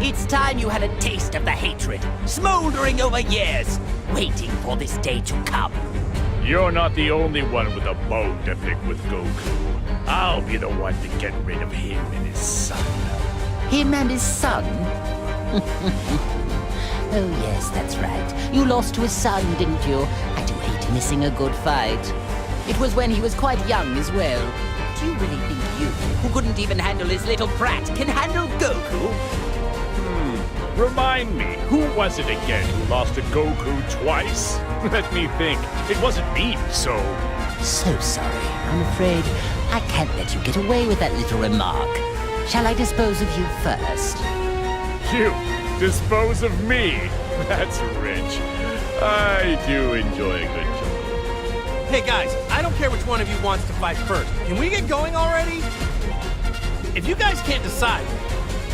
It's time you had a taste of the hatred, smoldering over years, waiting for this day to come. You're not the only one with a bone to pick with Goku. I'll be the one to get rid of him and his son. Him and his son? Oh yes, that's right. You lost to his son, didn't you? I do hate missing a good fight. It was when he was quite young as well. Do you really think you, who couldn't even handle his little brat, can handle Goku? Remind me, who was it again who lost to Goku twice? Let me think. It wasn't me, so... So sorry. I'm afraid I can't let you get away with that little remark. Shall I dispose of you first? You dispose of me? That's rich. I do enjoy a good joke. Hey guys, I don't care which one of you wants to fight first. Can we get going already? If you guys can't decide,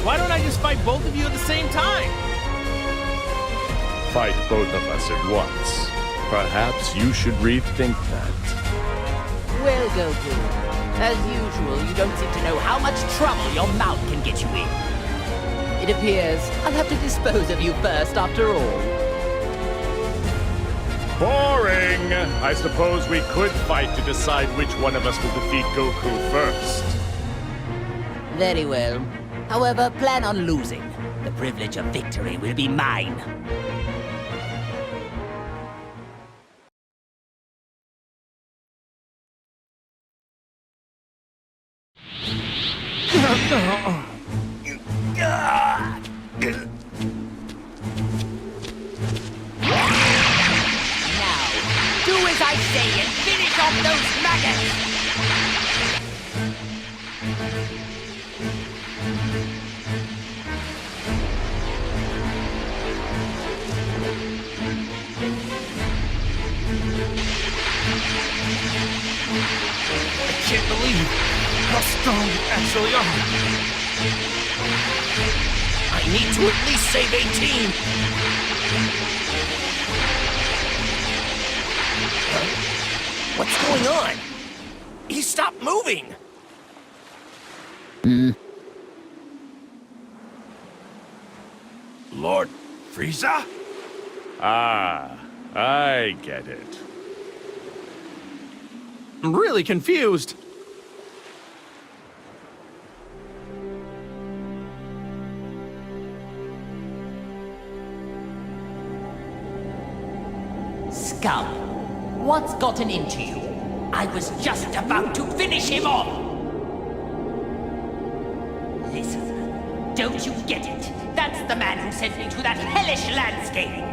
why don't I just fight both of you at the same time? Fight both of us at once. Perhaps you should rethink that. Well, Goku, as usual, you don't seem to know how much trouble your mouth can get you in. It appears I'll have to dispose of you first, after all. Boring! I suppose we could fight to decide which one of us will defeat Goku first. Very well. However, plan on losing. The privilege of victory will be mine. Now, do as I say and finish off those maggots! I can't believe how strong you actually are. I need to at least save 18. What's going on? He stopped moving. Lord Frieza? Ah, I get it. I'm really confused. Scum! What's gotten into you? I was just about to finish him off! Listen, don't you get it? That's the man who sent me to that hellish landscape!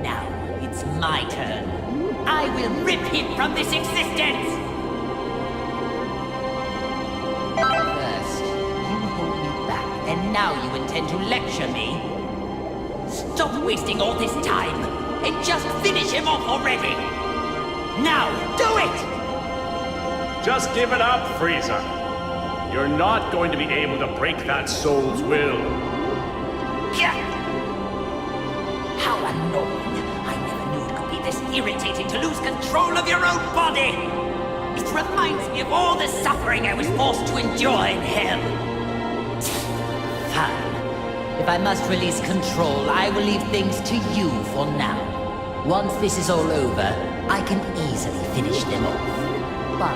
Now, it's my turn. I will rip him from this existence! First, you hold me back, and now you intend to lecture me? Stop wasting all this time, and just finish him off already! Now, do it! Just give it up, Frieza. You're not going to be able to break that soul's will. Yeah. How annoying. I never knew it could be this irritating to lose control of your own body. It reminds me of all the suffering I was forced to endure in hell. Fine. If I must release control, I will leave things to you for now. Once this is all over, I can easily finish them off. But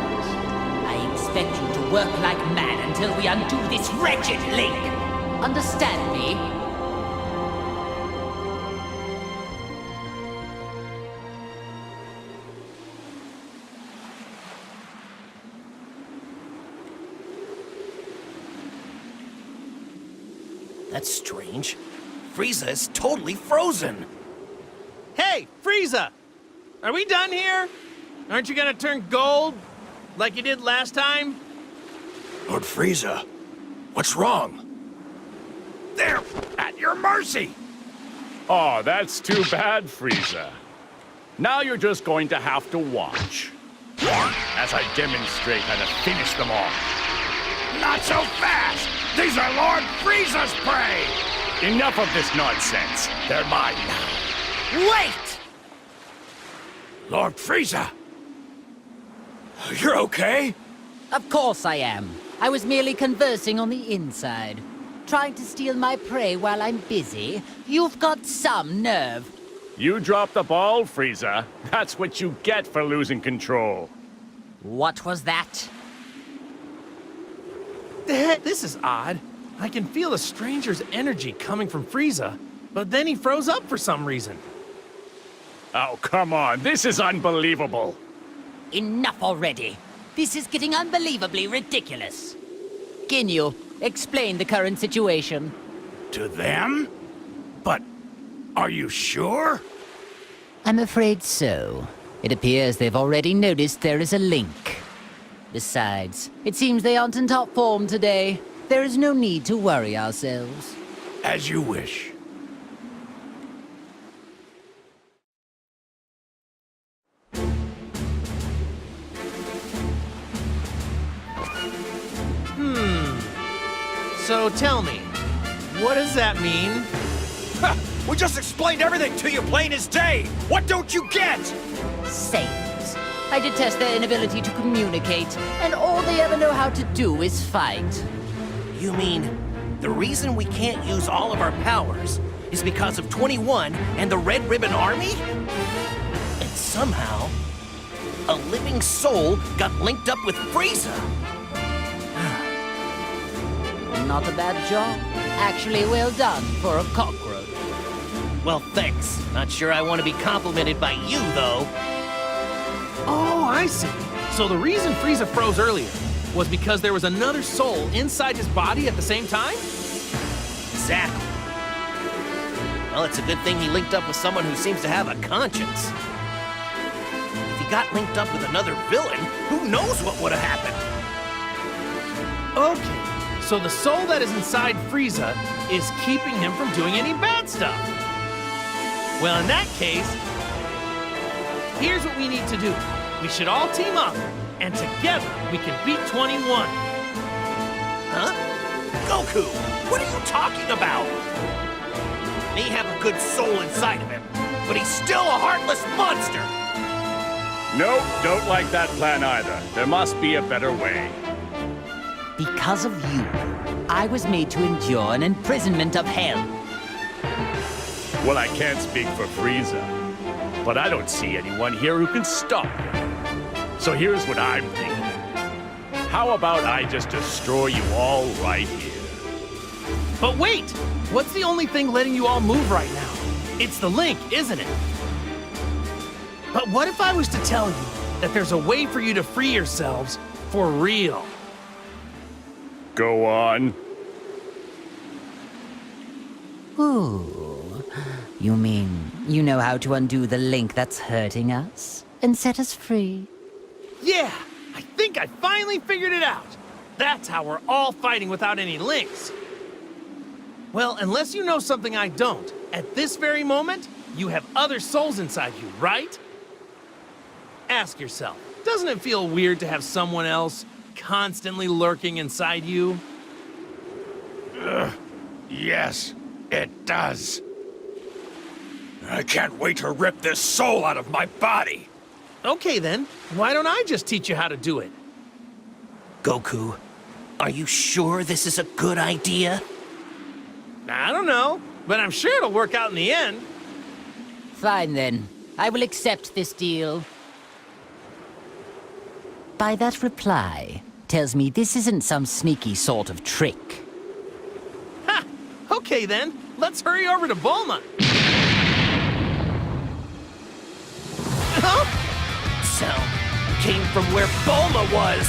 I expect you to work like mad until we undo this wretched link. Understand me? That's strange. Frieza is totally frozen. Hey, Frieza! Are we done here? Aren't you gonna turn gold? Like you did last time? Lord Frieza, what's wrong? They're at your mercy! Oh, that's too bad, Frieza. Now you're just going to have to watch as I demonstrate how to finish them off. Not so fast! These are Lord Frieza's prey! Enough of this nonsense. They're mine now. Wait! Lord Frieza! You're okay? Of course I am. I was merely conversing on the inside. Trying to steal my prey while I'm busy? You've got some nerve. You dropped the ball, Frieza. That's what you get for losing control. What was that? This is odd. I can feel a stranger's energy coming from Frieza, but then he froze up for some reason. Oh, come on. This is unbelievable. Enough already. This is getting unbelievably ridiculous. Ginyu, explain the current situation. To them? But are you sure? I'm afraid so. It appears they've already noticed there is a link. Besides, it seems they aren't in top form today. There is no need to worry ourselves. As you wish. So tell me, what does that mean? Ha! We just explained everything to you plain as day! What don't you get? Saiyans. I detest their inability to communicate, and all they ever know how to do is fight. You mean the reason we can't use all of our powers is because of 21 and the Red Ribbon Army? And somehow, a living soul got linked up with Frieza. Not a bad job. Actually, well done for a cockroach. Well, thanks. Not sure I want to be complimented by you, though. Oh, I see. So the reason Frieza froze earlier was because there was another soul inside his body at the same time? Exactly. Well, it's a good thing he linked up with someone who seems to have a conscience. If he got linked up with another villain, who knows what would have happened? Okay, so the soul that is inside Frieza is keeping him from doing any bad stuff. Well, in that case, here's what we need to do. We should all team up, and together we can beat 21. Huh? Goku, what are you talking about? May have a good soul inside of him, but he's still a heartless monster. Nope, don't like that plan either. There must be a better way. Because of you, I was made to endure an imprisonment of hell. Well, I can't speak for Frieza, but I don't see anyone here who can stop him. So here's what I'm thinking. How about I just destroy you all right here? But wait! What's the only thing letting you all move right now? It's the link, isn't it? But what if I was to tell you that there's a way for you to free yourselves for real? Go on. Ooh. You mean you know how to undo the link that's hurting us and set us free? Yeah, I think I finally figured it out. That's how we're all fighting without any links. Well, unless you know something I don't, at this very moment, you have other souls inside you, right? Ask yourself, doesn't it feel weird to have someone else constantly lurking inside you? Yes, it does. I can't wait to rip this soul out of my body. Okay then, why don't I just teach you how to do it? Goku, are you sure this is a good idea? I don't know, but I'm sure it'll work out in the end. Fine then. I will accept this deal. By that reply, tells me this isn't some sneaky sort of trick. Ha! Okay then, let's hurry over to Bulma. Huh? Sound came from where Bulma was.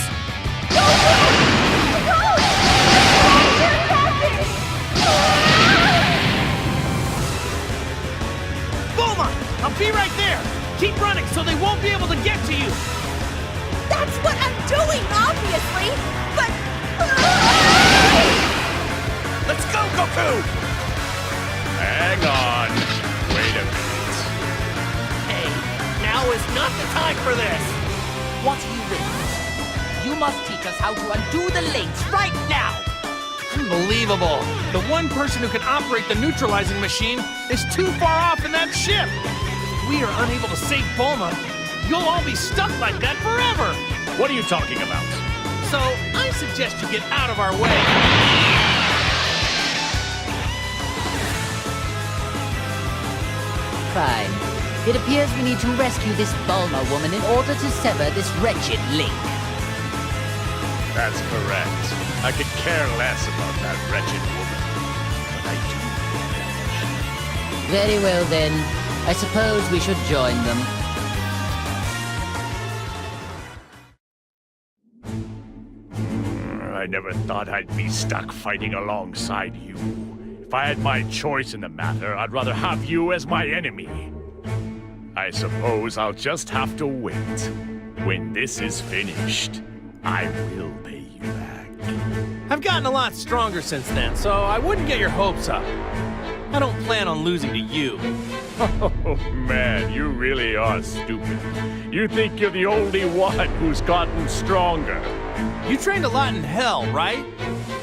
Bulma, I'll be right there. Keep running so they won't be able to get to you. That's what I'm doing, obviously! But... Let's go, Goku! Hang on. Wait a minute. Hey, now is not the time for this. What do you wish? You must teach us how to undo the links right now! Unbelievable. The one person who can operate the neutralizing machine is too far off in that ship. If we are unable to save Bulma, you'll all be stuck like that forever. What are you talking about? So, I suggest you get out of our way. fine. It appears we need to rescue this Bulma woman in order to sever this wretched link. That's correct. I could care less about that wretched woman. But I do. Very well then. I suppose we should join them. I never thought I'd be stuck fighting alongside you. If I had my choice in the matter, I'd rather have you as my enemy. I suppose I'll just have to wait. When this is finished, I will pay you back. I've gotten a lot stronger since then, so I wouldn't get your hopes up. I don't plan on losing to you. Oh man, you really are stupid. You think you're the only one who's gotten stronger. You trained a lot in hell, right?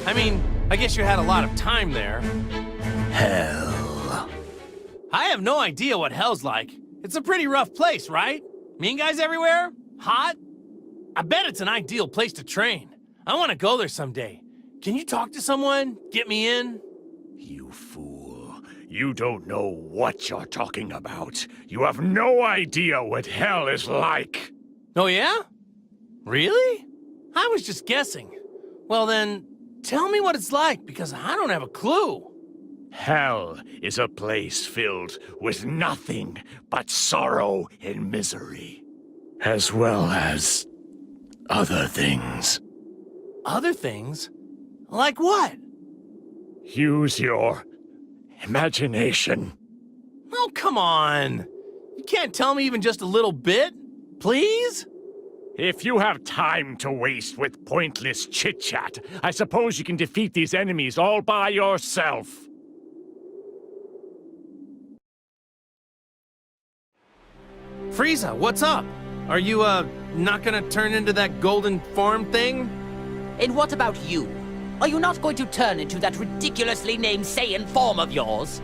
I mean, I guess you had a lot of time there. Hell. I have no idea what hell's like. It's a pretty rough place, right? Mean guys everywhere? Hot? I bet it's an ideal place to train. I want to go there someday. Can you talk to someone? Get me in? You fool. You don't know what you're talking about. You have no idea what hell is like. Oh, yeah? Really? I was just guessing. Well then, tell me what it's like, because I don't have a clue. Hell is a place filled with nothing but sorrow and misery, as well as other things. Other things? Like what? Use your imagination. Oh, come on. You can't tell me even just a little bit? Please? If you have time to waste with pointless chit-chat, I suppose you can defeat these enemies all by yourself. Frieza, what's up? Are you, not gonna turn into that golden form thing? And what about you? Are you not going to turn into that ridiculously named Saiyan form of yours?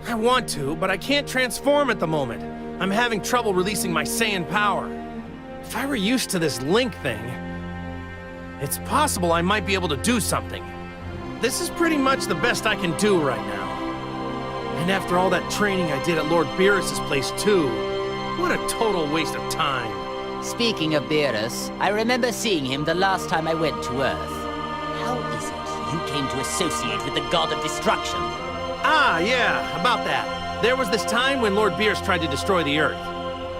I want to, but I can't transform at the moment. I'm having trouble releasing my Saiyan power. If I were used to this Link thing, it's possible I might be able to do something. This is pretty much the best I can do right now. And after all that training I did at Lord Beerus' place too, what a total waste of time. Speaking of Beerus, I remember seeing him the last time I went to Earth. How is it you came to associate with the God of Destruction? Ah, yeah, about that. There was this time when Lord Beerus tried to destroy the Earth.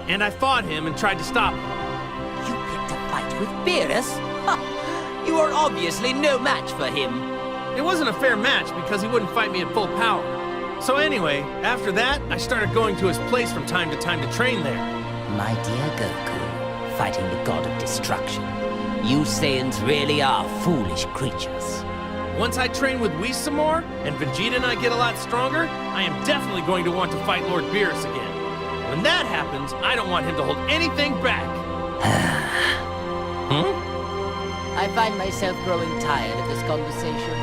And I fought him and tried to stop him. You picked a fight with Beerus? Ha! You are obviously no match for him. It wasn't a fair match because he wouldn't fight me at full power. So anyway, after that, I started going to his place from time to train there. My dear Goku, fighting the God of Destruction. You Saiyans really are foolish creatures. Once I train with Whis some more, and Vegeta and I get a lot stronger, I am definitely going to want to fight Lord Beerus again. When that happens, I don't want him to hold anything back. I find myself growing tired of this conversation.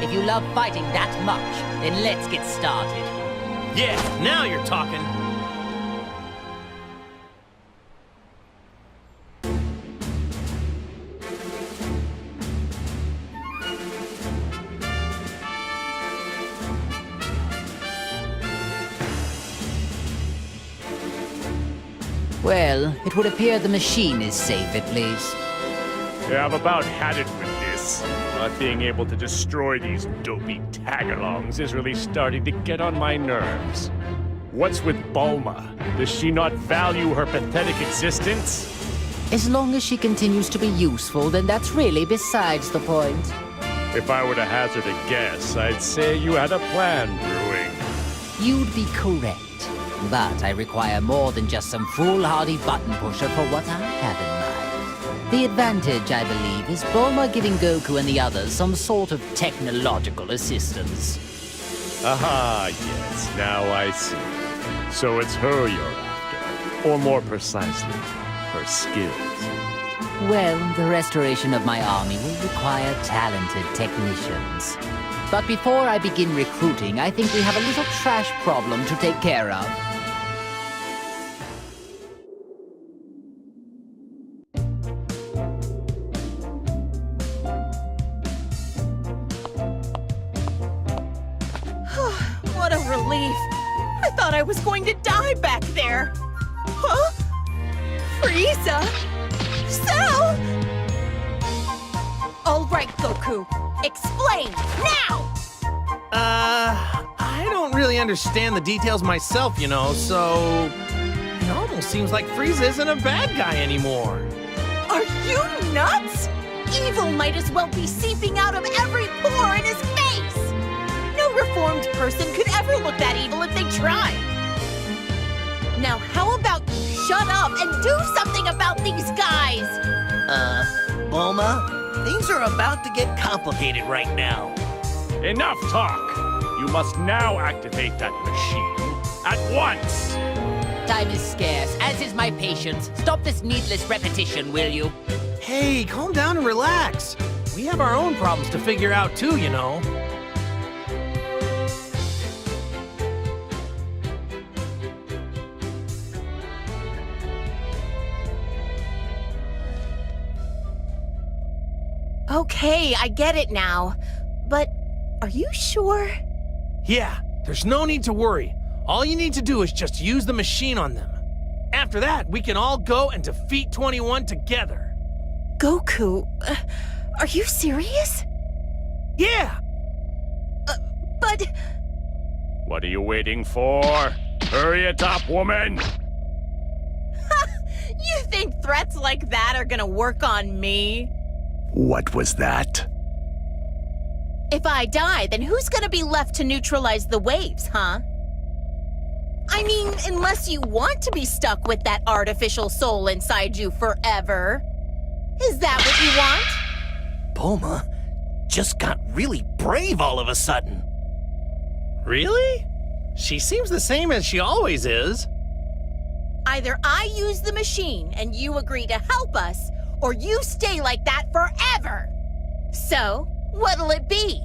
If you love fighting that much, then let's get started. Yeah, now you're talking. Well, it would appear the machine is safe at least. Yeah, I've about had it with this. Not being able to destroy these dopey tagalongs is really starting to get on my nerves. What's with Bulma? Does she not value her pathetic existence? As long as she continues to be useful, then that's really besides the point. If I were to hazard a guess, I'd say you had a plan brewing. You'd be correct. But I require more than just some foolhardy button pusher for what I have in mind. The advantage, I believe, is Bulma giving Goku and the others some sort of technological assistance. Aha, yes, now I see. So it's her you're after. Or more precisely, her skills. Well, the restoration of my army will require talented technicians. But before I begin recruiting, I think we have a little trash problem to take care of. What a relief. I thought thought I was going to die back there. Huh? Frieza? Cell? All right, Goku. Explain, now! I don't really understand the details myself, you know, so... It almost seems like Frieza isn't a bad guy anymore. Are you nuts? Evil might as well be seeping out of every pore in his face! No reformed person could ever look that evil if they tried. Now, how about you shut up and do something about these guys? Bulma, things are about to get complicated right now. Enough talk! You must now activate that machine at once! Time is scarce, as is my patience. Stop this needless repetition, will you? Hey, calm down and relax. We have our own problems to figure out too, you know. Okay, I get it now. But are you sure? Yeah, there's no need to worry. All you need to do is just use the machine on them. After that, we can all go and defeat 21 together. Goku, are you serious? Yeah! But What are you waiting for? Hurry it up, woman! you think threats like that are gonna work on me? What was that? If I die, then who's gonna be left to neutralize the waves, huh? I mean, unless you want to be stuck with that artificial soul inside you forever. Is that what you want? Bulma just got really brave all of a sudden. Really? She seems the same as she always is. Either I use the machine and you agree to help us, or you stay like that forever. So, what'll it be?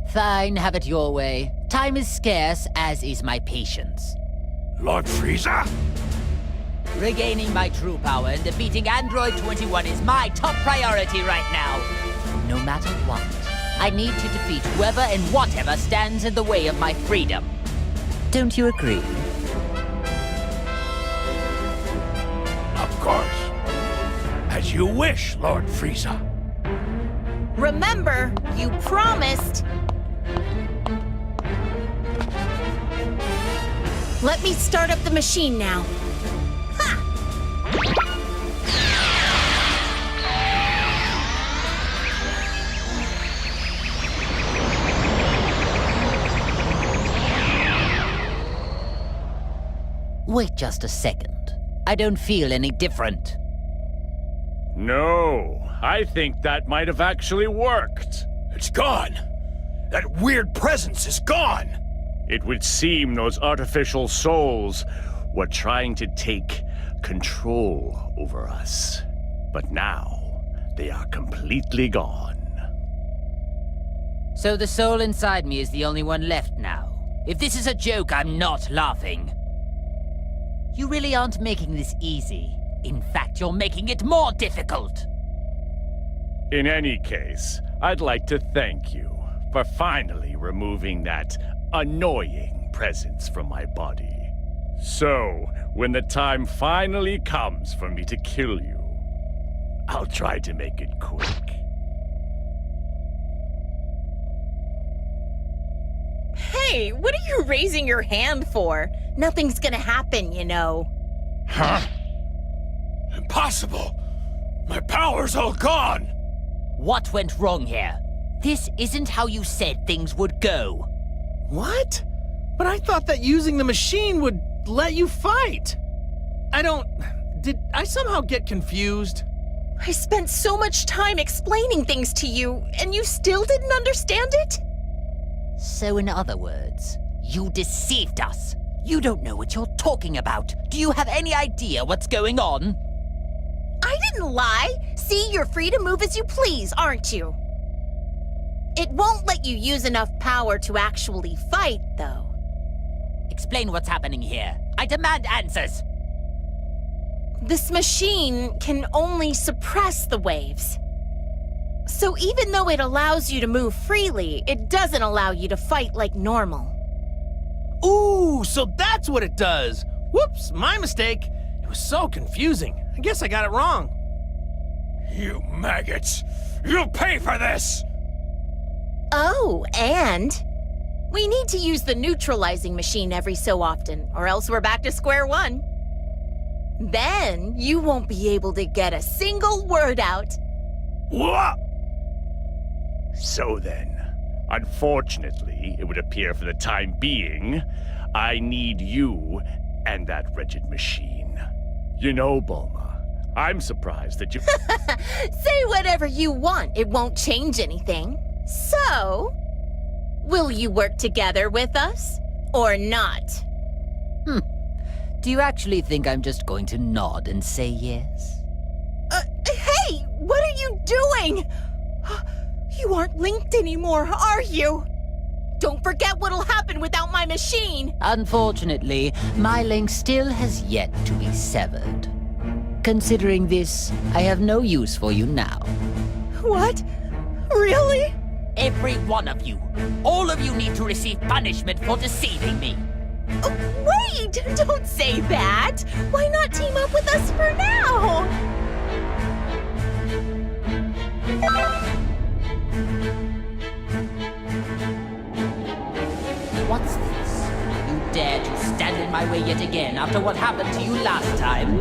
Fine, have it your way. Time is scarce, as is my patience. Lord Frieza? Regaining my true power and defeating Android 21 is my top priority right now. No matter what, I need to defeat whoever and whatever stands in the way of my freedom. Don't you agree? Of course. As you wish, Lord Frieza. Remember, you promised. Let me start up the machine now. Wait just a second. I don't feel any different. No, I think that might have actually worked. It's gone. That weird presence is gone. It would seem those artificial souls were trying to take control over us. But now, they are completely gone. So the soul inside me is the only one left now. If this is a joke, I'm not laughing. You really aren't making this easy. In fact, you're making it more difficult. In any case, I'd like to thank you for finally removing that annoying presence from my body. So, when the time finally comes for me to kill you, I'll try to make it quick. Hey, what are you raising your hand for? Nothing's gonna happen, you know. Huh? Impossible! My power's all gone! What went wrong here? This isn't how you said things would go. What? But I thought that using the machine would let you fight. Did I somehow get confused? I spent so much time explaining things to you, and you still didn't understand it? So in other words, you deceived us. You don't know what you're talking about. Do you have any idea what's going on? I didn't lie. See, you're free to move as you please, aren't you? It won't let you use enough power to actually fight, though. Explain what's happening here. I demand answers. This machine can only suppress the waves. So even though it allows you to move freely, it doesn't allow you to fight like normal. Ooh, so that's what it does. Whoops, my mistake. It was so confusing. I guess I got it wrong. You maggots! You'll pay for this! Oh, and we need to use the neutralizing machine every so often, or else we're back to square one. Then you won't be able to get a single word out. What? So then, unfortunately, it would appear for the time being, I need you and that wretched machine. You know, Bulma, I'm surprised that you... Say whatever you want, it won't change anything. So, will you work together with us, or not? Do you actually think I'm just going to nod and say yes? Hey, what are you doing? You aren't linked anymore, are you? Don't forget what'll happen without my machine. Unfortunately, my link still has yet to be severed. Considering this, I have no use for you now. What? Really? Every one of you. All of you need to receive punishment for deceiving me. Wait! Don't say that! Why not team up with us for now? What's this? You dare to stand in my way yet again after what happened to you last time?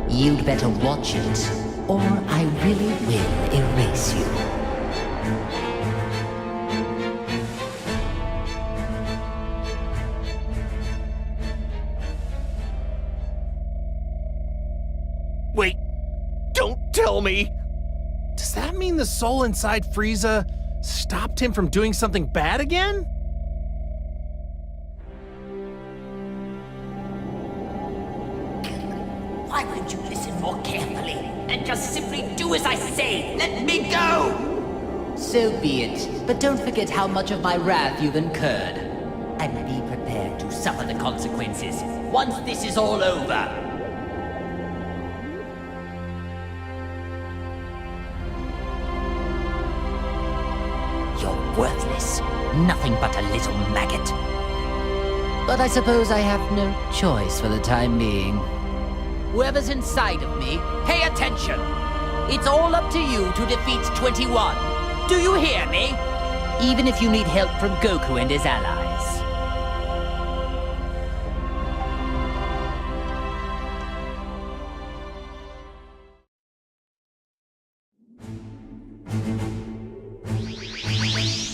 You'd better watch it, or I really will erase you. Wait, don't tell me! Does that mean the soul inside Frieza stopped him from doing something bad again? Why wouldn't you listen more carefully and just simply do as I say? Let me go! So be it, but don't forget how much of my wrath you've incurred. And be prepared to suffer the consequences once this is all over. You're worthless. Nothing but a little maggot. But I suppose I have no choice for the time being. Whoever's inside of me, pay attention! It's all up to you to defeat 21. Do you hear me? Even if you need help from Goku and his allies.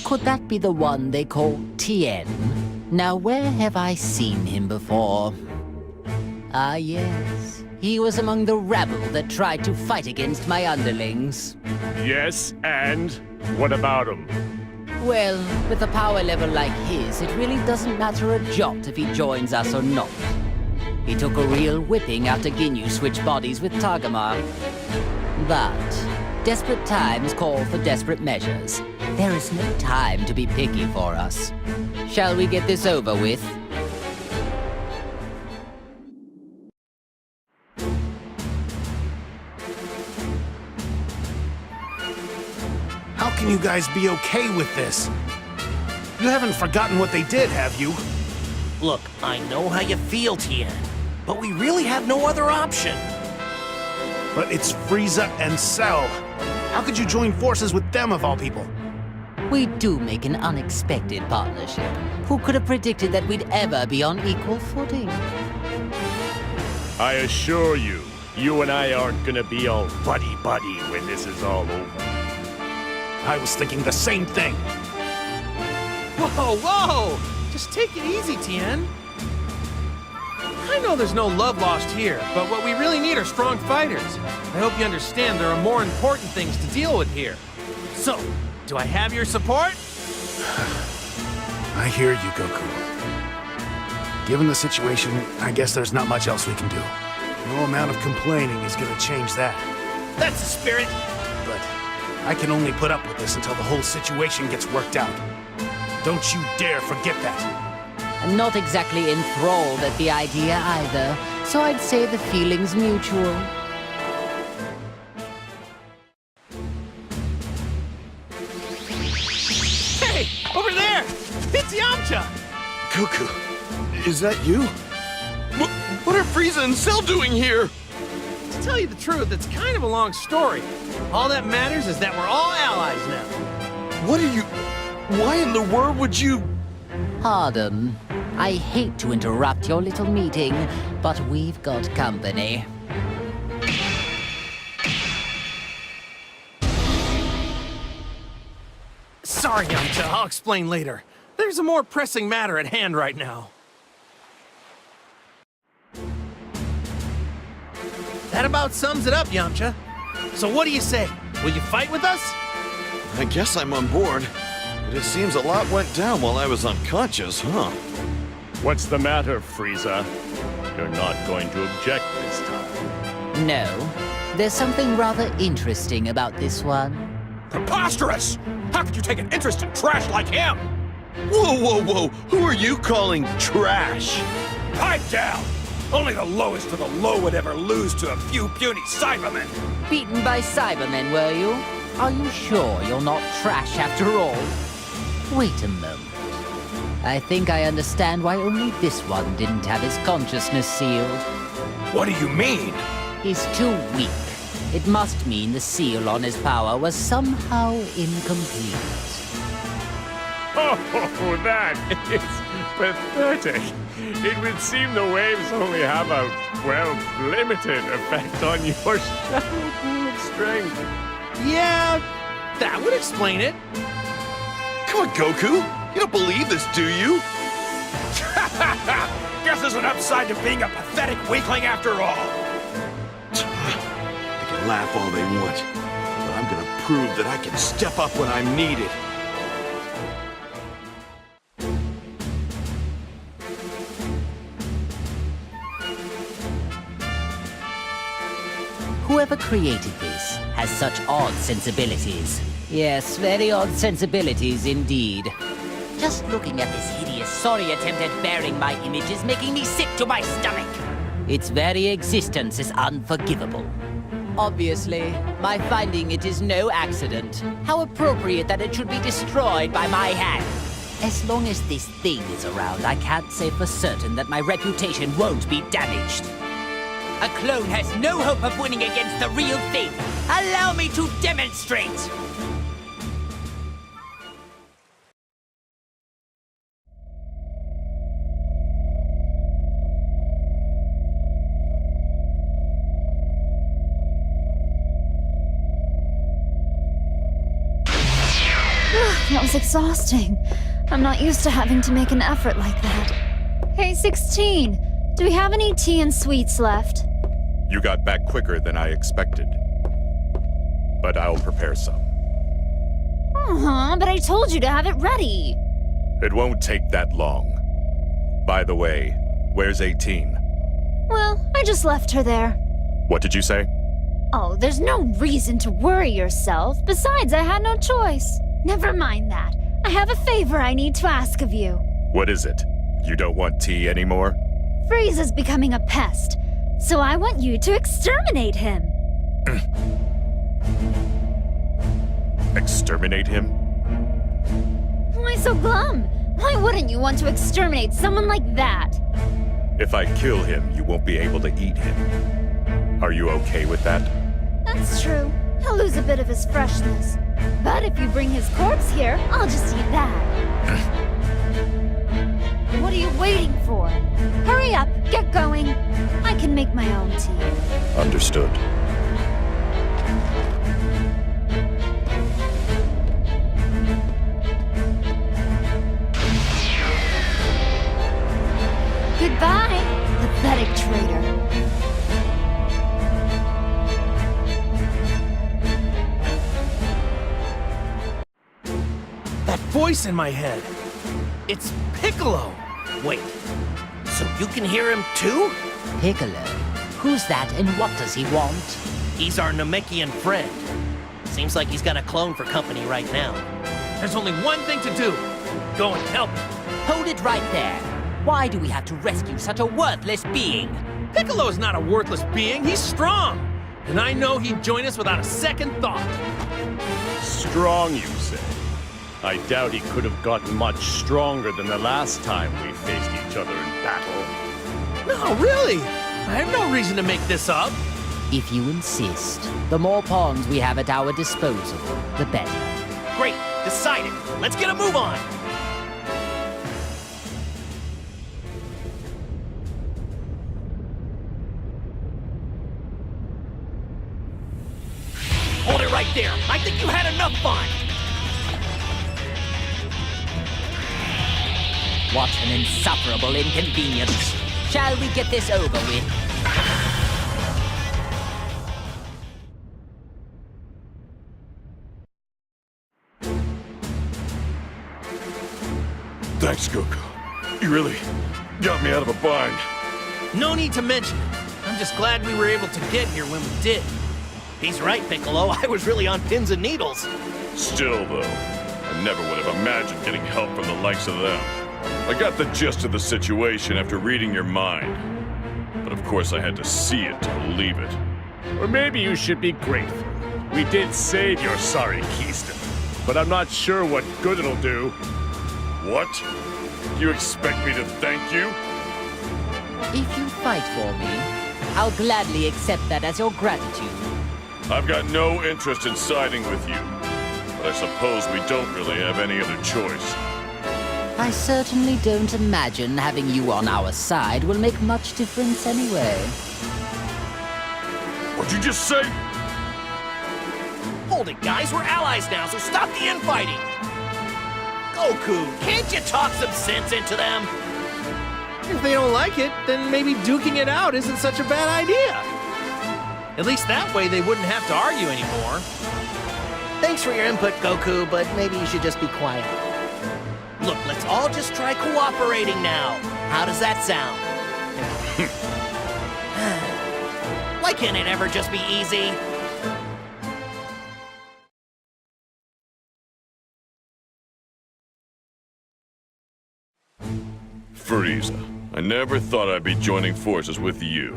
Could that be the one they call Tien? Now, where have I seen him before? Ah, yes. He was among the rabble that tried to fight against my underlings. Yes, and? What about him? Well, with a power level like his, it really doesn't matter a jot if he joins us or not. He took a real whipping after Ginyu switched bodies with Tagamar. But desperate times call for desperate measures. There is no time to be picky for us. Shall we get this over with? How can you guys be okay with this? You haven't forgotten what they did, have you? Look, I know how you feel, Tien, but we really have no other option. But it's Frieza and Cell. How could you join forces with them of all people? We do make an unexpected partnership. Who could have predicted that we'd ever be on equal footing? I assure you, you and I aren't gonna be all buddy-buddy when this is all over. I was thinking the same thing. Whoa, whoa! Just take it easy, Tien. I know there's no love lost here, but what we really need are strong fighters. I hope you understand there are more important things to deal with here. So, do I have your support? I hear you, Goku. Given the situation, I guess there's not much else we can do. No amount of complaining is gonna change that. That's the spirit. But I can only put up with this until the whole situation gets worked out. Don't you dare forget that. I'm not exactly enthralled at the idea either, so I'd say the feeling's mutual. Hey, over there! It's Yamcha! Goku, is that you? What are Frieza and Cell doing here? To tell you the truth, it's kind of a long story. All that matters is that we're all allies now. What are you... Why in the world would you... Pardon. I hate to interrupt your little meeting, but we've got company. Sorry, Yamcha. I'll explain later. There's a more pressing matter at hand right now. That about sums it up, Yamcha. So what do you say? Will you fight with us? I guess I'm on board. But it seems a lot went down while I was unconscious, huh? What's the matter, Frieza? You're not going to object this time. No, there's something rather interesting about this one. Preposterous! How could you take an interest in trash like him? Whoa, whoa, whoa! Who are you calling trash? Pipe down! Only the lowest of the low would ever lose to a few puny Cybermen! Beaten by Cybermen, were you? Are you sure you're not trash after all? Wait a moment. I think I understand why only this one didn't have his consciousness sealed. What do you mean? He's too weak. It must mean the seal on his power was somehow incomplete. Oh, that is pathetic. It would seem the waves only have a, well, limited effect on your shallow pool of strength. Yeah, that would explain it. Come on, Goku! You don't believe this, do you? Guess there's an upside to being a pathetic weakling after all! They can laugh all they want, but I'm gonna prove that I can step up when I'm needed. Whoever created this has such odd sensibilities. Yes, very odd sensibilities indeed. Just looking at this hideous, sorry attempt at bearing my image is making me sick to my stomach. Its very existence is unforgivable. Obviously, my finding it is no accident. How appropriate that it should be destroyed by my hand. As long as this thing is around, I can't say for certain that my reputation won't be damaged. A clone has no hope of winning against the real thing. Allow me to demonstrate! That was exhausting. I'm not used to having to make an effort like that. Hey, 16, do we have any tea and sweets left? You got back quicker than I expected. But I'll prepare some. But I told you to have it ready. It won't take that long. By the way, where's 18? Well, I just left her there. What did you say? Oh, there's no reason to worry yourself. Besides, I had no choice. Never mind that. I have a favor I need to ask of you. What is it? You don't want tea anymore? Frieza's becoming a pest, so I want you to exterminate him. Exterminate him? Why so glum? Why wouldn't you want to exterminate someone like that? If I kill him, you won't be able to eat him. Are you okay with that? That's true. He'll lose a bit of his freshness. But if you bring his corpse here, I'll just eat that. What are you waiting for? Hurry up, get going. I can make my own tea. Understood. Goodbye, pathetic traitor. That voice in my head. It's Piccolo. Wait, so you can hear him too? Piccolo? Who's that and what does he want? He's our Namekian friend. Seems like he's got a clone for company right now. There's only one thing to do. Go and help him. Hold it right there. Why do we have to rescue such a worthless being? Piccolo's not a worthless being. He's strong. And I know he'd join us without a second thought. Strong, you say? I doubt he could have gotten much stronger than the last time we faced each other in battle. No, really. I have no reason to make this up. If you insist, the more pawns we have at our disposal, the better. Great, decided. Let's get a move on. Hold it right there. I think you had enough fun. What an insufferable inconvenience. Shall we get this over with? Thanks, Goku. You really got me out of a bind. No need to mention it. I'm just glad we were able to get here when we did. He's right, Piccolo. I was really on pins and needles. Still, though, I never would have imagined getting help from the likes of them. I got the gist of the situation after reading your mind. But of course I had to see it to believe it. Or maybe you should be grateful. We did save your sorry Keystone, but I'm not sure what good it'll do. What? You expect me to thank you? If you fight for me, I'll gladly accept that as your gratitude. I've got no interest in siding with you. But I suppose we don't really have any other choice. I certainly don't imagine having you on our side will make much difference anyway. What'd you just say? Hold it, guys. We're allies now, so stop the infighting. Goku, can't you talk some sense into them? If they don't like it, then maybe duking it out isn't such a bad idea. At least that way they wouldn't have to argue anymore. Thanks for your input, Goku, but maybe you should just be quiet. Look, let's all just try cooperating now. How does that sound? Why can't it ever just be easy? Frieza, I never thought I'd be joining forces with you.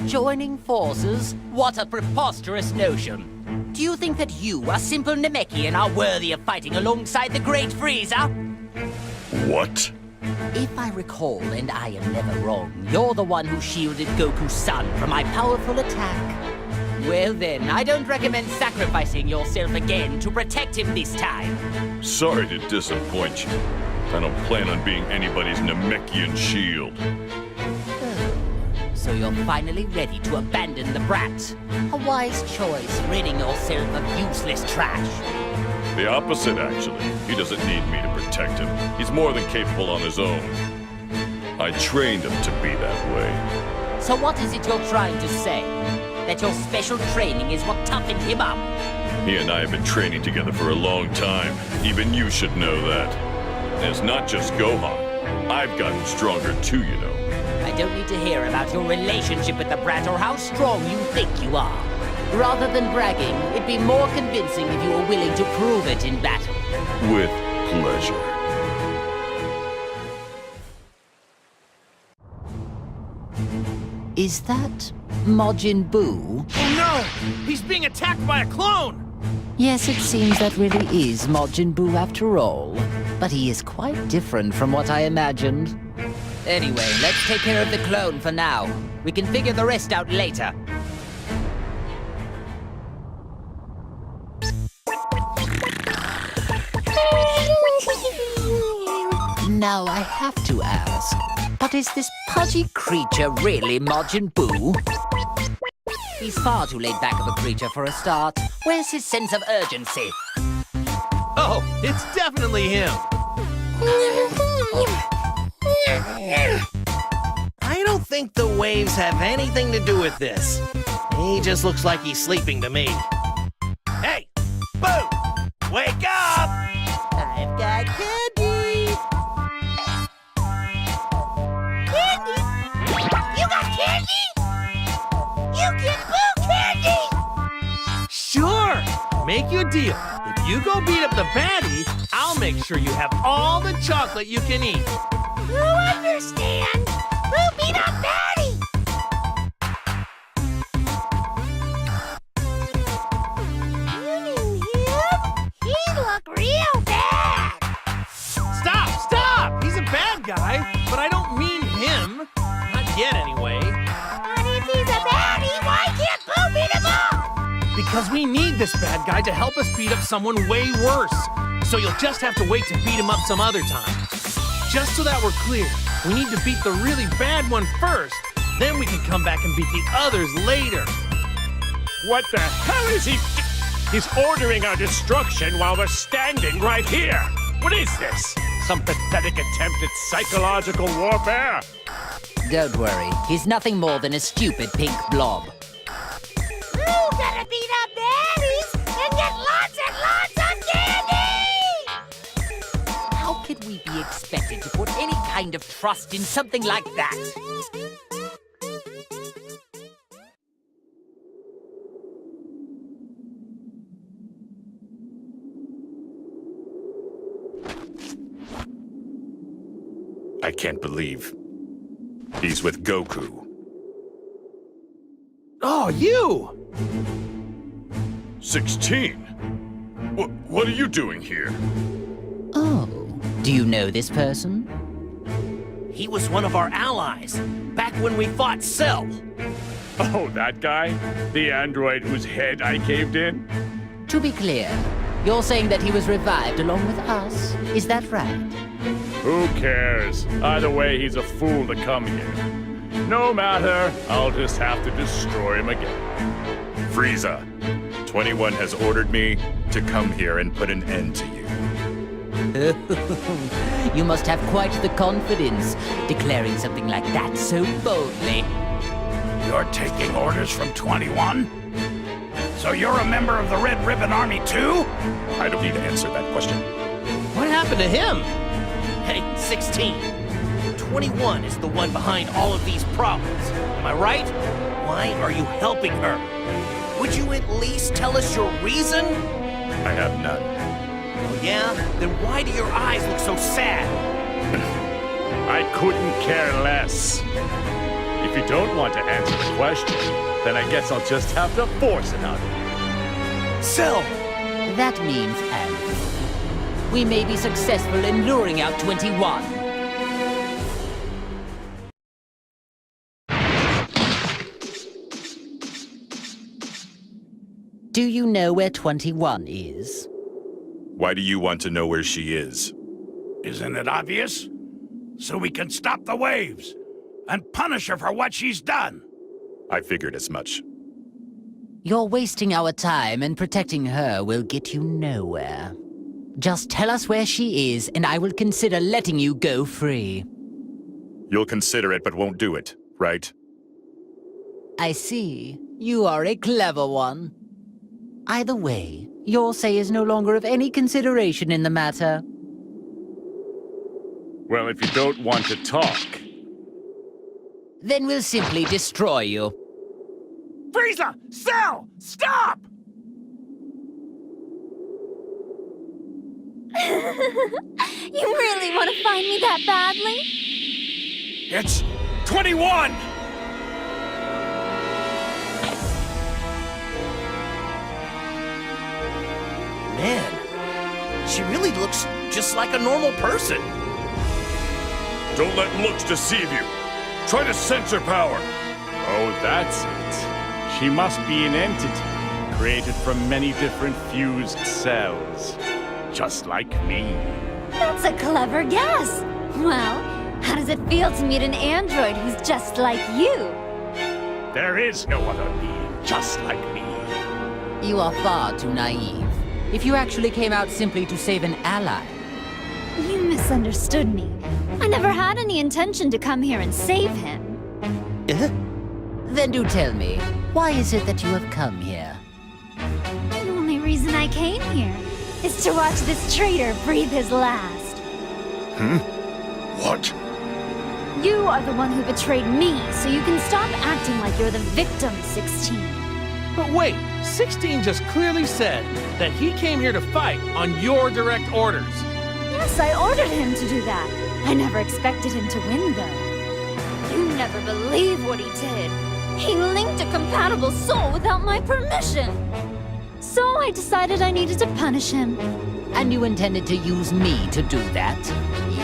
Joining forces? What a preposterous notion. Do you think that you, a simple Namekian, are worthy of fighting alongside the great Frieza? What? If I recall, and I am never wrong, you're the one who shielded Goku's son from my powerful attack. Well then, I don't recommend sacrificing yourself again to protect him this time. Sorry to disappoint you. I don't plan on being anybody's Namekian shield. So you're finally ready to abandon the brat. A wise choice, ridding yourself of useless trash. The opposite, actually. He doesn't need me to protect him. He's more than capable on his own. I trained him to be that way. So what is it you're trying to say? That your special training is what toughened him up? He and I have been training together for a long time. Even you should know that. And it's not just Gohan. I've gotten stronger too, you know. I don't need to hear about your relationship with the brat or how strong you think you are. Rather than bragging, it'd be more convincing if you were willing to prove it in battle. With pleasure. Is that Majin Buu? Oh no! He's being attacked by a clone! Yes, it seems that really is Majin Buu after all. But he is quite different from what I imagined. Anyway, let's take care of the clone for now. We can figure the rest out later. Now I have to ask, but is this pudgy creature really Majin Buu? He's far too laid back of a creature for a start. Where's his sense of urgency? Oh, it's definitely him. I don't think the waves have anything to do with this. He just looks like he's sleeping to me. Hey! Boo! Wake up! I've got candy! Candy? You got candy? You get Boo candy! Sure! Make you a deal. If you go beat up the baddie, I'll make sure you have all the chocolate you can eat. You understand? We'll beat up Batty! You knew him? He looked real bad! Because we need this bad guy to help us beat up someone way worse. So you'll just have to wait to beat him up some other time. Just so that we're clear, we need to beat the really bad one first. Then we can come back and beat the others later. What the hell is he? He's ordering our destruction while we're standing right here. What is this? Some pathetic attempt at psychological warfare? Don't worry, he's nothing more than a stupid pink blob. You gotta beat up baddies and get lots and lots of candy! How could we be expected to put any kind of trust in something like that? I can't believe he's with Goku. Oh, you! 16? What are you doing here? Oh, do you know this person? He was one of our allies, back when we fought Cell. Oh, that guy? The android whose head I caved in? To be clear, you're saying that he was revived along with us, is that right? Who cares? Either way, he's a fool to come here. No matter, I'll just have to destroy him again. Frieza, 21 has ordered me to come here and put an end to you. You must have quite the confidence, declaring something like that so boldly. You're taking orders from 21? So you're a member of the Red Ribbon Army too? I don't need to answer that question. What happened to him? Hey, 16. 21 is the one behind all of these problems. Am I right? Why are you helping her? Would you at least tell us your reason? I have none. Oh, yeah? Then why do your eyes look so sad? I couldn't care less. If you don't want to answer the question, then I guess I'll just have to force it out of you. Cell! That means, Andrew, we may be successful in luring out 21. Do you know where 21 is? Why do you want to know where she is? Isn't it obvious? So we can stop the waves and punish her for what she's done. I figured as much. You're wasting our time, and protecting her will get you nowhere. Just tell us where she is, and I will consider letting you go free. You'll consider it, but won't do it, right? I see. You are a clever one. Either way, your say is no longer of any consideration in the matter. Well, if you don't want to talk... Then we'll simply destroy you. Frieza! Cell! Stop! You really want to find me that badly? It's 21! Man, she really looks just like a normal person. Don't let looks deceive you. Try to sense her power. Oh, that's it. She must be an entity, created from many different fused cells. Just like me. That's a clever guess. Well, how does it feel to meet an android who's just like you? There is no other being just like me. You are far too naive. If you actually came out simply to save an ally... You misunderstood me. I never had any intention to come here and save him. Then do tell me, why is it that you have come here? The only reason I came here is to watch this traitor breathe his last. What? You are the one who betrayed me, so you can stop acting like you're the victim, 16. But wait, 16 just clearly said that he came here to fight on your direct orders. Yes, I ordered him to do that. I never expected him to win, though. You never believe what he did. He linked a compatible soul without my permission. So I decided I needed to punish him. And you intended to use me to do that?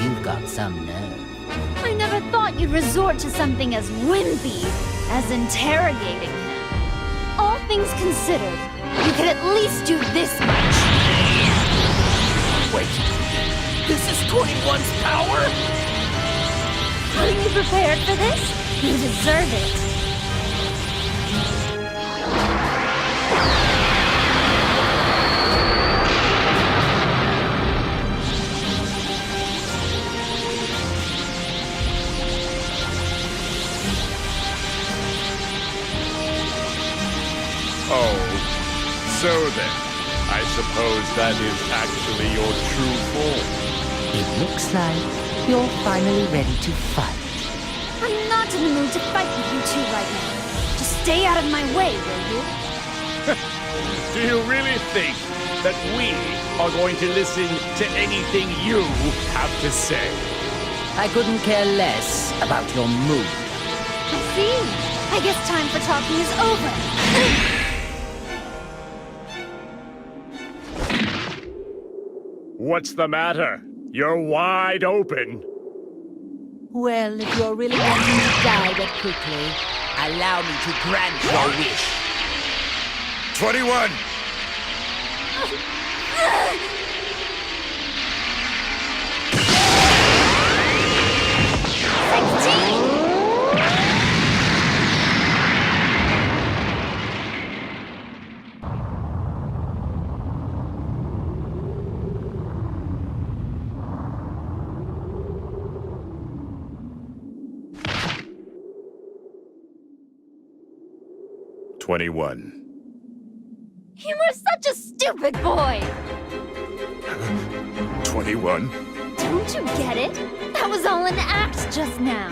You've got some nerve. I never thought you'd resort to something as wimpy as interrogating him. All things considered, you could at least do this much. Wait, this is 21's power? Are you prepared for this? You deserve it. Oh, so then, I suppose that is actually your true form. It looks like you're finally ready to fight. I'm not in the mood to fight with you two right now. Just stay out of my way, will you? Do you really think that we are going to listen to anything you have to say? I couldn't care less about your mood. I see. I guess time for talking is over. What's the matter? You're wide open. Well, if you're really wanting to die that quickly, allow me to grant your wish. 21! You were such a stupid boy! 21? Don't you get it? That was all an act just now.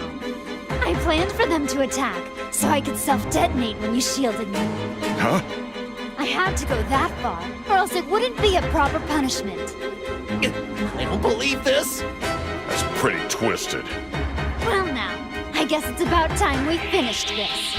I planned for them to attack, so I could self-detonate when you shielded me. Huh? I had to go that far, or else it wouldn't be a proper punishment. I don't believe this. That's pretty twisted. Well now, I guess it's about time we finished this.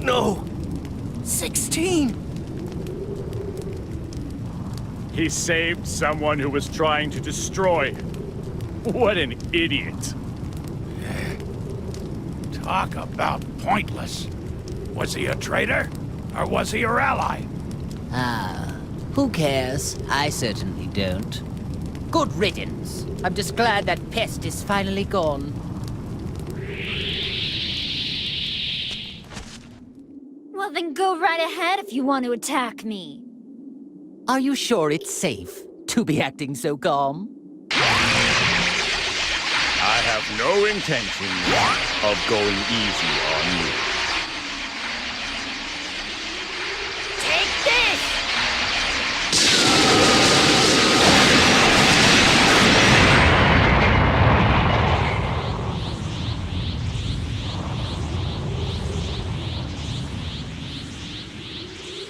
No! 16! He saved someone who was trying to destroy him. What an idiot. Talk about pointless. Was he a traitor? Or was he your ally? Ah, who cares? I certainly don't. Good riddance. I'm just glad that pest is finally gone. Well then go right ahead if you want to attack me. Are you sure it's safe to be acting so calm? I have no intention of going easy on you. Take this!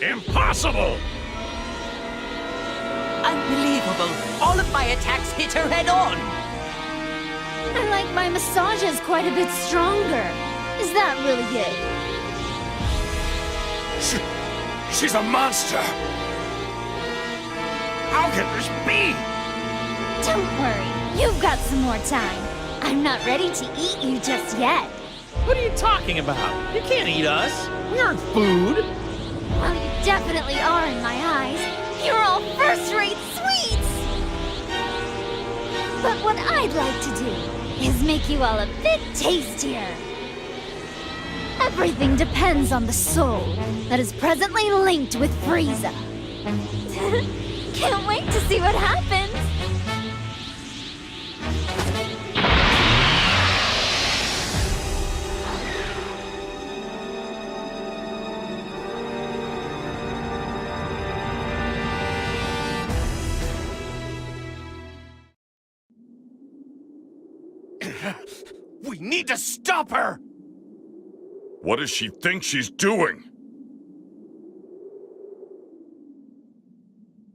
Impossible! Unbelievable! All of my attacks hit her head on! I like my massages quite a bit stronger. Is that really it? She's a monster! How can this be? Don't worry, you've got some more time. I'm not ready to eat you just yet. What are you talking about? You can't eat us. We aren't food. Well, you definitely are in my eyes. You're all first-rate sweets! But what I'd like to do is make you all a bit tastier. Everything depends on the soul that is presently linked with Frieza. Can't wait to see what happens! We need to stop her! What does she think she's doing?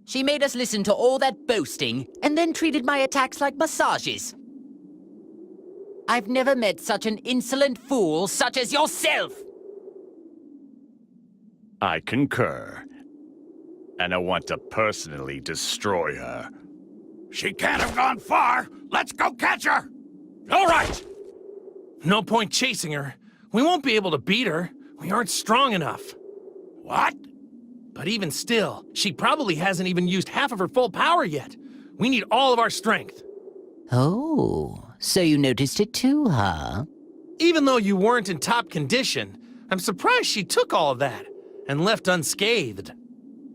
She made us listen to all that boasting, and then treated my attacks like massages. I've never met such an insolent fool such as yourself! I concur. And I want to personally destroy her. She can't have gone far. Let's go catch her. All right. No point chasing her. We won't be able to beat her. We aren't strong enough. What? But even still, she probably hasn't even used half of her full power yet. We need all of our strength. Oh, so you noticed it too, huh? Even though you weren't in top condition, I'm surprised she took all of that and left unscathed.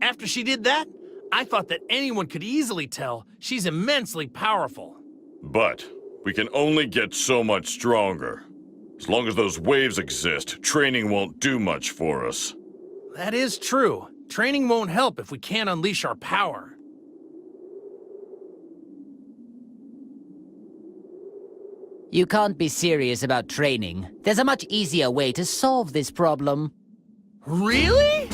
After she did that, I thought that anyone could easily tell she's immensely powerful. But we can only get so much stronger. As long as those waves exist, training won't do much for us. That is true. Training won't help if we can't unleash our power. You can't be serious about training. There's a much easier way to solve this problem. Really?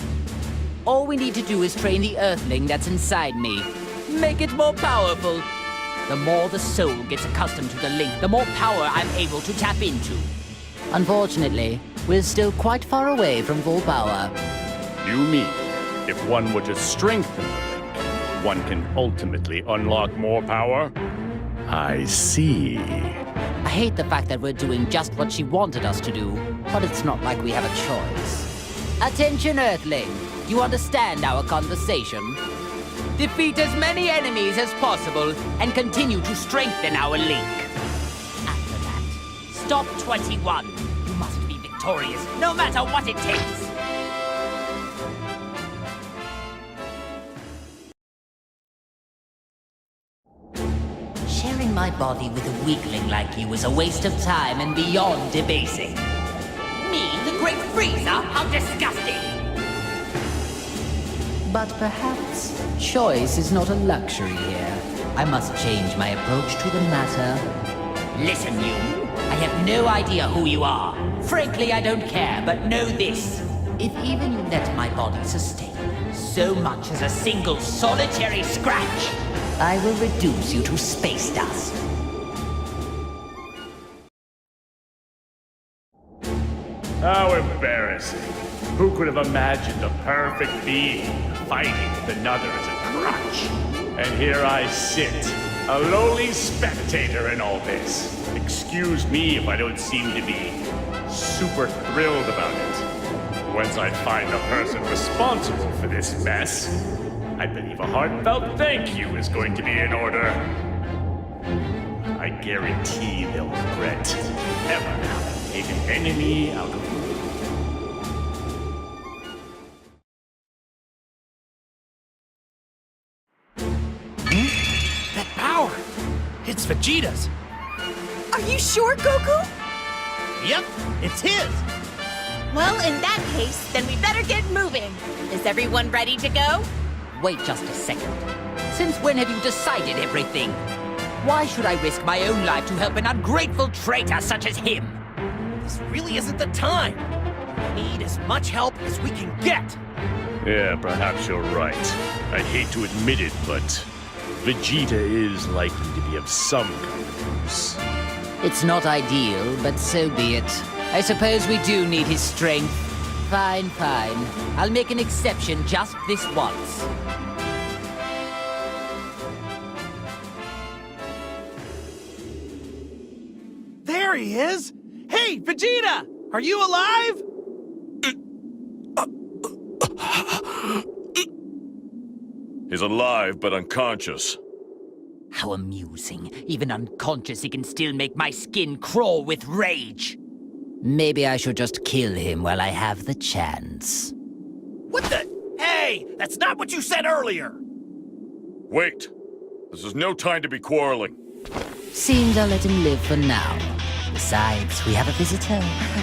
All we need to do is train the Earthling that's inside me. Make it more powerful. The more the soul gets accustomed to the link, the more power I'm able to tap into. Unfortunately, we're still quite far away from full power. You mean, if one were to strengthen the link, one can ultimately unlock more power? I see. I hate the fact that we're doing just what she wanted us to do, but it's not like we have a choice. Attention, Earthling. You understand our conversation? Defeat as many enemies as possible and continue to strengthen our link. After that, stop 21. You must be victorious, no matter what it takes. Sharing my body with a weakling like you is a waste of time and beyond debasing. Me, the Great Frieza? How disgusting! But perhaps choice is not a luxury here. I must change my approach to the matter. Listen, you. I have no idea who you are. Frankly, I don't care, but know this. If even you let my body sustain so much as a single solitary scratch, I will reduce you to space dust. How embarrassing. Who could have imagined a perfect being fighting with another as a crutch? And here I sit, a lowly spectator in all this. Excuse me if I don't seem to be super thrilled about it. Once I find the person responsible for this mess, I believe a heartfelt thank you is going to be in order. I guarantee they'll regret ever having made an enemy out of me. That power! It's Vegeta's! Are you sure, Goku? Yep, it's his! Well, in that case, then we better get moving. Is everyone ready to go? Wait just a second. Since when have you decided everything? Why should I risk my own life to help an ungrateful traitor such as him? This really isn't the time. We need as much help as we can get. Yeah, perhaps you're right. I hate to admit it, but Vegeta is likely to be of some kind of use. It's not ideal, but so be it. I suppose we do need his strength. Fine, fine. I'll make an exception just this once. There he is! Hey, Vegeta! Are you alive? He's alive, but unconscious. How amusing. Even unconscious, he can still make my skin crawl with rage. Maybe I should just kill him while I have the chance. What the? Hey, that's not what you said earlier. Wait. This is no time to be quarreling. Seems I'll let him live for now. Besides, we have a visitor.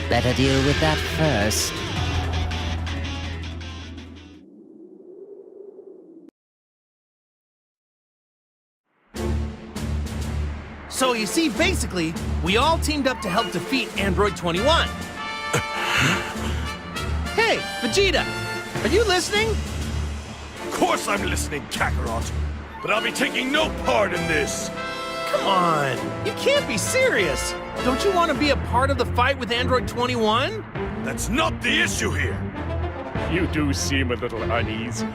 Better deal with that first. So you see, basically, we all teamed up to help defeat Android 21. Hey, Vegeta! Are you listening? Quit! course I'm listening, Kakarot. But I'll be taking no part in this. Come on, you can't be serious. Don't you want to be a part of the fight with Android 21? That's not the issue here. You do seem a little uneasy.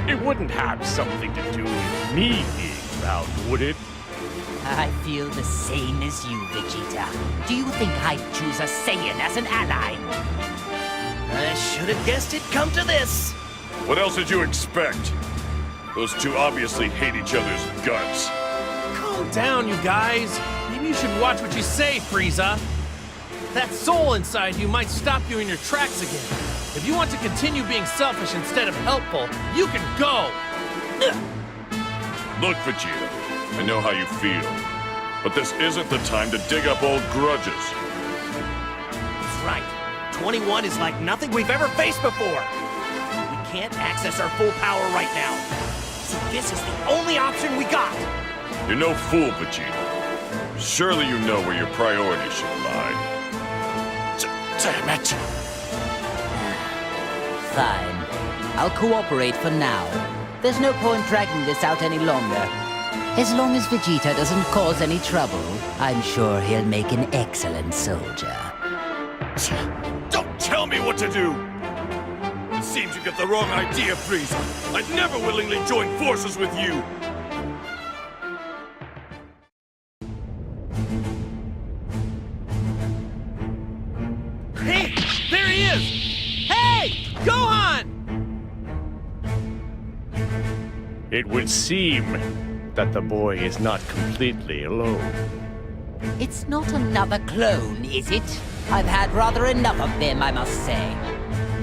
It wouldn't have something to do with me being around, would it? I feel the same as you, Vegeta. Do you think I'd choose a Saiyan as an ally? I should have guessed it'd come to this. What else did you expect? Those two obviously hate each other's guts. Calm down, you guys. Maybe you should watch what you say, Frieza. That soul inside you might stop you in your tracks again. If you want to continue being selfish instead of helpful, you can go. Look, Vegeta, I know how you feel. But this isn't the time to dig up old grudges. That's right. 21 is like nothing we've ever faced before. We can't access our full power right now. So this is the only option we got. You're no fool, Vegeta. Surely you know where your priorities should lie. Damn it! Fine. I'll cooperate for now. There's no point dragging this out any longer. As long as Vegeta doesn't cause any trouble, I'm sure he'll make an excellent soldier. Don't tell me what to do! It seems you get the wrong idea, Frieza. I'd never willingly join forces with you! Hey, there he is! Hey, Gohan! It would seem that the boy is not completely alone. It's not another clone, is it? I've had rather enough of them, I must say.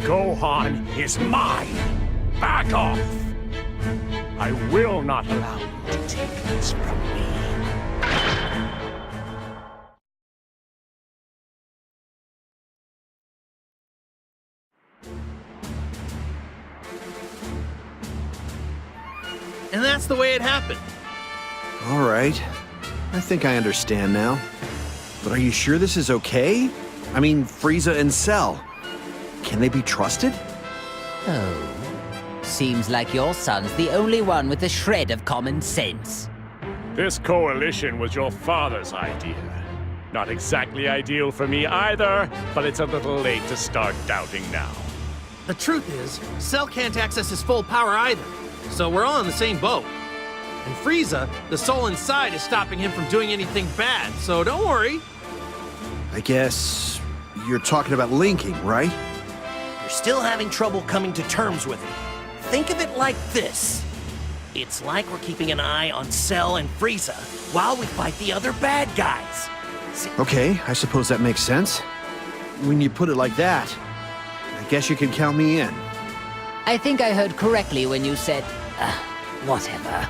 Gohan is mine! Back off! I will not allow you to take this from me. And that's the way it happened. All right. I think I understand now. But are you sure this is okay? I mean, Frieza and Cell. Can they be trusted? Oh. Seems like your son's the only one with a shred of common sense. This coalition was your father's idea. Not exactly ideal for me either, but it's a little late to start doubting now. The truth is, Cell can't access his full power either. So we're all in the same boat. And Frieza, the soul inside, is stopping him from doing anything bad, so don't worry. I guess you're talking about linking, right? You're still having trouble coming to terms with it. Think of it like this. It's like we're keeping an eye on Cell and Frieza while we fight the other bad guys. See, Okay, I suppose that makes sense. When you put it like that, I guess you can count me in. I think I heard correctly when you said, whatever.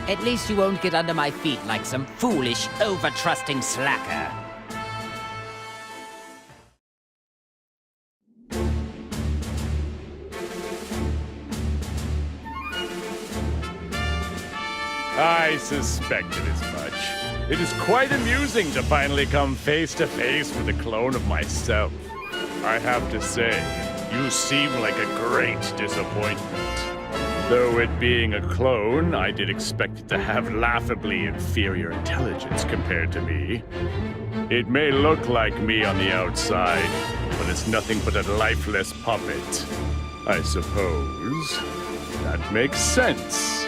At least you won't get under my feet like some foolish, over-trusting slacker. I suspected as much. It is quite amusing to finally come face to face with a clone of myself. I have to say, you seem like a great disappointment. Though it being a clone, I did expect it to have laughably inferior intelligence compared to me. It may look like me on the outside, but it's nothing but a lifeless puppet. I suppose that makes sense.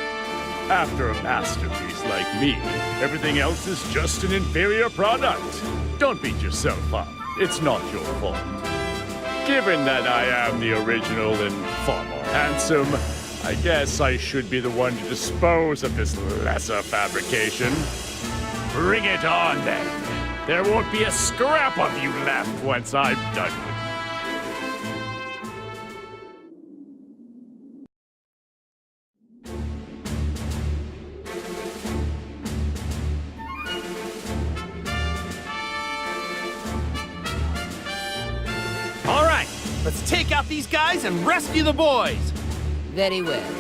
After a masterpiece like me, everything else is just an inferior product. Don't beat yourself up. It's not your fault. Given that I am the original and far more handsome, I guess I should be the one to dispose of this lesser fabrication. Bring it on, then. There won't be a scrap of you left once I'm done with you. All right, let's take out these guys and rescue the boys. Very well.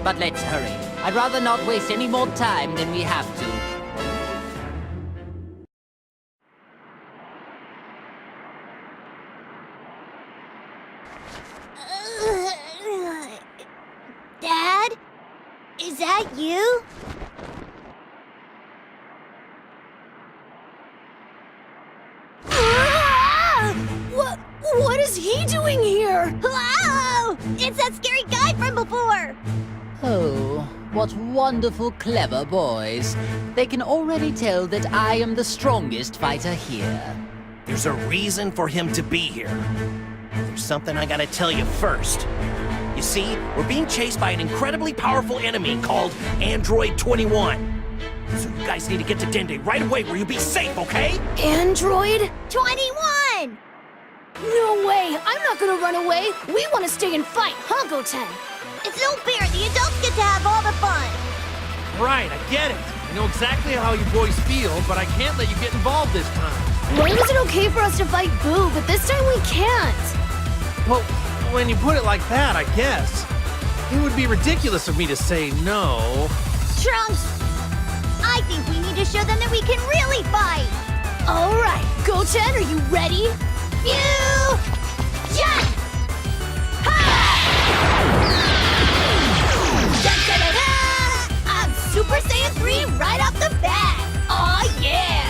But let's hurry. I'd rather not waste any more time than we have to. Dad? Is that you? What is he doing here? Whoa! It's that scary guy from before! Oh, what wonderful, clever boys. They can already tell that I am the strongest fighter here. There's a reason for him to be here. There's something I gotta tell you first. You see, we're being chased by an incredibly powerful enemy called Android 21. So you guys need to get to Dende right away where you'll be safe, okay? Android 21! No way! I'm not gonna run away! We want to stay and fight, huh, Goten? It's no fair. The adults get to have all the fun. Right, I get it. I know exactly how you boys feel, but I can't let you get involved this time. Why was it okay for us to fight Boo, but this time we can't? Well, when you put it like that, I guess. It would be ridiculous of me to say no. Trunks, I think we need to show them that we can really fight. All right, Goten, are you ready? Jump! I'm Super Saiyan 3 right off the bat! Aw, yeah!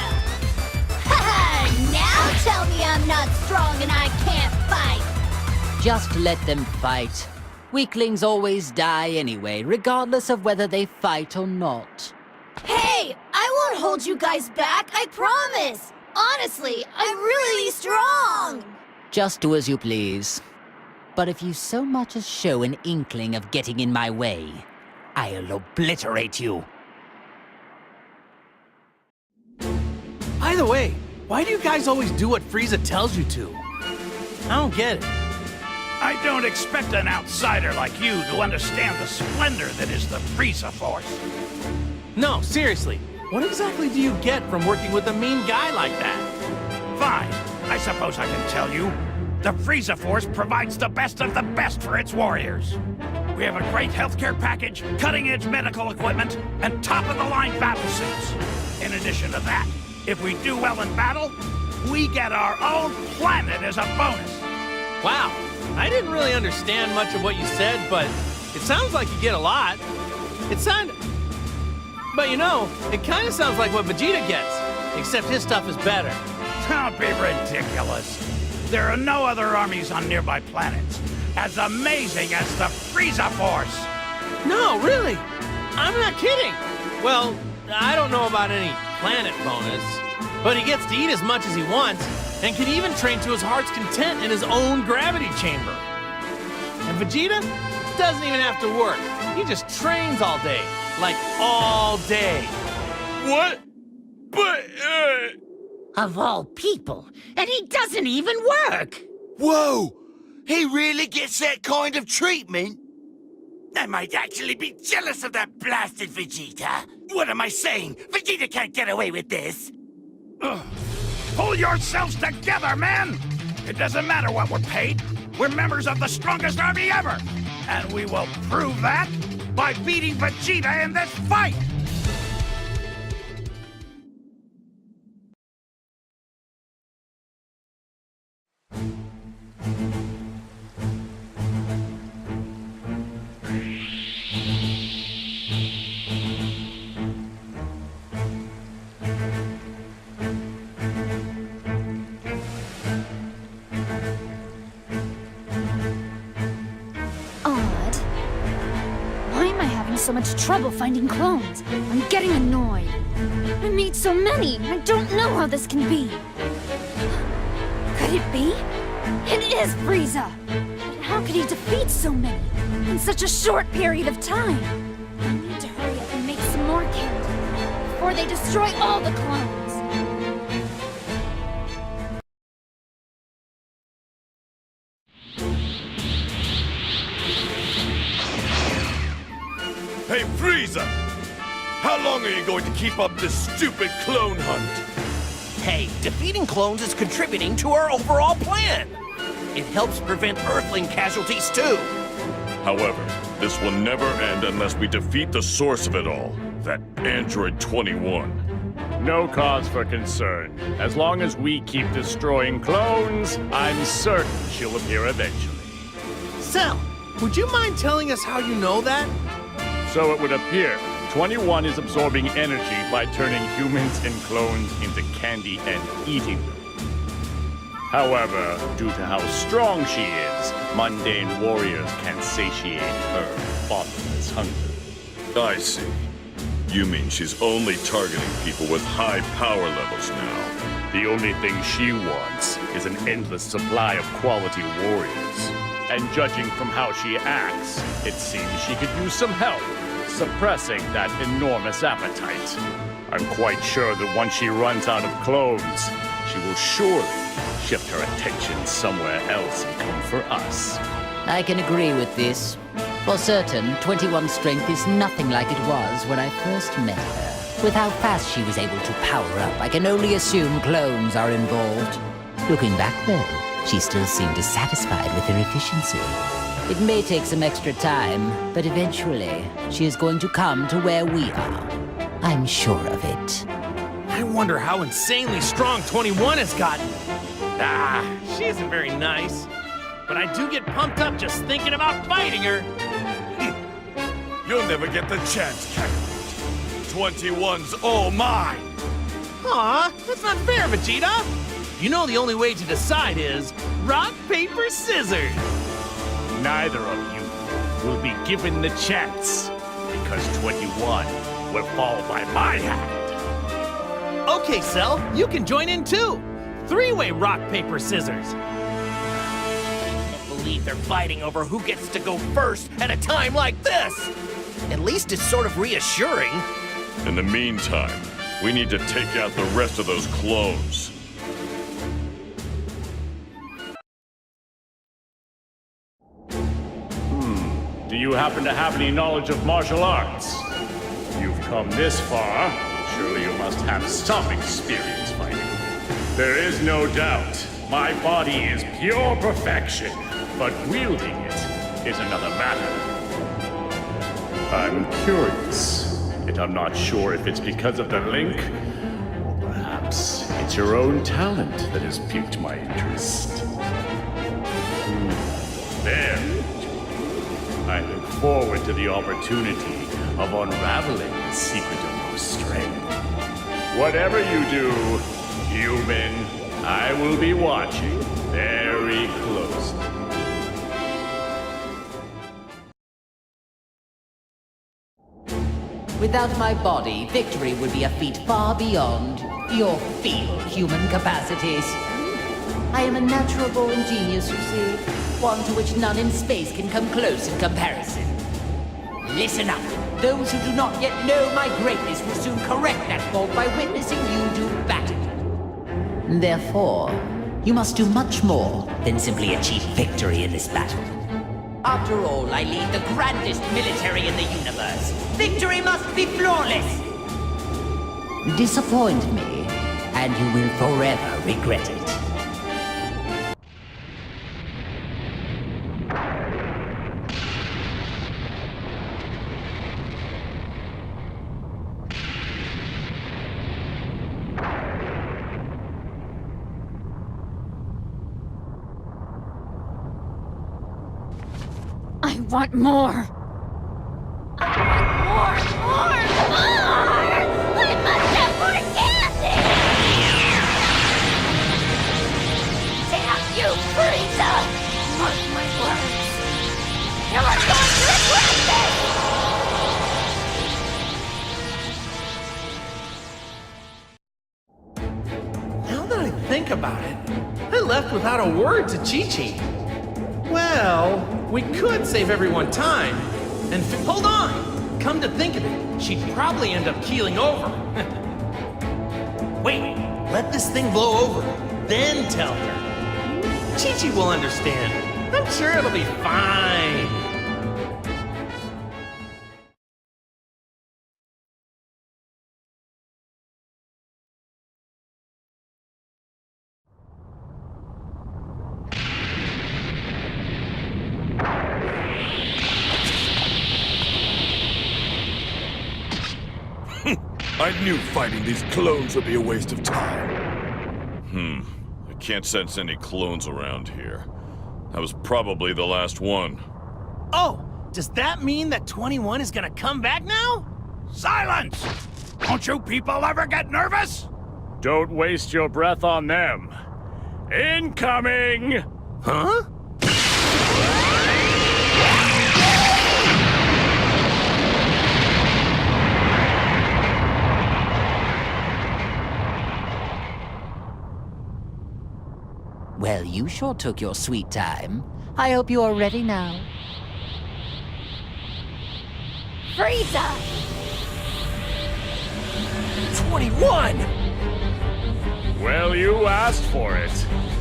Now tell me I'm not strong and I can't fight! Just let them fight. Weaklings always die anyway, regardless of whether they fight or not. Hey! I won't hold you guys back, I promise! Honestly, I'm really strong! Just do as you please. But if you so much as show an inkling of getting in my way, I'll obliterate you. By the way, why do you guys always do what Frieza tells you to? I don't get it. I don't expect an outsider like you to understand the splendor that is the Frieza Force. No, seriously. What exactly do you get from working with a mean guy like that? Fine, I suppose I can tell you. The Frieza Force provides the best of the best for its warriors. We have a great healthcare package, cutting-edge medical equipment, and top-of-the-line battle suits. In addition to that, if we do well in battle, we get our own planet as a bonus. Wow, I didn't really understand much of what you said, but it sounds like you get a lot. But you know, it kind of sounds like what Vegeta gets, except his stuff is better. Don't be ridiculous. There are no other armies on nearby planets as amazing as the Frieza Force. No, really? I'm not kidding. Well, I don't know about any planet bonus, but he gets to eat as much as he wants and can even train to his heart's content in his own gravity chamber. And Vegeta doesn't even have to work. He just trains all day. Like, all day. What? But, Of all people, and he doesn't even work! Whoa! He really gets that kind of treatment? I might actually be jealous of that blasted Vegeta. What am I saying? Vegeta can't get away with this. Ugh. Pull yourselves together, man! It doesn't matter what we're paid. We're members of the strongest army ever. And we will prove that by beating Vegeta in this fight! So much trouble finding clones. I'm getting annoyed. I made so many. I don't know how this can be. Could it be? It is Frieza! But how could he defeat so many in such a short period of time? I need to hurry up and make some more candy before they destroy all the clones. Hey, Frieza! How long are you going to keep up this stupid clone hunt? Hey, defeating clones is contributing to our overall plan. It helps prevent Earthling casualties too. However, this will never end unless we defeat the source of it all, that Android 21. No cause for concern. As long as we keep destroying clones, I'm certain she'll appear eventually. Cell, would you mind telling us how you know that? So it would appear 21 is absorbing energy by turning humans and clones into candy and eating them. However, due to how strong she is, mundane warriors can't satiate her bottomless hunger. I see. You mean she's only targeting people with high power levels now? The only thing she wants is an endless supply of quality warriors. And judging from how she acts, it seems she could use some help suppressing that enormous appetite. I'm quite sure that once she runs out of clones, she will surely shift her attention somewhere else and come for us. I can agree with this. For certain, 21's strength is nothing like it was when I first met her. With how fast she was able to power up, I can only assume clones are involved. Looking back, though, she still seemed dissatisfied with her efficiency. It may take some extra time, but eventually, she is going to come to where we are. I'm sure of it. I wonder how insanely strong 21 has gotten. She isn't very nice. But I do get pumped up just thinking about fighting her. You'll never get the chance, Kakarot. 21's all mine! Aw, that's not fair, Vegeta. You know the only way to decide is rock, paper, scissors. Neither of you will be given the chance, because 21 will fall by my hand. Okay, Cell, you can join in too. Three-way rock, paper, scissors. Can't believe they're fighting over who gets to go first at a time like this. At least it's sort of reassuring. In the meantime, we need to take out the rest of those clones. Do you happen to have any knowledge of martial arts? You've come this far, surely you must have some experience fighting. There is no doubt, my body is pure perfection, but wielding it is another matter. I'm curious, yet I'm not sure if it's because of the link, or perhaps it's your own talent that has piqued my interest. There. I look forward to the opportunity of unraveling the secret of your strength. Whatever you do, human, I will be watching very closely. Without my body, victory would be a feat far beyond your feeble human capacities. I am a natural-born genius, you see. One to which none in space can come close in comparison. Listen up. Those who do not yet know my greatness will soon correct that fault by witnessing you do battle. Therefore, you must do much more than simply achieve victory in this battle. After all, I lead the grandest military in the universe. Victory must be flawless. Disappoint me, and you will forever regret it. I want more! I want more! I must have more candy! Damn you, Frieza! Mark my words. You are going to regret this! Now that I think about it, I left without a word to Chi-Chi. Well, we could save everyone time. And hold on! Come to think of it, she'd probably end up keeling over. Wait, let this thing blow over, then tell her. Chi-Chi will understand. I'm sure it'll be fine. I knew fighting these clones would be a waste of time. I can't sense any clones around here. That was probably the last one. Oh, Does that mean that 21 is gonna come back now? Silence! Don't you people ever get nervous? Don't waste your breath on them. Incoming! Huh? Well, you sure took your sweet time. I hope you are ready now. Frieza! 21! Well, you asked for it.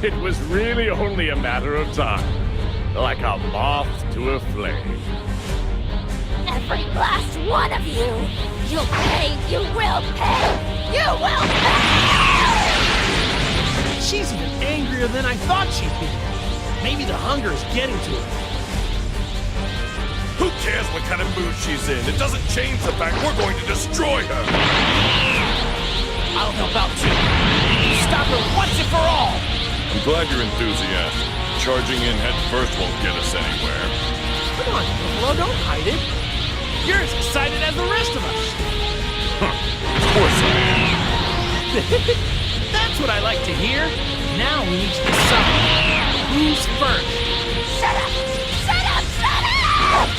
It was really only a matter of time. Like a moth to a flame. Every last one of you! You'll pay! You will pay! You will pay! She's even angrier than I thought she'd be. Maybe the hunger is getting to her. Who cares what kind of mood she's in? It doesn't change the fact we're going to destroy her. I'll help out too. Stop her once and for all! I'm glad you're enthusiastic. Charging in head first won't get us anywhere. Come on, Buffalo, don't hide it. You're as excited as the rest of us. Of course I am. That's what I like to hear. Now we need to decide who's first. Shut up! Shut up! Shut up!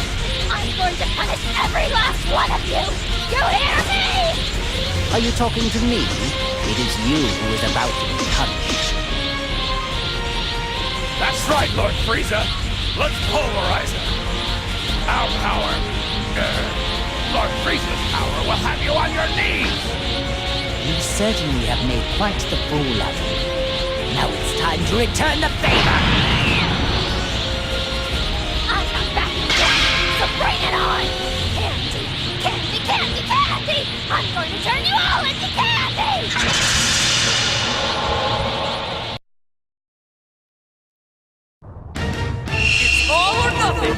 I'm going to punish every last one of you! You hear me? Are you talking to me? It is you who is about to be punished. That's right, Lord Frieza. Let's pulverize her. Our power, Lord Frieza's power will have you on your knees. You certainly have made quite the fool of me. Now it's time to return the favor! I'm not backing down, so bring it on! Candy! Candy, candy, candy! I'm going to turn you all into candy! It's all or nothing!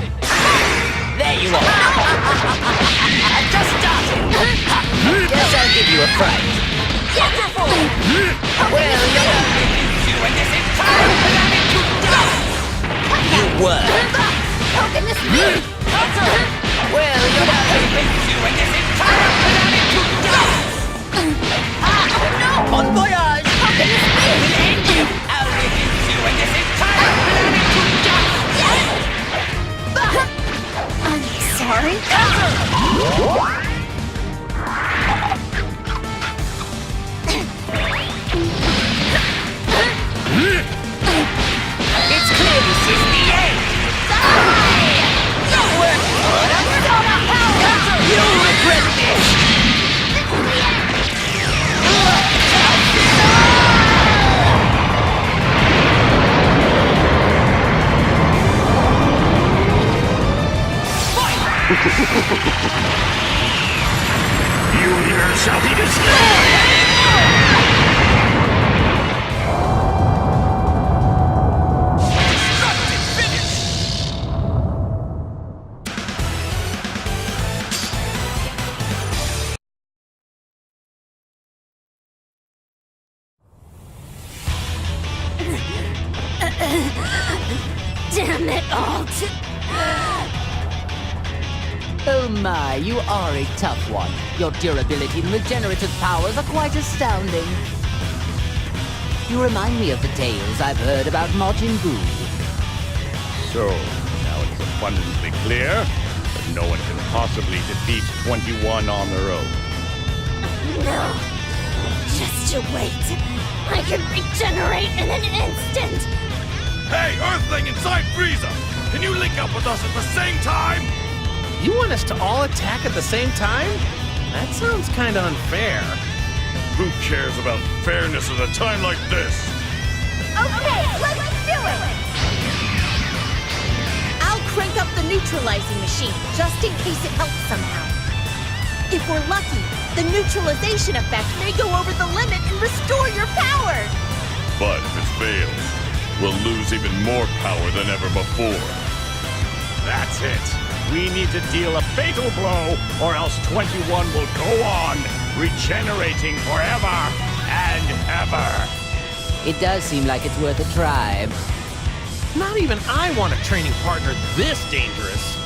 There you are! Just started! Guess I'll give you a fright. Wonderful! Well, You and this entire planet to dust! you were. How can this be? Well, You and this entire planet to dust! Bon voyage! How can this be? And you! I'll reduce you and this entire planet to dust! I'm sorry. It's clear this is the end! You'll regret this! Universe shall be destroyed! Damn it all Oh my, you are a tough one. Your durability and regenerative powers are quite astounding. You remind me of the tales I've heard about Majin Buu. So, now it's abundantly clear that no one can possibly defeat 21 on their own. No. Just you wait. I can regenerate in an instant. Hey, Earthling inside Frieza! Can you link up with us at the same time? You want us to all attack at the same time? That sounds kind of unfair. Who cares about fairness at a time like this? Okay, let's do it! I'll crank up the neutralizing machine, just in case it helps somehow. If we're lucky, the neutralization effect may go over the limit and restore your power! But if it fails, we'll lose even more power than ever before. That's it. We need to deal a fatal blow, or else 21 will go on, regenerating forever and ever. It does seem like it's worth a try. Not even I want a training partner this dangerous.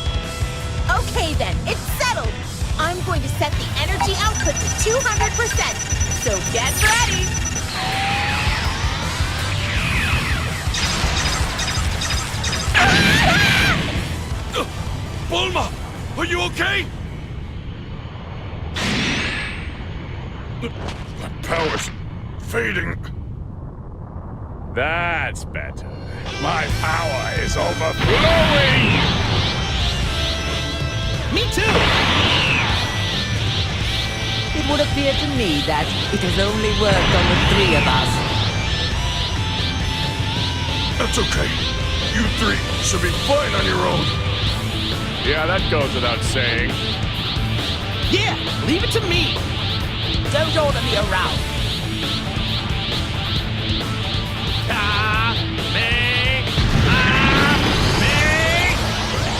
Okay then, it's settled. I'm going to set the energy output to 200%. So get ready. Bulma! Are you okay? My power's fading. That's better. My power is overflowing! Me too! It would appear to me that it has only worked on the three of us. That's okay. You three should be fine on your own. Yeah, that goes without saying. Yeah, leave it to me. Don't order me around.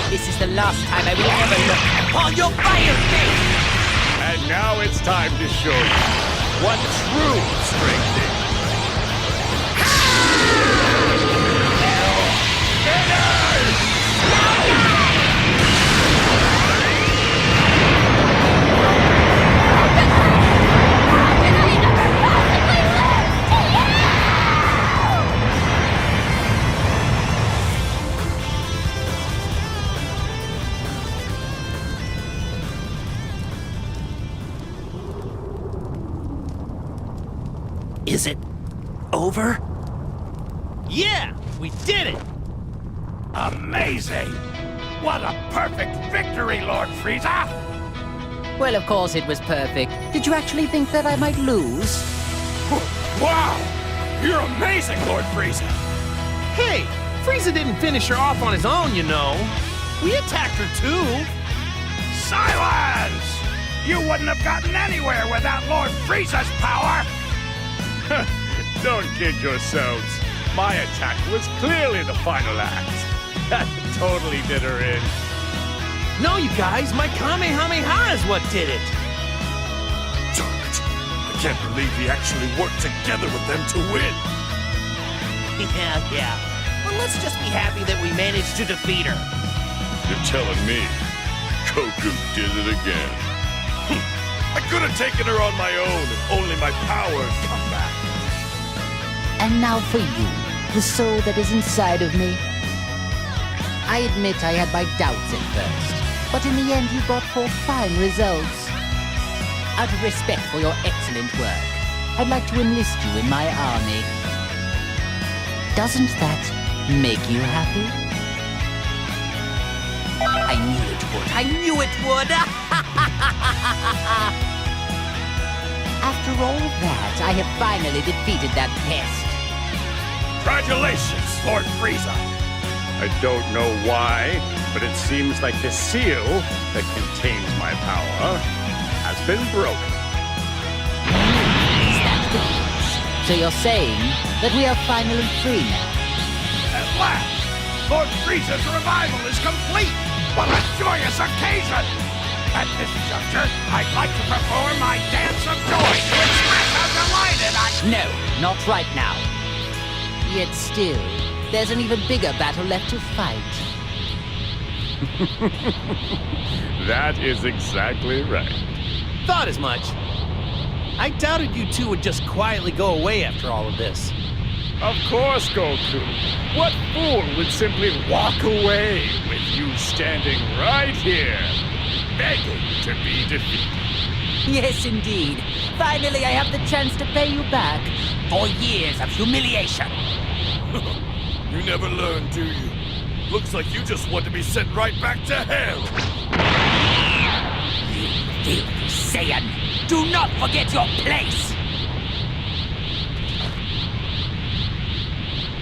This is the last time I will ever look upon your fire face! And now it's time to show you what true strength is. Is it over? Yeah, we did it. Amazing! What a perfect victory, Lord Frieza! Well, of course it was perfect. Did you actually think that I might lose? Wow! You're amazing, Lord Frieza! Hey, Frieza didn't finish her off on his own, you know. We attacked her too. Silence! You wouldn't have gotten anywhere without Lord Frieza's power! Don't kid yourselves. My attack was clearly the final act. That totally did her in. No, you guys, my Kamehameha is what did it. Darn it. I can't believe we actually worked together with them to win. Yeah. Well, let's just be happy that we managed to defeat her. You're telling me Goku did it again. I could have taken her on my own if only my power had come back. And now for you, the soul that is inside of me. I admit I had my doubts at first, but in the end you brought forth fine results. Out of respect for your excellent work, I'd like to enlist you in my army. Doesn't that make you happy? I knew it would. I knew it would! After all that, I have finally defeated that pest. Congratulations, Lord Frieza! I don't know why, but it seems like the seal that contains my power has been broken. Is that the news? So you're saying that we are finally free now? At last, Lord Frieza's revival is complete! What a joyous occasion! At this juncture, I'd like to perform my dance of joy to express how delighted I... No, not right now. Yet still, there's an even bigger battle left to fight. That is exactly right. Thought as much. I doubted you two would just quietly go away after all of this. Of course, Goku. What fool would simply walk away with you standing right here, begging to be defeated? Yes, indeed. Finally, I have the chance to pay you back for years of humiliation. You never learn, do you? Looks like you just want to be sent right back to hell. You filthy Saiyan! Do not forget your place!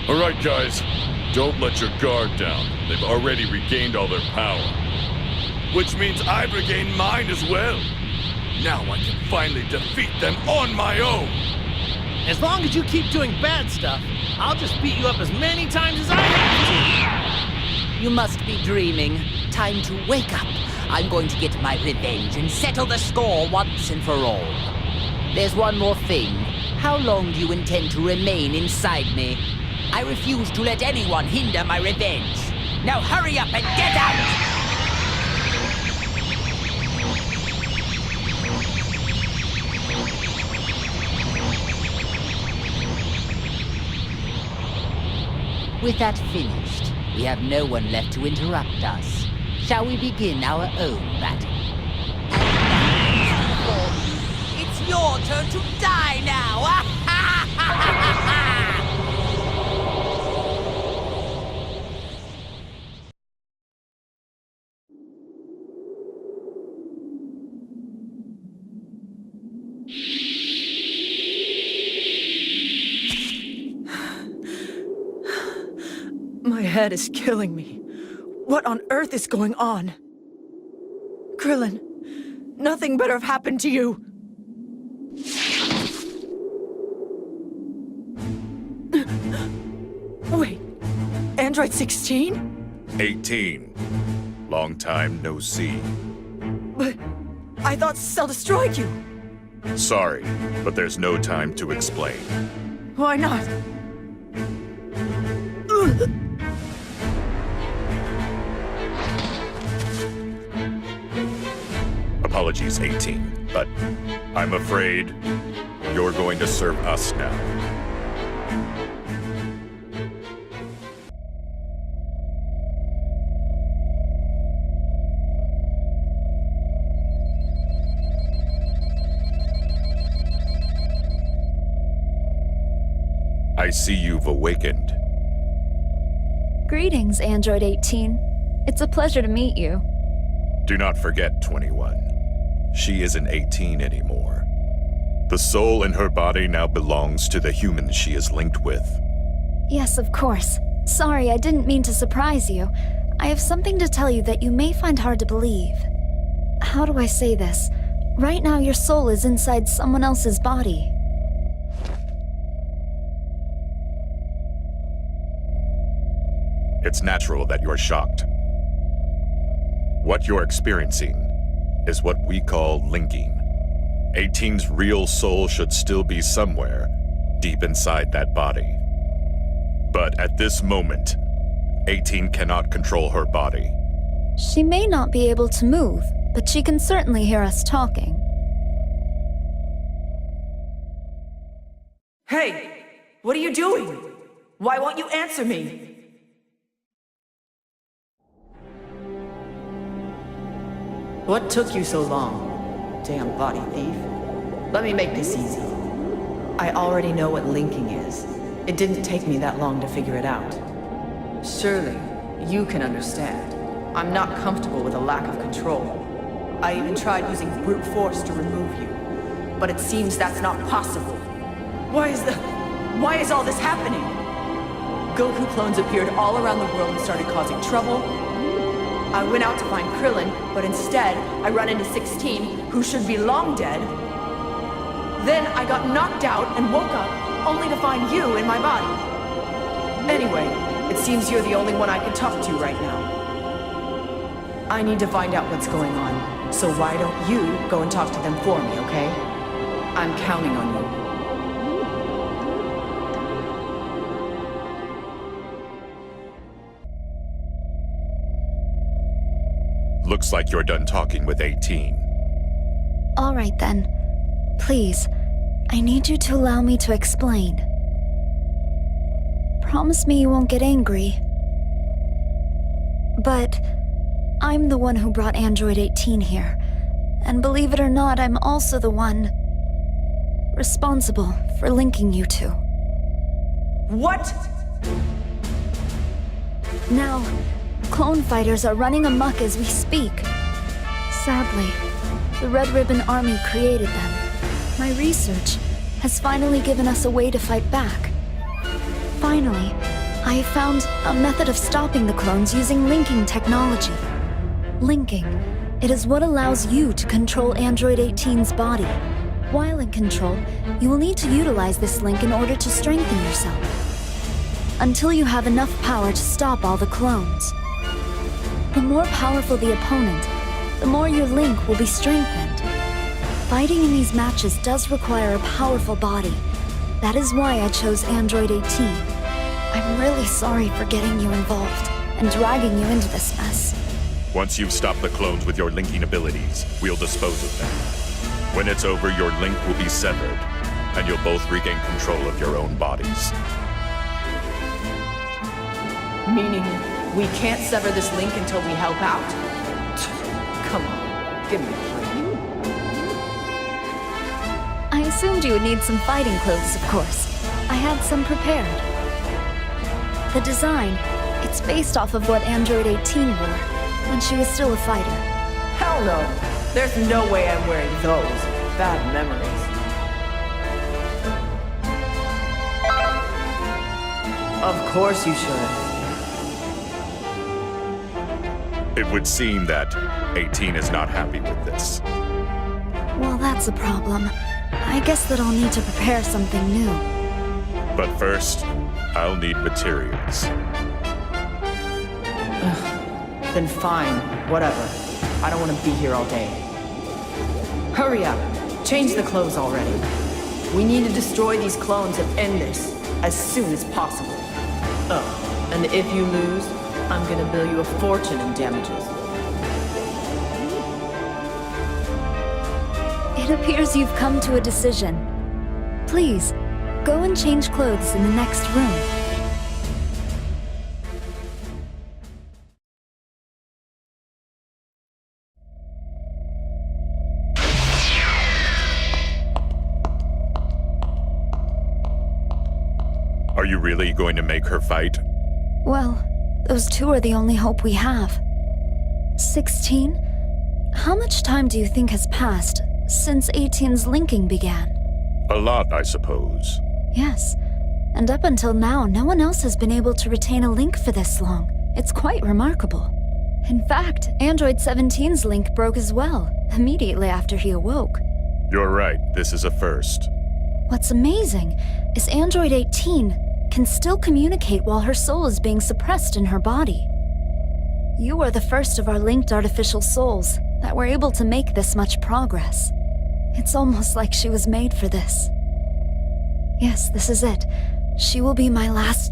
All right, guys. Don't let your guard down. They've already regained all their power. Which means I've regained mine as well. Now I can finally defeat them on my own. As long as you keep doing bad stuff, I'll just beat you up as many times as I have You must be dreaming. Time to wake up. I'm going to get my revenge and settle the score once and for all. There's one more thing. How long do you intend to remain inside me? I refuse to let anyone hinder my revenge. Now hurry up and get out! With that finished, we have no one left to interrupt us. Shall we begin our own battle? It's your turn to die now! My head is killing me. What on earth is going on? Krillin, nothing better have happened to you. Wait, Android 16? 18. Long time no see. But I thought Cell destroyed you. Sorry, but there's no time to explain. Why not? Apologies, 18, but I'm afraid you're going to serve us now. I see you've awakened. Greetings, Android 18. It's a pleasure to meet you. Do not forget, 21. She isn't 18 anymore. The soul in her body now belongs to the human she is linked with. Yes, of course. Sorry, I didn't mean to surprise you. I have something to tell you that you may find hard to believe. How do I say this? Right now, your soul is inside someone else's body. It's natural that you're shocked. What you're experiencing is what we call linking. 18's real soul should still be somewhere deep inside that body. But at this moment, 18 cannot control her body. She may not be able to move, but she can certainly hear us talking. Hey, what are you doing? Why won't you answer me? What took you so long? Damn body thief. Let me make this easy. I already know what linking is. It didn't take me that long to figure it out. Surely, you can understand. I'm not comfortable with a lack of control. I even tried using brute force to remove you. But it seems that's not possible. Why is all this happening? Goku clones appeared all around the world and started causing trouble. I went out to find Krillin, but instead, I run into 16, who should be long dead. Then I got knocked out and woke up, only to find you in my body. Anyway, it seems you're the only one I can talk to right now. I need to find out what's going on, so why don't you go and talk to them for me, okay? I'm counting on you. Looks like you're done talking with 18. All right then. Please, I need you to allow me to explain. Promise me you won't get angry. But I'm the one who brought Android 18 here. And believe it or not, I'm also the one responsible for linking you two. What? Now, clone fighters are running amok as we speak. Sadly, the Red Ribbon Army created them. My research has finally given us a way to fight back. Finally, I have found a method of stopping the clones using linking technology. Linking, it is what allows you to control Android 18's body. While in control, you will need to utilize this link in order to strengthen yourself. Until you have enough power to stop all the clones. The more powerful the opponent, the more your link will be strengthened. Fighting in these matches does require a powerful body. That is why I chose Android 18. I'm really sorry for getting you involved and dragging you into this mess. Once you've stopped the clones with your linking abilities, we'll dispose of them. When it's over, your link will be severed, and you'll both regain control of your own bodies. Meaning, we can't sever this link until we help out? Come on, give me a break. I assumed you would need some fighting clothes, of course. I had some prepared. The design, it's based off of what Android 18 wore when she was still a fighter. Hell no. There's no way I'm wearing those. Bad memories. Of course you should. It would seem that 18 is not happy with this. Well, that's a problem. I guess that I'll need to prepare something new. But first, I'll need materials. Then fine, whatever. I don't want to be here all day. Hurry up. Change the clothes already. We need to destroy these clones and end this as soon as possible. Oh, and if you lose, I'm gonna bill you a fortune in damages. It appears you've come to a decision. Please, go and change clothes in the next room. Are you really going to make her fight? Well, those two are the only hope we have. 16? How much time do you think has passed since 18's linking began? A lot, I suppose. Yes. And up until now, no one else has been able to retain a link for this long. It's quite remarkable. In fact, Android 17's link broke as well, immediately after he awoke. You're right, this is a first. What's amazing is Android 18 can still communicate while her soul is being suppressed in her body. You are the first of our linked artificial souls that were able to make this much progress. It's almost like she was made for this. Yes, this is it. She will be my last...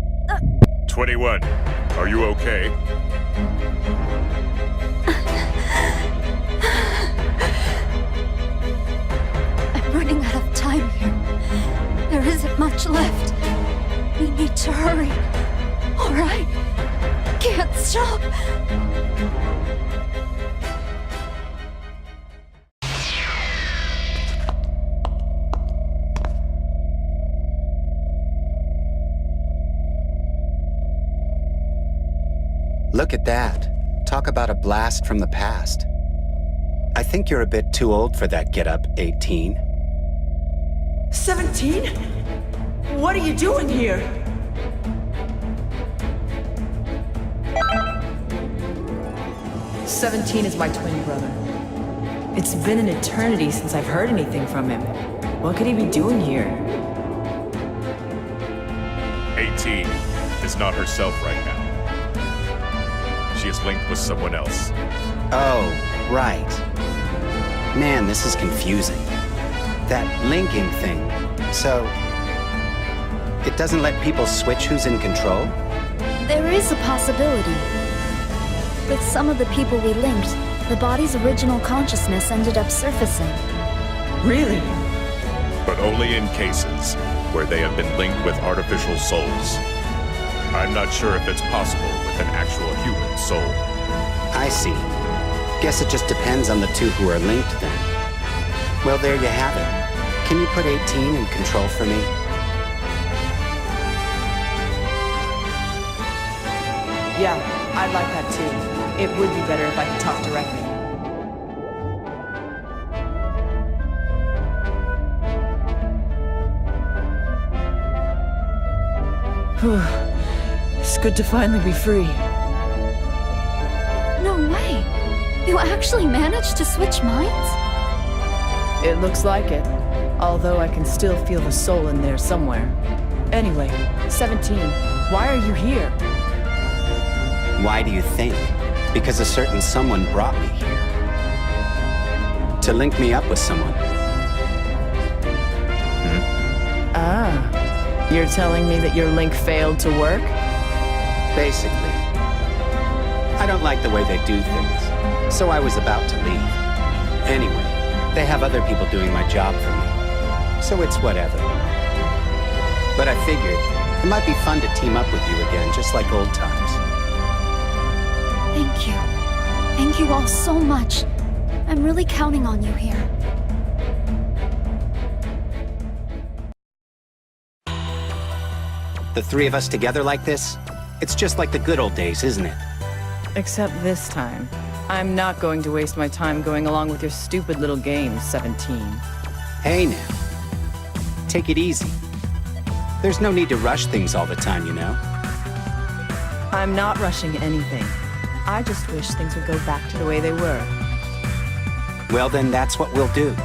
21. Are you okay? I'm running out of time here. There isn't much left. We need to hurry. All right. Can't stop. Look at that. Talk about a blast from the past. I think you're a bit too old for that get-up, 18. 17? What are you doing here? "17 is my twin brother. It's been an eternity since I've heard anything from him. What could he be doing here? 18 is not herself right now. She is linked with someone else. Oh, right. Man, this is confusing. That linking thing. So, it doesn't let people switch who's in control? There is a possibility. With some of the people we linked, the body's original consciousness ended up surfacing. Really? But only in cases where they have been linked with artificial souls. I'm not sure if it's possible with an actual human soul. I see. Guess it just depends on the two who are linked then. Well, there you have it. Can you put 18 in control for me? Yeah, I'd like that too. It would be better if I could talk directly. Whew. It's good to finally be free. No way! You actually managed to switch minds? It looks like it. Although I can still feel the soul in there somewhere. Anyway, 17, why are you here? Why do you think? Because a certain someone brought me here. To link me up with someone. Ah, you're telling me that your link failed to work? Basically. I don't like the way they do things, so I was about to leave. Anyway, they have other people doing my job for me, so it's whatever. But I figured it might be fun to team up with you again, just like old times. Thank you. Thank you all so much. I'm really counting on you here. The three of us together like this? It's just like the good old days, isn't it? Except this time. I'm not going to waste my time going along with your stupid little game, 17. Hey now. Take it easy. There's no need to rush things all the time, you know? I'm not rushing anything. I just wish things would go back to the way they were. Well then, that's what we'll do.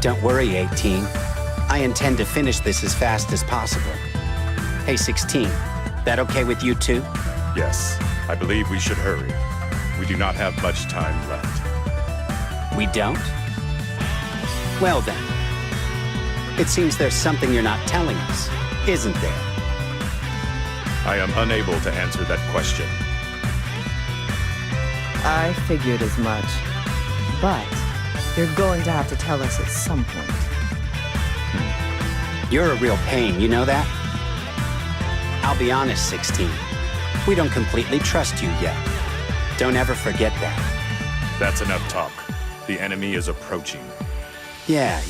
Don't worry, 18. I intend to finish this as fast as possible. Hey, 16. That okay with you too? Yes, I believe we should hurry. We do not have much time left. We don't? Well then. It seems there's something you're not telling us, isn't there? I am unable to answer that question. I figured as much. But you're going to have to tell us at some point. You're a real pain, you know that? I'll be honest, 16. We don't completely trust you yet. Don't ever forget that. That's enough talk. The enemy is approaching. Yeah.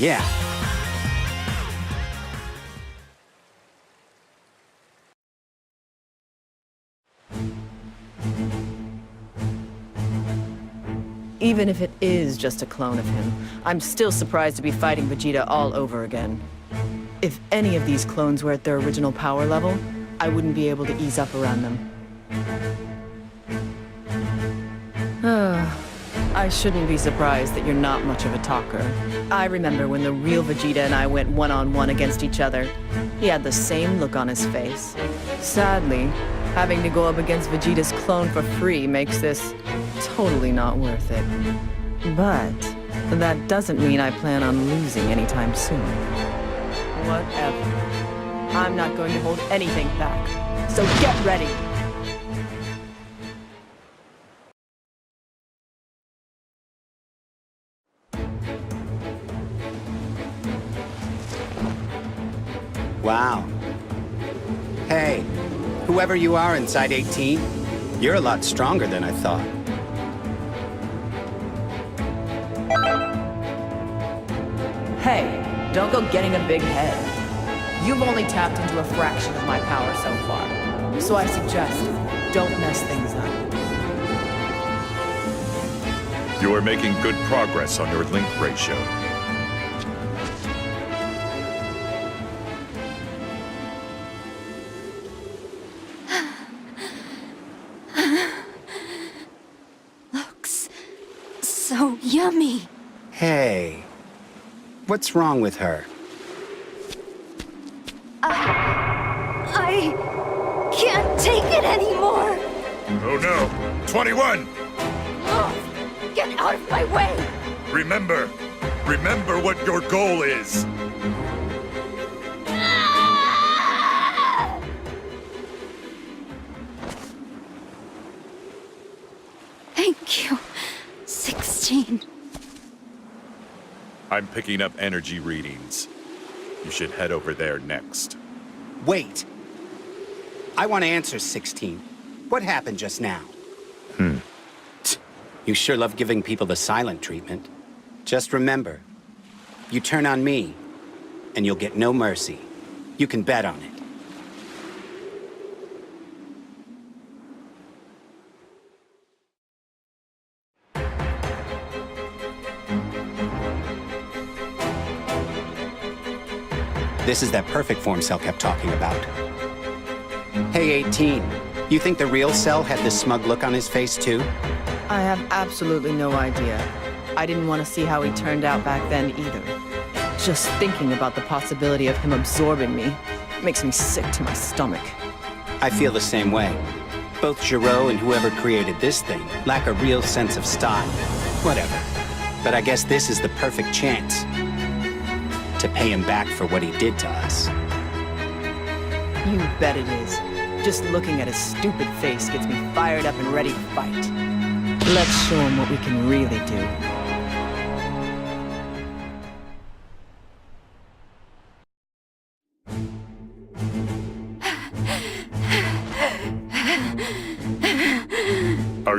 Even if it is just a clone of him, I'm still surprised to be fighting Vegeta all over again. If any of these clones were at their original power level, I wouldn't be able to ease up around them. I shouldn't be surprised that you're not much of a talker. I remember when the real Vegeta and I went one-on-one against each other. He had the same look on his face. Sadly, having to go up against Vegeta's clone for free makes this totally not worth it. But that doesn't mean I plan on losing anytime soon. Whatever. I'm not going to hold anything back. So get ready! Wow. Hey, whoever you are inside 18, you're a lot stronger than I thought. Hey, don't go getting a big head. You've only tapped into a fraction of my power so far. So I suggest, don't mess things up. You are making good progress on your link ratio. Looks so yummy. Hey, what's wrong with her? I can't take it anymore. Oh no! 21! Ugh, get out of my way. Remember what your goal is. Thank you, 16. I'm picking up energy readings. You should head over there next. Wait. I want to answer, 16. What happened just now? You sure love giving people the silent treatment. Just remember, you turn on me, and you'll get no mercy. You can bet on it. This is that perfect form Cell kept talking about. Hey, 18. You think the real Cell had this smug look on his face, too? I have absolutely no idea. I didn't want to see how he turned out back then either. Just thinking about the possibility of him absorbing me makes me sick to my stomach. I feel the same way. Both Gero and whoever created this thing lack a real sense of style. Whatever. But I guess this is the perfect chance to pay him back for what he did to us. You bet it is. Just looking at his stupid face gets me fired up and ready to fight. Let's show him what we can really do.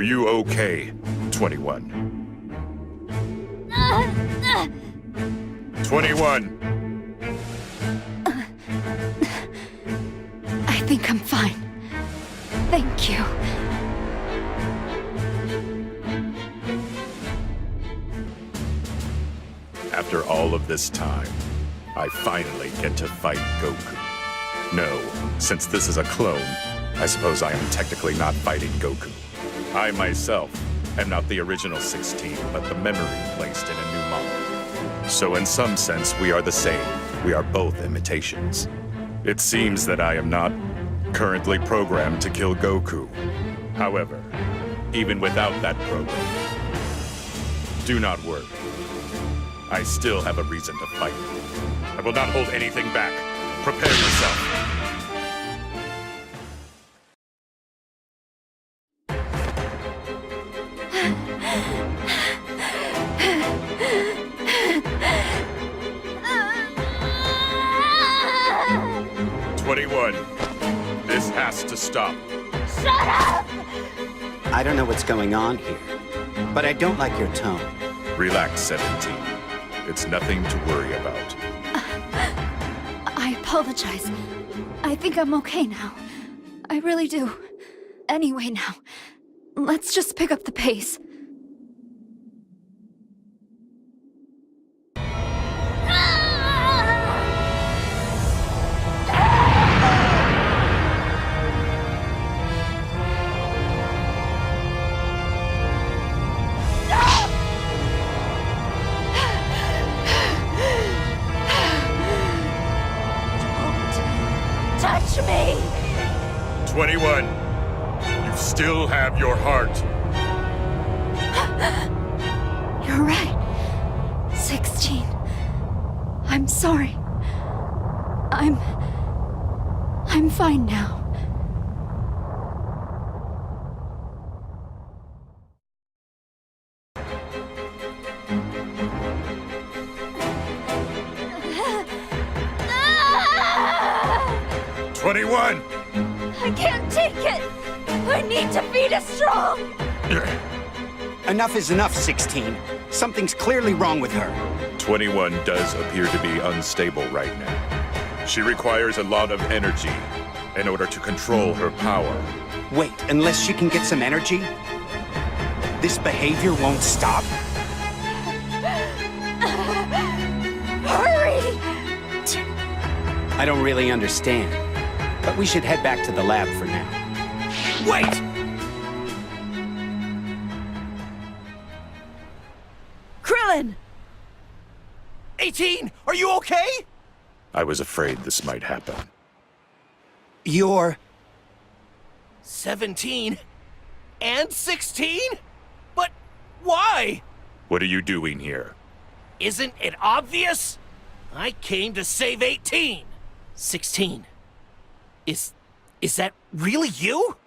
Are you okay, 21? 21! I think I'm fine. Thank you. After all of this time, I finally get to fight Goku. No, since this is a clone, I suppose I am technically not fighting Goku. I myself am not the original 16, but the memory placed in a new model. So in some sense, we are the same. We are both imitations. It seems that I am not currently programmed to kill Goku. However, even without that program, do not worry. I still have a reason to fight. I will not hold anything back. Prepare yourself. This has to stop. Shut up! I don't know what's going on here, but I don't like your tone. Relax, 17. It's nothing to worry about. I apologize. I think I'm okay now. I really do. Anyway now, let's just pick up the pace. Touch me! 21. You still have your heart. You're right. 16. I'm sorry. I'm fine now. I can't take it! I need to be strong! Enough is enough, 16. Something's clearly wrong with her. 21 does appear to be unstable right now. She requires a lot of energy in order to control her power. Wait, unless she can get some energy? This behavior won't stop? Hurry! I don't really understand. But we should head back to the lab for now. Wait! Krillin! 18, are you okay? I was afraid this might happen. You're... 17 and 16? But why? What are you doing here? Isn't it obvious? I came to save 18. 16. Is that really you?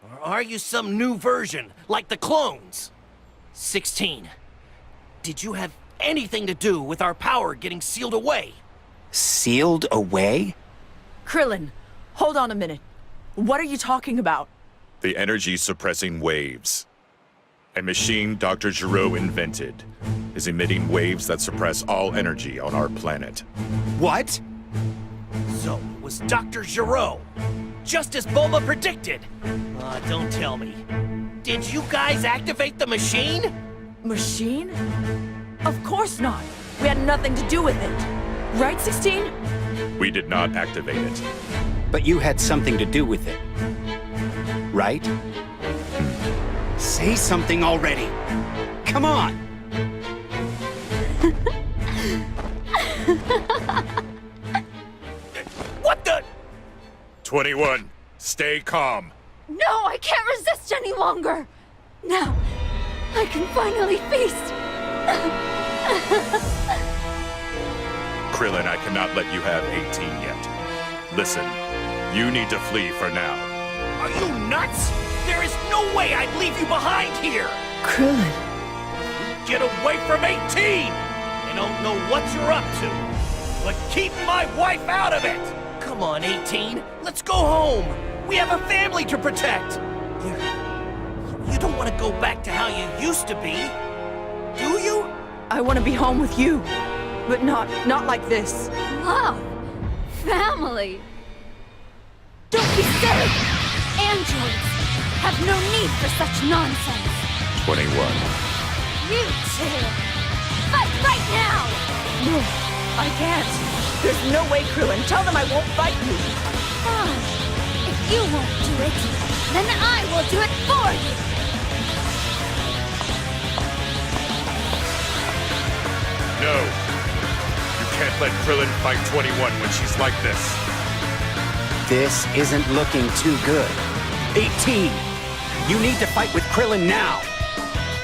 Or are you some new version, like the clones? 16. Did you have anything to do with our power getting sealed away? Sealed away? Krillin, hold on a minute. What are you talking about? The energy-suppressing waves. A machine Dr. Gero invented is emitting waves that suppress all energy on our planet. What? So it was Dr. Gero, just as Bulma predicted. Don't tell me. Did you guys activate the machine? Machine? Of course not. We had nothing to do with it. Right, 16? We did not activate it. But you had something to do with it. Right? Say something already. Come on! What the? 21, stay calm. No, I can't resist any longer! Now, I can finally feast! Krillin, I cannot let you have 18 yet. Listen, you need to flee for now. Are you nuts? There is no way I'd leave you behind here! Krillin. Get away from 18! I don't know what you're up to, but keep my wife out of it! Come on, 18, let's go home! We have a family to protect! You don't want want to go back to how you used to be, do you? I want to be home with you, but not like this. Love. Family. Don't be silly! Androids have no need for such nonsense. 21. You two! Fight right now! No, I can't. There's no way, Krillin. Tell them I won't fight you. Fine. If you won't do it, then I will do it for you! No. You can't let Krillin fight 21 when she's like this. This isn't looking too good. 18! You need to fight with Krillin now!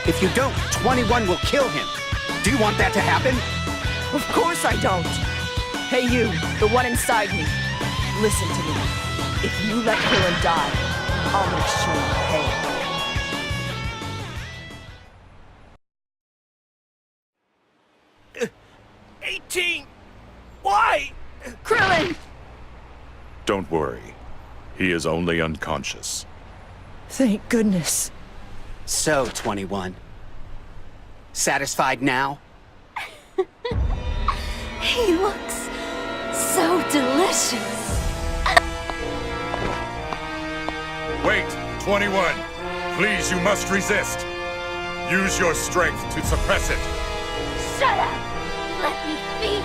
If you don't, 21 will kill him. Do you want that to happen? Of course I don't. Hey you, the one inside me. Listen to me. If you let Krillin die, I'll make sure you pay. 18! Why? Krillin! Don't worry. He is only unconscious. Thank goodness. So, 21. Satisfied now? He looks so delicious. Wait, 21. Please, you must resist. Use your strength to suppress it. Shut up! Let me be!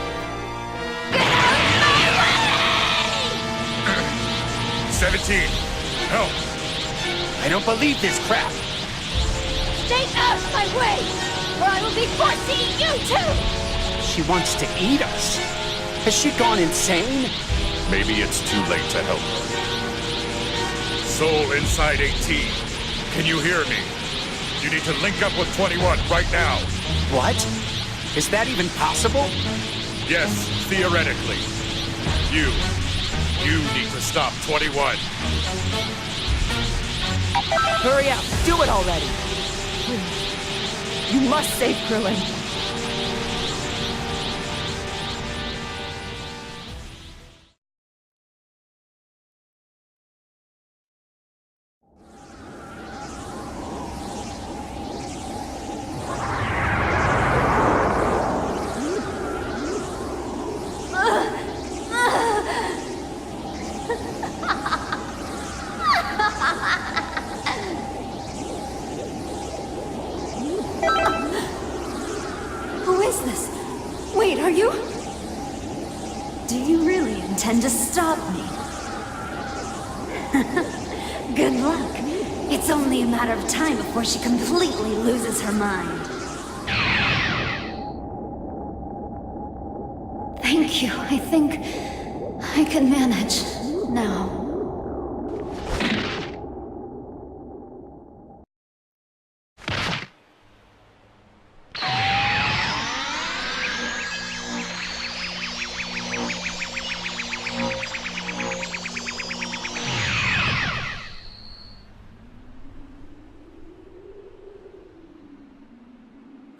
Get out of my way! 17. Help! I don't believe this crap! Stay out of my way! Or I will be forced to eat you too! She wants to eat us. Has she gone insane? Maybe it's too late to help her. Soul inside 18. Can you hear me? You need to link up with 21 right now. What? Is that even possible? Yes, theoretically. You need to stop 21. Hurry up! Do it already! Please. You must save Krillin. Who is this? Wait, are you? Do you really intend to stop me? Good luck. It's only a matter of time before she completely loses her mind. Thank you. I think I can manage now.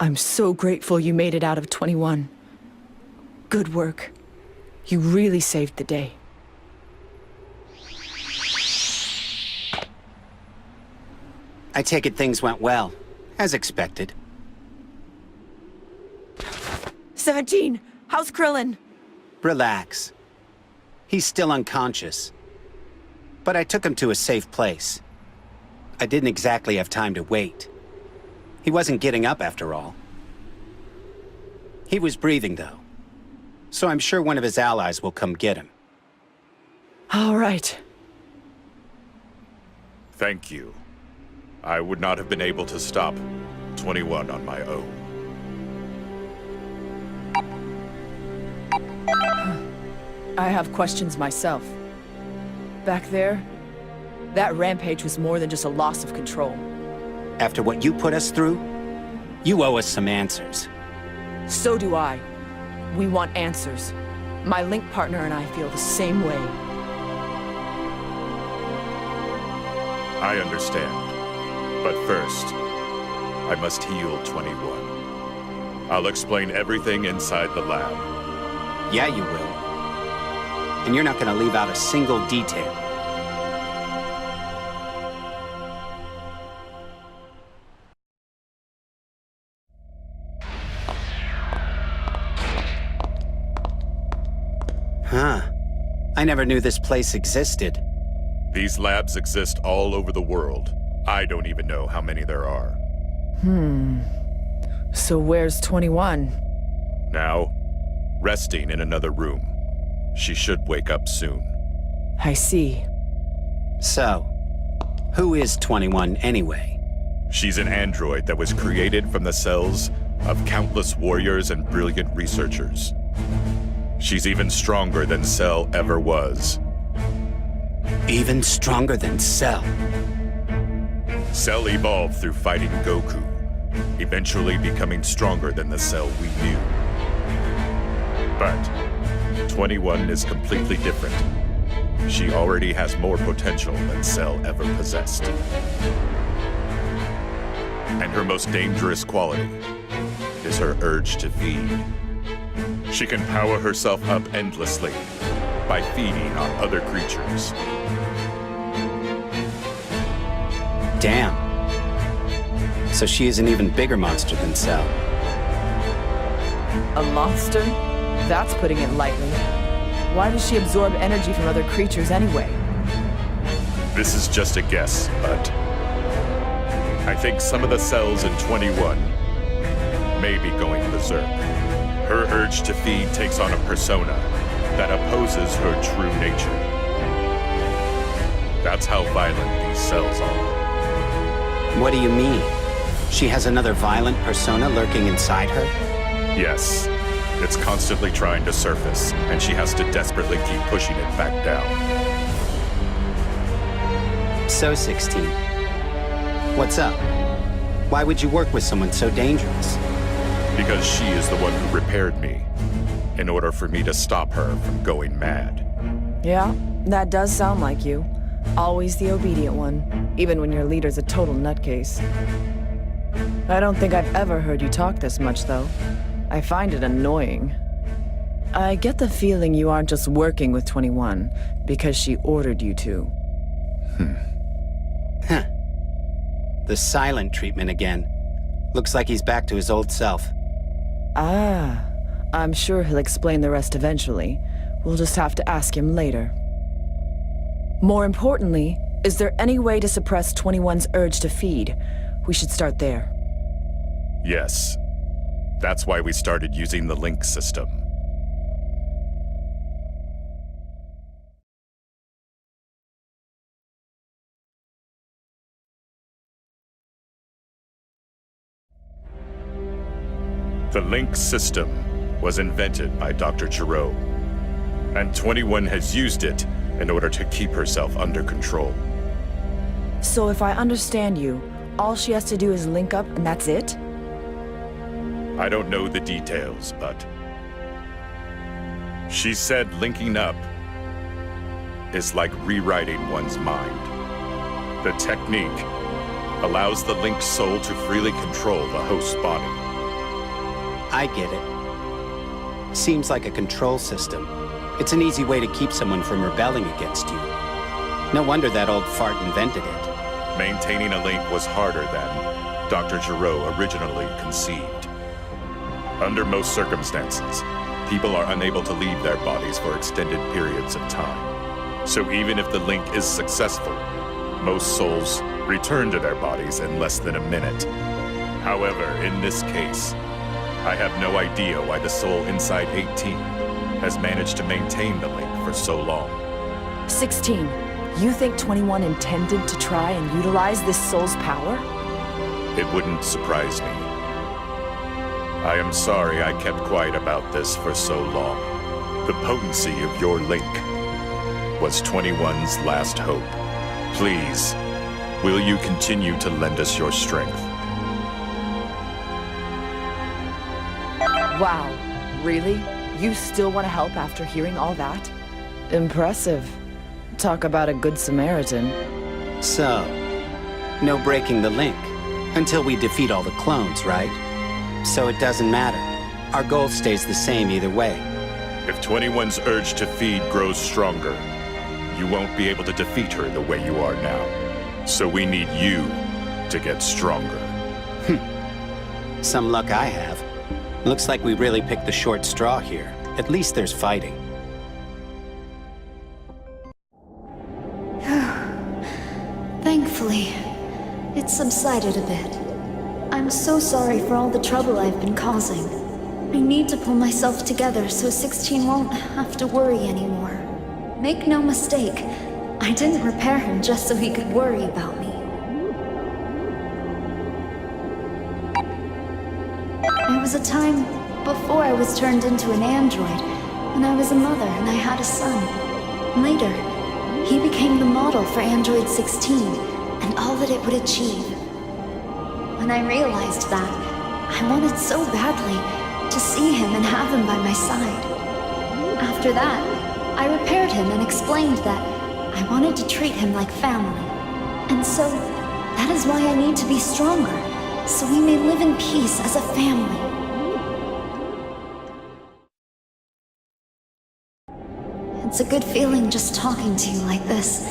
I'm so grateful you made it out of 21. Good work. You really saved the day. I take it things went well, as expected. 17! How's Krillin? Relax. He's still unconscious. But I took him to a safe place. I didn't exactly have time to wait. He wasn't getting up after all. He was breathing, though. So I'm sure one of his allies will come get him. All right. Thank you. I would not have been able to stop 21 on my own. I have questions myself. Back there, that rampage was more than just a loss of control. After what you put us through, you owe us some answers. So do I. We want answers. My Link partner and I feel the same way. I understand. But first, I must heal 21. I'll explain everything inside the lab. Yeah, you will. And you're not gonna leave out a single detail. Huh. I never knew this place existed. These labs exist all over the world. I don't even know how many there are. So where's 21? Now, resting in another room. She should wake up soon. I see. So, who is 21 anyway? She's an android that was created from the cells of countless warriors and brilliant researchers. She's even stronger than Cell ever was. Even stronger than Cell. Cell evolved through fighting Goku, eventually becoming stronger than the Cell we knew. But 21 is completely different. She already has more potential than Cell ever possessed. And her most dangerous quality is her urge to feed. She can power herself up endlessly by feeding on other creatures. Damn. So she is an even bigger monster than Cell. A monster? That's putting it lightly. Why does she absorb energy from other creatures anyway? This is just a guess, but I think some of the cells in 21 may be going berserk. Her urge to feed takes on a persona that opposes her true nature. That's how violent these cells are. What do you mean? She has another violent persona lurking inside her? Yes. It's constantly trying to surface, and she has to desperately keep pushing it back down. So, 16. What's up? Why would you work with someone so dangerous? Because she is the one who repaired me, in order for me to stop her from going mad. Yeah, that does sound like you. Always the obedient one, even when your leader's a total nutcase. I don't think I've ever heard you talk this much, though. I find it annoying. I get the feeling you aren't just working with 21 because she ordered you to. Huh. The silent treatment again. Looks like he's back to his old self. Ah, I'm sure he'll explain the rest eventually. We'll just have to ask him later. More importantly, is there any way to suppress 21's urge to feed? We should start there. Yes. That's why we started using the link system. The link system was invented by Dr. Gero, and 21 has used it in order to keep herself under control. So if I understand you, all she has to do is link up and that's it? I don't know the details, but she said linking up is like rewriting one's mind. The technique allows the linked soul to freely control the host's body. I get it. Seems like a control system. It's an easy way to keep someone from rebelling against you. No wonder that old fart invented it. Maintaining a link was harder than Dr. Gero originally conceived. Under most circumstances, people are unable to leave their bodies for extended periods of time. So even if the link is successful, most souls return to their bodies in less than a minute. However, in this case, I have no idea why the soul inside 18 has managed to maintain the link for so long. 16. You think 21 intended to try and utilize this soul's power? It wouldn't surprise me. I am sorry I kept quiet about this for so long. The potency of your link was 21's last hope. Please, will you continue to lend us your strength? Wow, really? You still want to help after hearing all that? Impressive. Talk about a good Samaritan. So, no breaking the link. Until we defeat all the clones, right? So it doesn't matter. Our goal stays the same either way. If 21's urge to feed grows stronger, you won't be able to defeat her the way you are now. So we need you to get stronger. Some luck I have. Looks like we really picked the short straw here. At least there's fighting. it's subsided a bit. I'm so sorry for all the trouble I've been causing. I need to pull myself together so 16 won't have to worry anymore. Make no mistake, I didn't repair him just so he could worry about me. There was a time before I was turned into an android, when I was a mother and I had a son. Later, he became the model for Android 16 and all that it would achieve. When I realized that, I wanted so badly to see him and have him by my side. After that, I repaired him and explained that I wanted to treat him like family. And so, that is why I need to be stronger, so we may live in peace as a family. It's a good feeling just talking to you like this.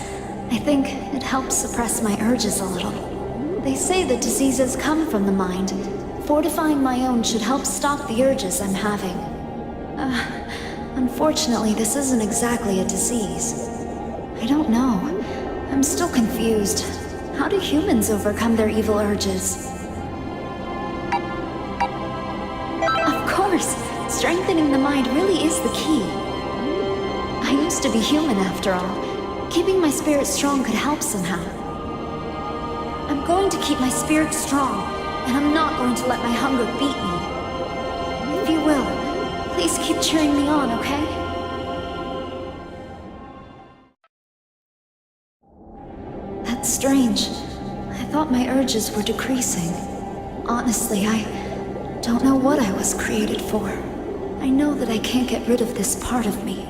I think it helps suppress my urges a little. They say that diseases come from the mind. Fortifying my own should help stop the urges I'm having. Unfortunately, this isn't exactly a disease. I don't know. I'm still confused. How do humans overcome their evil urges? Of course, strengthening the mind really is the key. I used to be human after all. Keeping my spirit strong could help somehow. I'm going to keep my spirit strong, and I'm not going to let my hunger beat me. If you will, please keep cheering me on, okay? That's strange. I thought my urges were decreasing. Honestly, I don't know what I was created for. I know that I can't get rid of this part of me,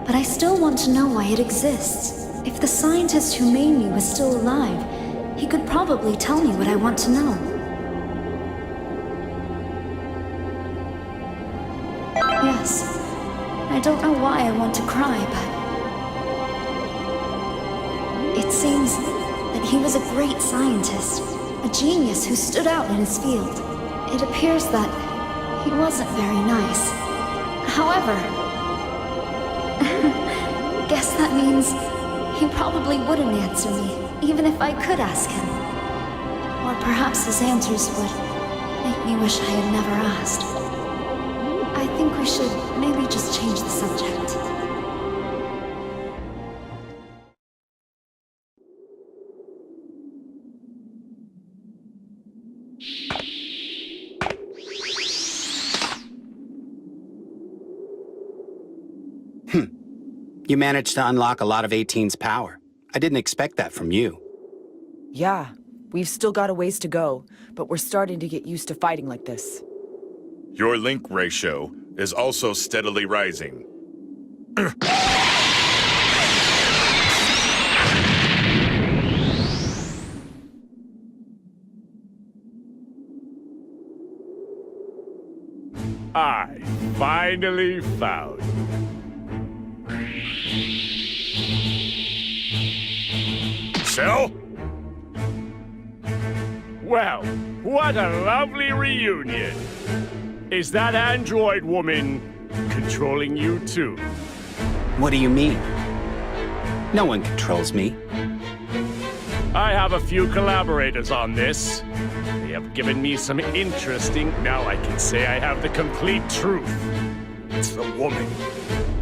but I still want to know why it exists. If the scientist who made me was still alive, he could probably tell me what I want to know. Yes, I don't know why I want to cry, but it seems that he was a great scientist, a genius who stood out in his field. It appears that he wasn't very nice. However, guess that means he probably wouldn't answer me, even if I could ask him. Or perhaps his answers would make me wish I had never asked. I think we should maybe just change the subject. You managed to unlock a lot of 18's power. I didn't expect that from you. Yeah, we've still got a ways to go, but we're starting to get used to fighting like this. Your link ratio is also steadily rising. I finally found you. Cell? Well, what a lovely reunion. Is that android woman controlling you too? What do you mean? No one controls me. I have a few collaborators on this. They have given me some interesting... Now I can say I have the complete truth. It's the woman.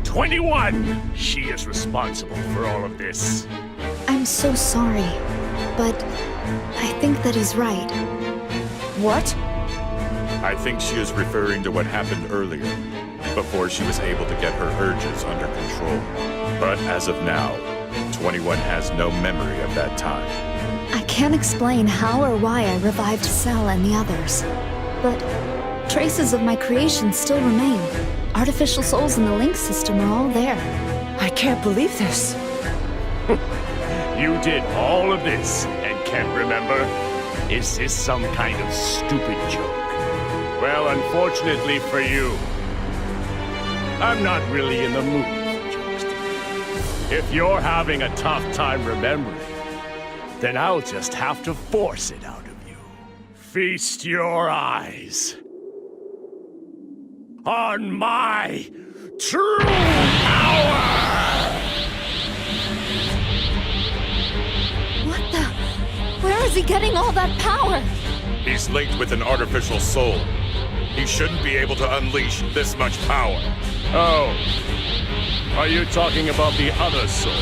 21! She is responsible for all of this. I'm so sorry, but I think that he's right. What? I think she is referring to what happened earlier, before she was able to get her urges under control. But as of now, 21 has no memory of that time. I can't explain how or why I revived Cell and the others, but traces of my creation still remain. Artificial souls in the link system are all there. I can't believe this. You did all of this and can't remember? Is this some kind of stupid joke? Well, unfortunately for you, I'm not really in the mood for jokes today. If you're having a tough time remembering, then I'll just have to force it out of you. Feast your eyes on my true power! What the? Where Where is he getting all that power? He's linked with an artificial soul. He shouldn't be able to unleash this much power. Oh. Are you talking about the other soul?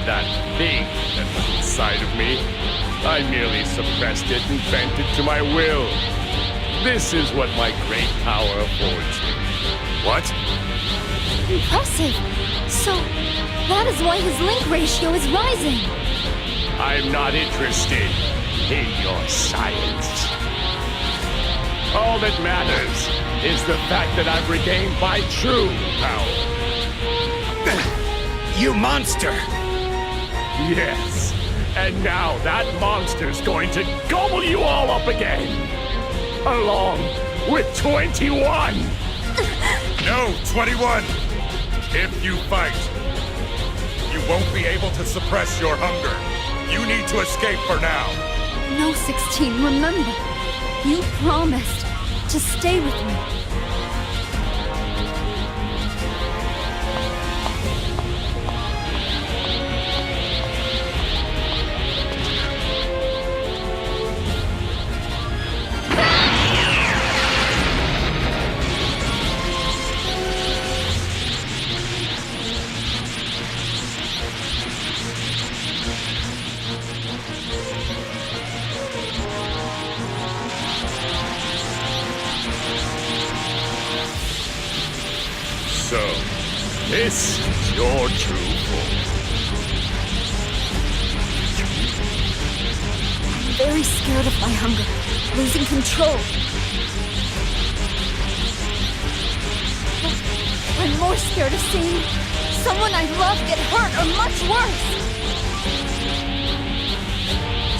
That thing that was inside of me? I merely suppressed it and bent it to my will. This is what my great power affords me. What? Impressive. So, that is why his link ratio is rising. I'm not interested in your science. All that matters is the fact that I've regained my true power. You monster! Yes, and now that monster's going to gobble you all up again, along with 21! No, 21! If you fight, you won't be able to suppress your hunger. You need to escape for now. No, 16, remember. You promised to stay with me. So, this is your true form. I'm very scared of my hunger, losing control. I'm more scared of seeing someone I love get hurt or much worse.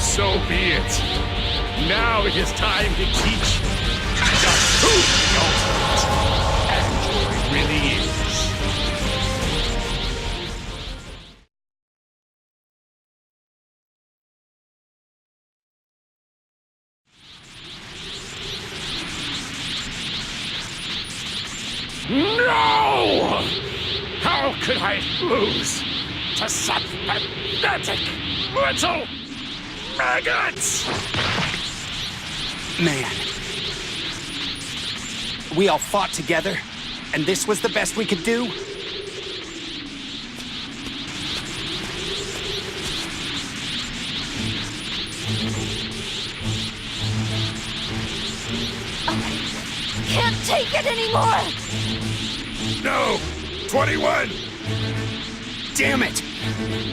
So be it. Now it is time to teach just who the ultimate android really is. No! How could I lose to such pathetic little maggots? Man. We all fought together, and this was the best we could do? Can't take it anymore! No! 21! Damn it!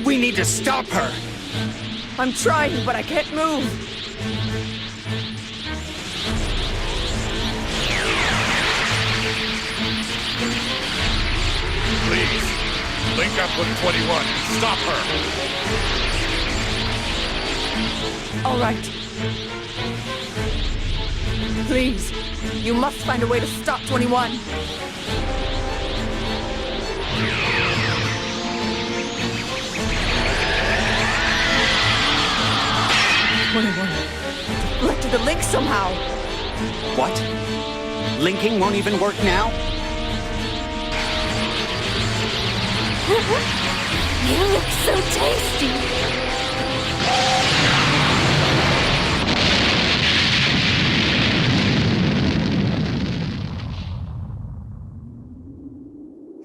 We need to stop her! I'm trying, but I can't move. Please, link up with 21. Stop her! All right. Please, you must find a way to stop 21. 21. Deflected the link somehow. What? Linking won't even work now? You look so tasty.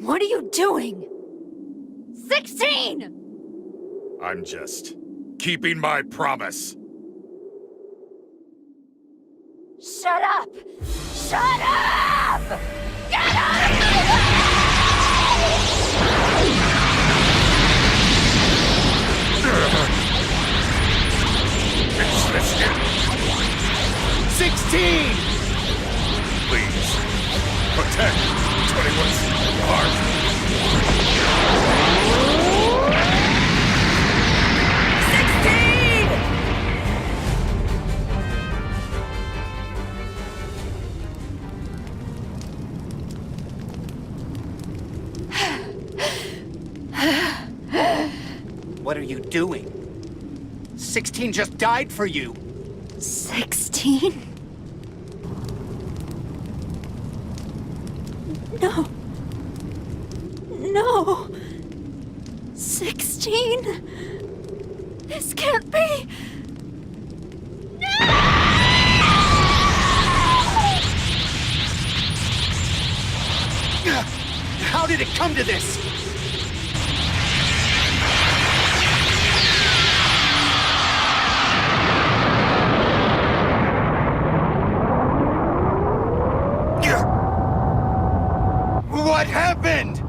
What are you doing? 16! I'm just keeping my promise. Shut up! Shut up! Get out of my It's listening. 16! Please, protect 21's heart. 16! What are you doing? 16 just died for you. 16? No. No. 16? This can't be. How did it come to this? What happened?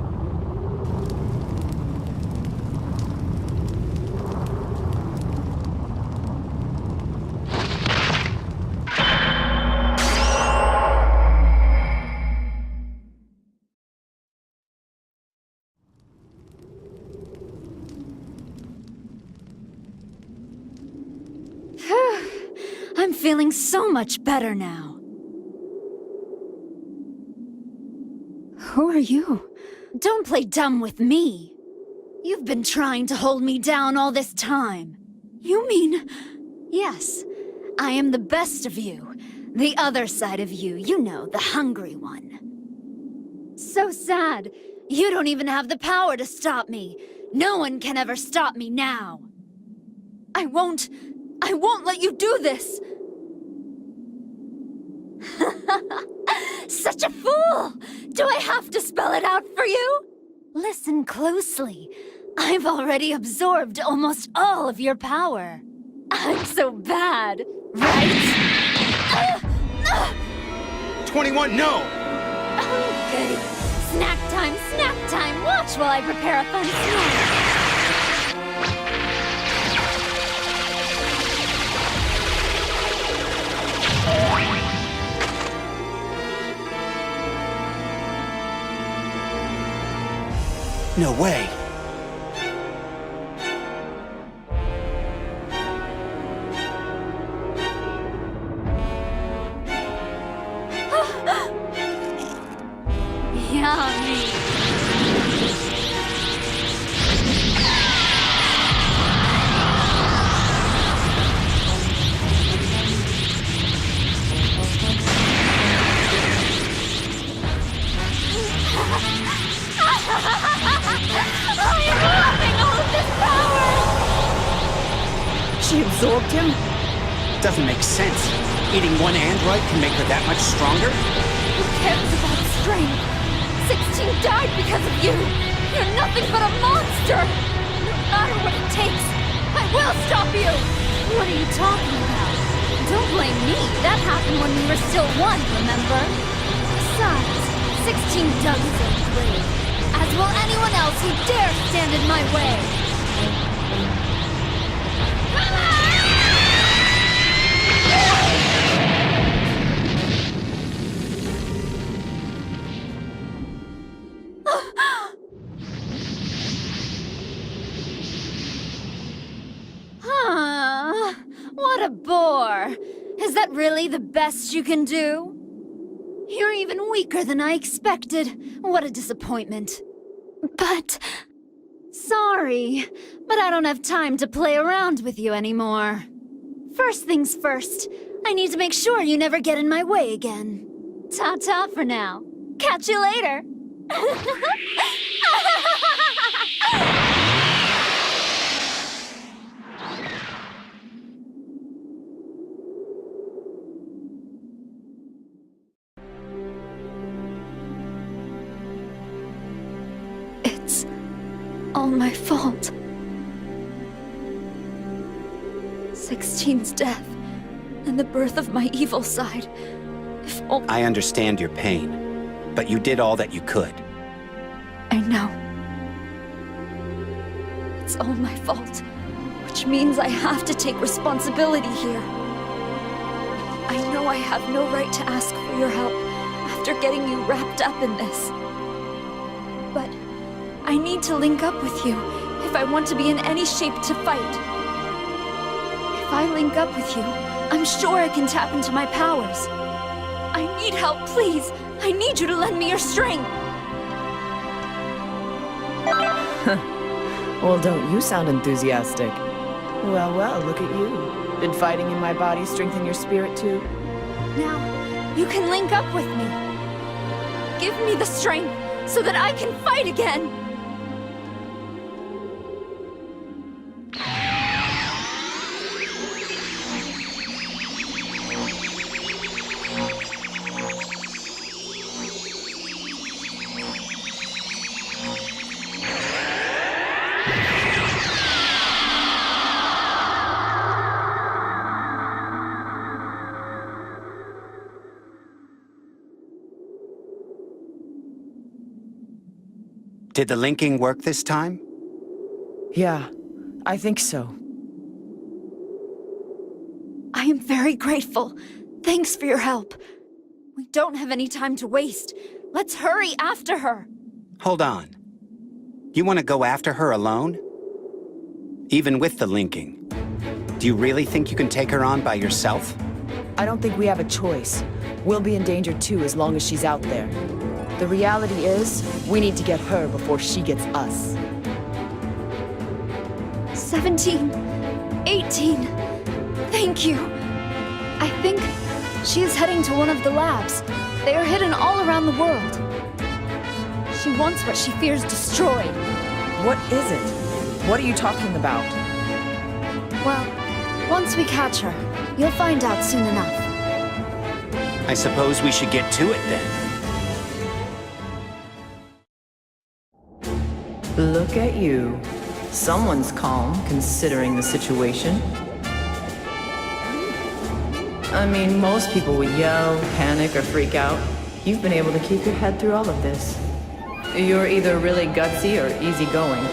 I'm feeling so much better now. Who are you? Don't play dumb with me. You've been trying to hold me down all this time. You mean... Yes, I am the best of you. The other side of you, you know, the hungry one. So sad. You don't even have the power to stop me. No one can ever stop me now. I won't let you do this! Such a fool! Do I have to spell it out for you? Listen closely. I've already absorbed almost all of your power. I'm so bad, right? 21, no! Oh, goody. Snack time, snack time! Watch while I prepare a fun snack. No way. Yummy. I am loving all of this power! She absorbed him? Doesn't make sense. Eating one android can make her that much stronger? Who cares about strength? 16 died because of you! You're nothing but a monster! No matter what it takes, I will stop you! What are you talking about? Don't blame me. That happened when we were still one, remember? Besides, 16 dug his own grave. As will anyone else who dare stand in my way! Come on! What a bore! Is that really the best you can do? You're even weaker than I expected. What a disappointment. But... Sorry, but I don't have time to play around with you anymore. First things first, I need to make sure you never get in my way again. Ta-ta for now. Catch you later. It's all my fault. 16's death and the birth of my evil side. If only... I understand your pain, but you did all that you could. I know. It's all my fault, which means I have to take responsibility here. I know I have no right to ask for your help after getting you wrapped up in this. But I need to link up with you if I want to be in any shape to fight. If I link up with you, I'm sure I can tap into my powers. I need help, please. I need you to lend me your strength. Well, don't you sound enthusiastic? Well, well, look at you. Did fighting in my body strengthen your spirit too? Now, you can link up with me. Give me the strength so that I can fight again. Did the linking work this time? Yeah, I think so. I am very grateful. Thanks for your help. We don't have any time to waste. Let's hurry after her. Hold on. You want to go after her alone? Even with the linking. Do you really think you can take her on by yourself? I don't think we have a choice. We'll be in danger too as long as she's out there. The reality is, we need to get her before she gets us. 17, 18. Thank you. I think she is heading to one of the labs. They are hidden all around the world. She wants what she fears destroyed. What is it? What are you talking about? Well, once we catch her, you'll find out soon enough. I suppose we should get to it then. Look at you. Someone's calm, considering the situation. I mean, most people would yell, panic, or freak out. You've been able to keep your head through all of this. You're either really gutsy or easygoing.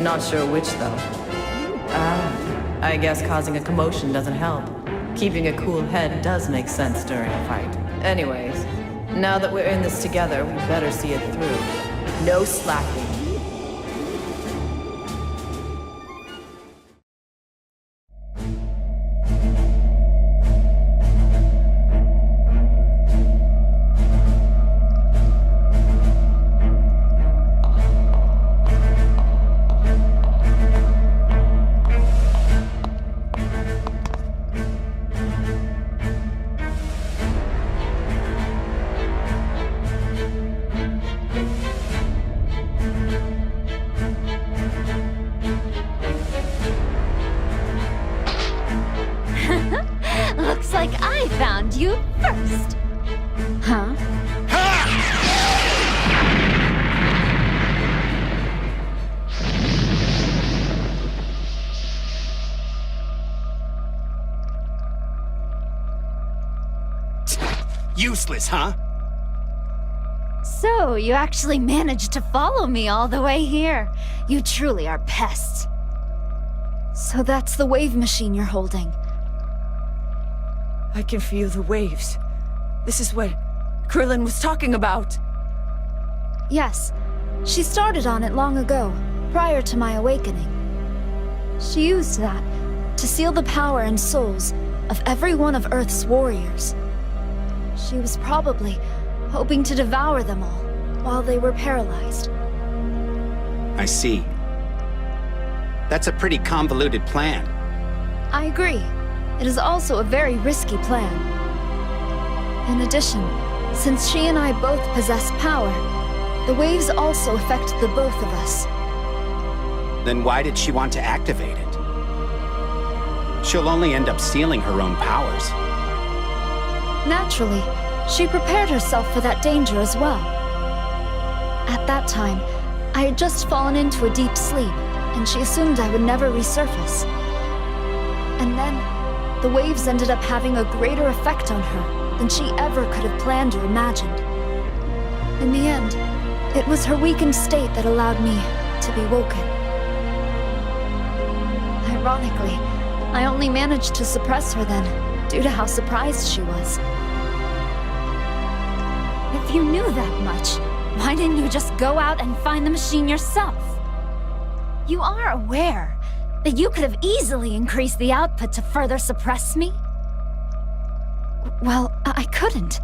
Not sure which, though. I guess causing a commotion doesn't help. Keeping a cool head does make sense during a fight. Anyways, now that we're in this together, we better see it through. No slacking. Looks like I found you first. Huh? Useless, huh? So, you actually managed to follow me all the way here. You truly are pests. So that's the wave machine you're holding. I can feel the waves. This is what Krillin was talking about. Yes, she started on it long ago, prior to my awakening. She used that to seal the power and souls of every one of Earth's warriors. She was probably hoping to devour them all while they were paralyzed. I see. That's a pretty convoluted plan. I agree. It is also a very risky plan. In addition, since she and I both possess power, the waves also affect the both of us. Then why did she want to activate it? She'll only end up sealing her own powers. Naturally, she prepared herself for that danger as well. At that time, I had just fallen into a deep sleep, and she assumed I would never resurface. And then, the waves ended up having a greater effect on her than she ever could have planned or imagined. In the end, it was her weakened state that allowed me to be woken. Ironically, I only managed to suppress her then, due to how surprised she was. If you knew that much, why didn't you just go out and find the machine yourself? You are aware that you could have easily increased the output to further suppress me? Well, I couldn't.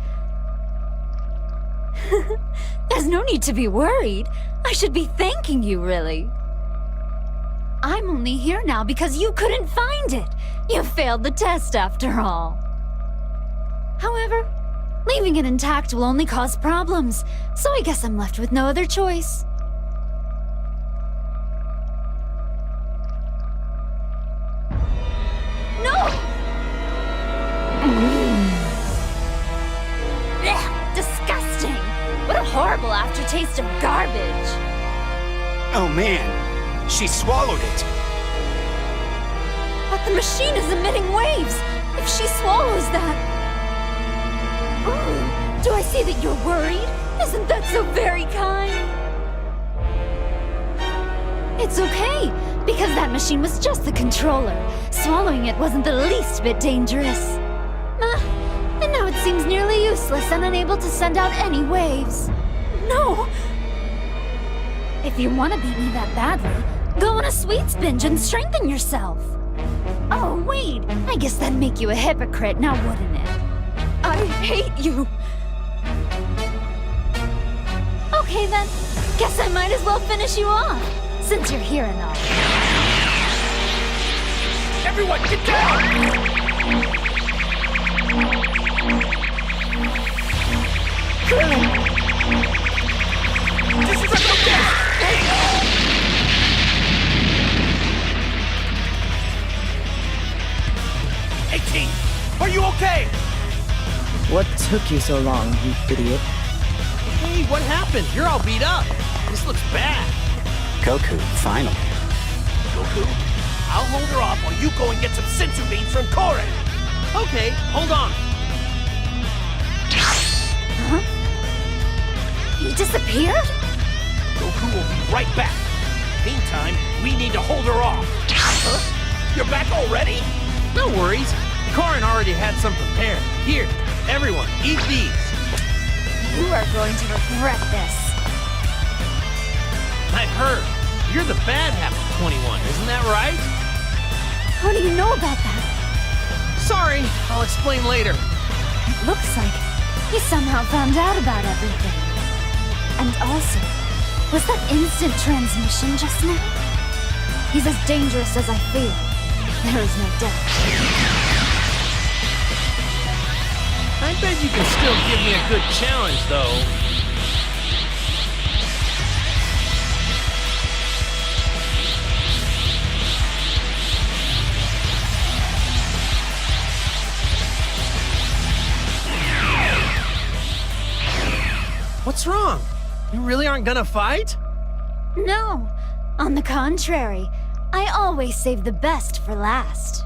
There's no need to be worried. I should be thanking you, really. I'm only here now because you couldn't find it. You failed the test after all. However, leaving it intact will only cause problems, so I guess I'm left with no other choice. No! Ugh, disgusting! What a horrible aftertaste of garbage! Oh man, she swallowed it! But the machine is emitting waves! If she swallows that... Ooh, do I see that you're worried? Isn't that so very kind? It's okay, because that machine was just the controller. Swallowing it wasn't the least bit dangerous. And now it seems nearly useless and unable to send out any waves. No! If you want to beat me that badly, go on a sweets binge and strengthen yourself. Oh, wait, I guess that'd make you a hypocrite, now wouldn't it? I hate you! Okay then, guess I might as well finish you off, since you're here and all. Everyone, get down! This is a no-death! 18! Are you okay? What took you so long, you idiot? Hey, what happened? You're all beat up. This looks bad. Goku, finally. Goku, I'll hold her off while you go and get some sensu beans from Koren. Okay, hold on. Huh? He disappeared? Goku will be right back. Meantime, we need to hold her off. Huh? You're back already? No worries. Korin already had some prepared. Here, everyone, eat these. You are going to regret this. I've heard. You're the bad half of 21, isn't that right? How do you know about that? Sorry, I'll explain later. It looks like you somehow found out about everything. And also, was that instant transmission just now? He's as dangerous as I feel. There is no doubt. I bet you can still give me a good challenge, though. What's wrong? You really aren't gonna fight? No. On the contrary, I always save the best for last.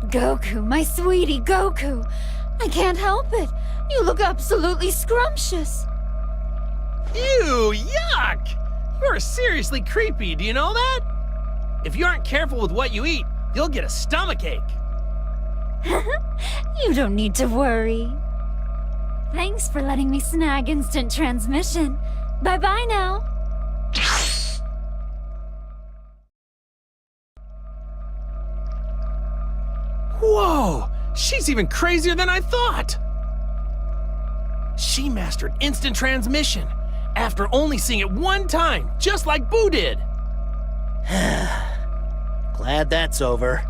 Goku, my sweetie Goku. I can't help it. You look absolutely scrumptious. Ew, yuck! You're seriously creepy, do you know that? If you aren't careful with what you eat, you'll get a stomachache. You don't need to worry. Thanks for letting me snag instant transmission. Bye-bye now. Whoa! She's even crazier than I thought! She mastered instant transmission after only seeing it one time, just like Boo did. Glad that's over.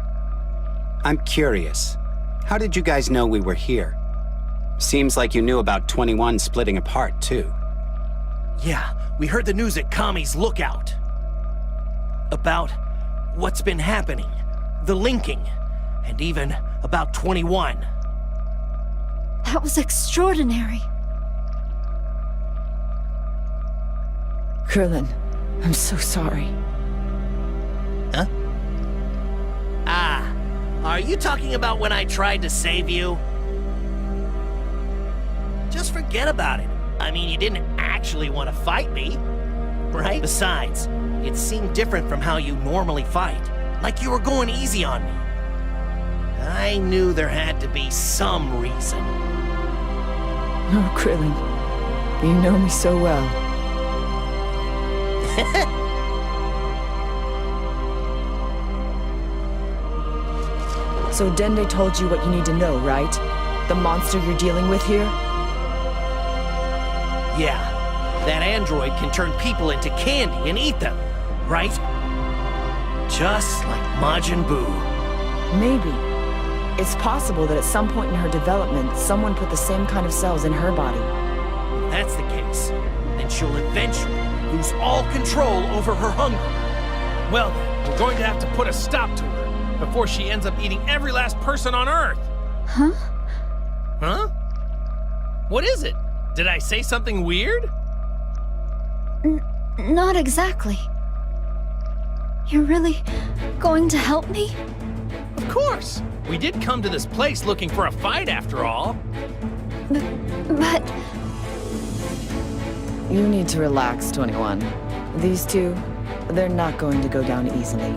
I'm curious. How did you guys know we were here? Seems like you knew about 21 splitting apart, too. Yeah, we heard the news at Kami's Lookout. About what's been happening, the linking, and even about 21. That was extraordinary. Krillin, I'm so sorry. Huh? Ah, are you talking about when I tried to save you? Just forget about it. I mean, you didn't actually want to fight me, right? Besides, it seemed different from how you normally fight. Like you were going easy on me. I knew there had to be some reason. Oh, Krillin. You know me so well. So Dende told you what you need to know, right? The monster you're dealing with here? Yeah, that android can turn people into candy and eat them, right? Just like Majin Buu. Maybe. It's possible that at some point in her development, someone put the same kind of cells in her body. If that's the case, then she'll eventually lose all control over her hunger. Well, then, we're going to have to put a stop to her before she ends up eating every last person on Earth. Huh? Huh? What is it? Did I say something weird? Not exactly. You're really going to help me? Of course. We did come to this place looking for a fight after all. But... You need to relax, 21. These two, they're not going to go down easily.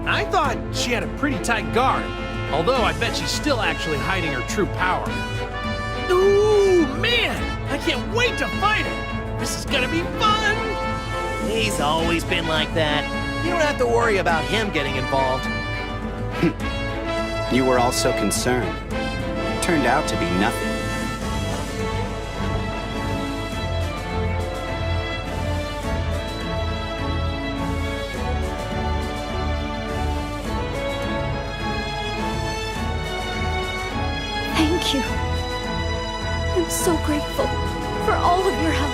I thought she had a pretty tight guard, although I bet she's still actually hiding her true power. Ooh, man! I can't wait to fight her! This is gonna be fun! He's always been like that. You don't have to worry about him getting involved. You were all so concerned. Turned out to be nothing. Thank you. I'm so grateful for all of your help.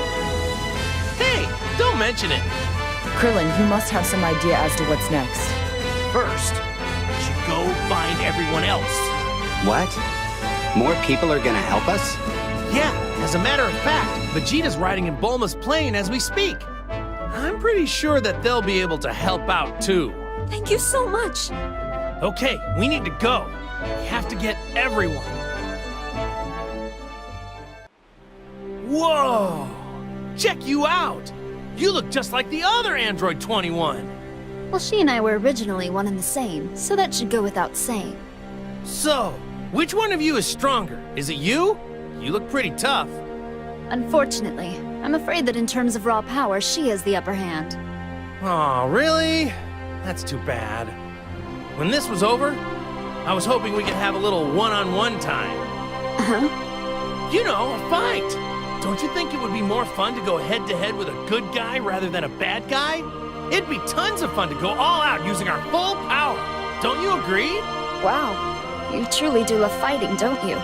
Hey, don't mention it! Krillin, you must have some idea as to what's next. First, we should go find everyone else. What? More people are gonna help us? Yeah, as a matter of fact, Vegeta's riding in Bulma's plane as we speak. I'm pretty sure that they'll be able to help out too. Thank you so much. Okay, we need to go. We have to get everyone. Whoa! Check you out! You look just like the other Android 21. Well, she and I were originally one and the same, so that should go without saying. So, which one of you is stronger? Is it you? You look pretty tough. Unfortunately, I'm afraid that in terms of raw power, she has the upper hand. Aw, really? That's too bad. When this was over, I was hoping we could have a little one-on-one time. Uh-huh. You know, a fight! Don't you think it would be more fun to go head-to-head with a good guy rather than a bad guy? It'd be tons of fun to go all out using our full power. Don't you agree? Wow, you truly do love fighting, don't you?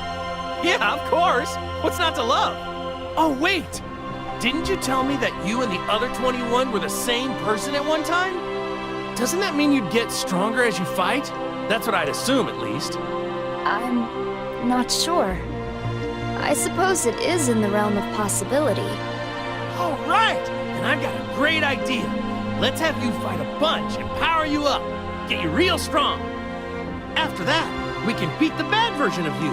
Yeah, of course. What's not to love? Oh, wait! Didn't you tell me that you and the other 21 were the same person at one time? Doesn't that mean you'd get stronger as you fight? That's what I'd assume, at least. I'm not sure. I suppose it is in the realm of possibility. All right! And I've got a great idea. Let's have you fight a bunch and power you up. Get you real strong. After that, we can beat the bad version of you.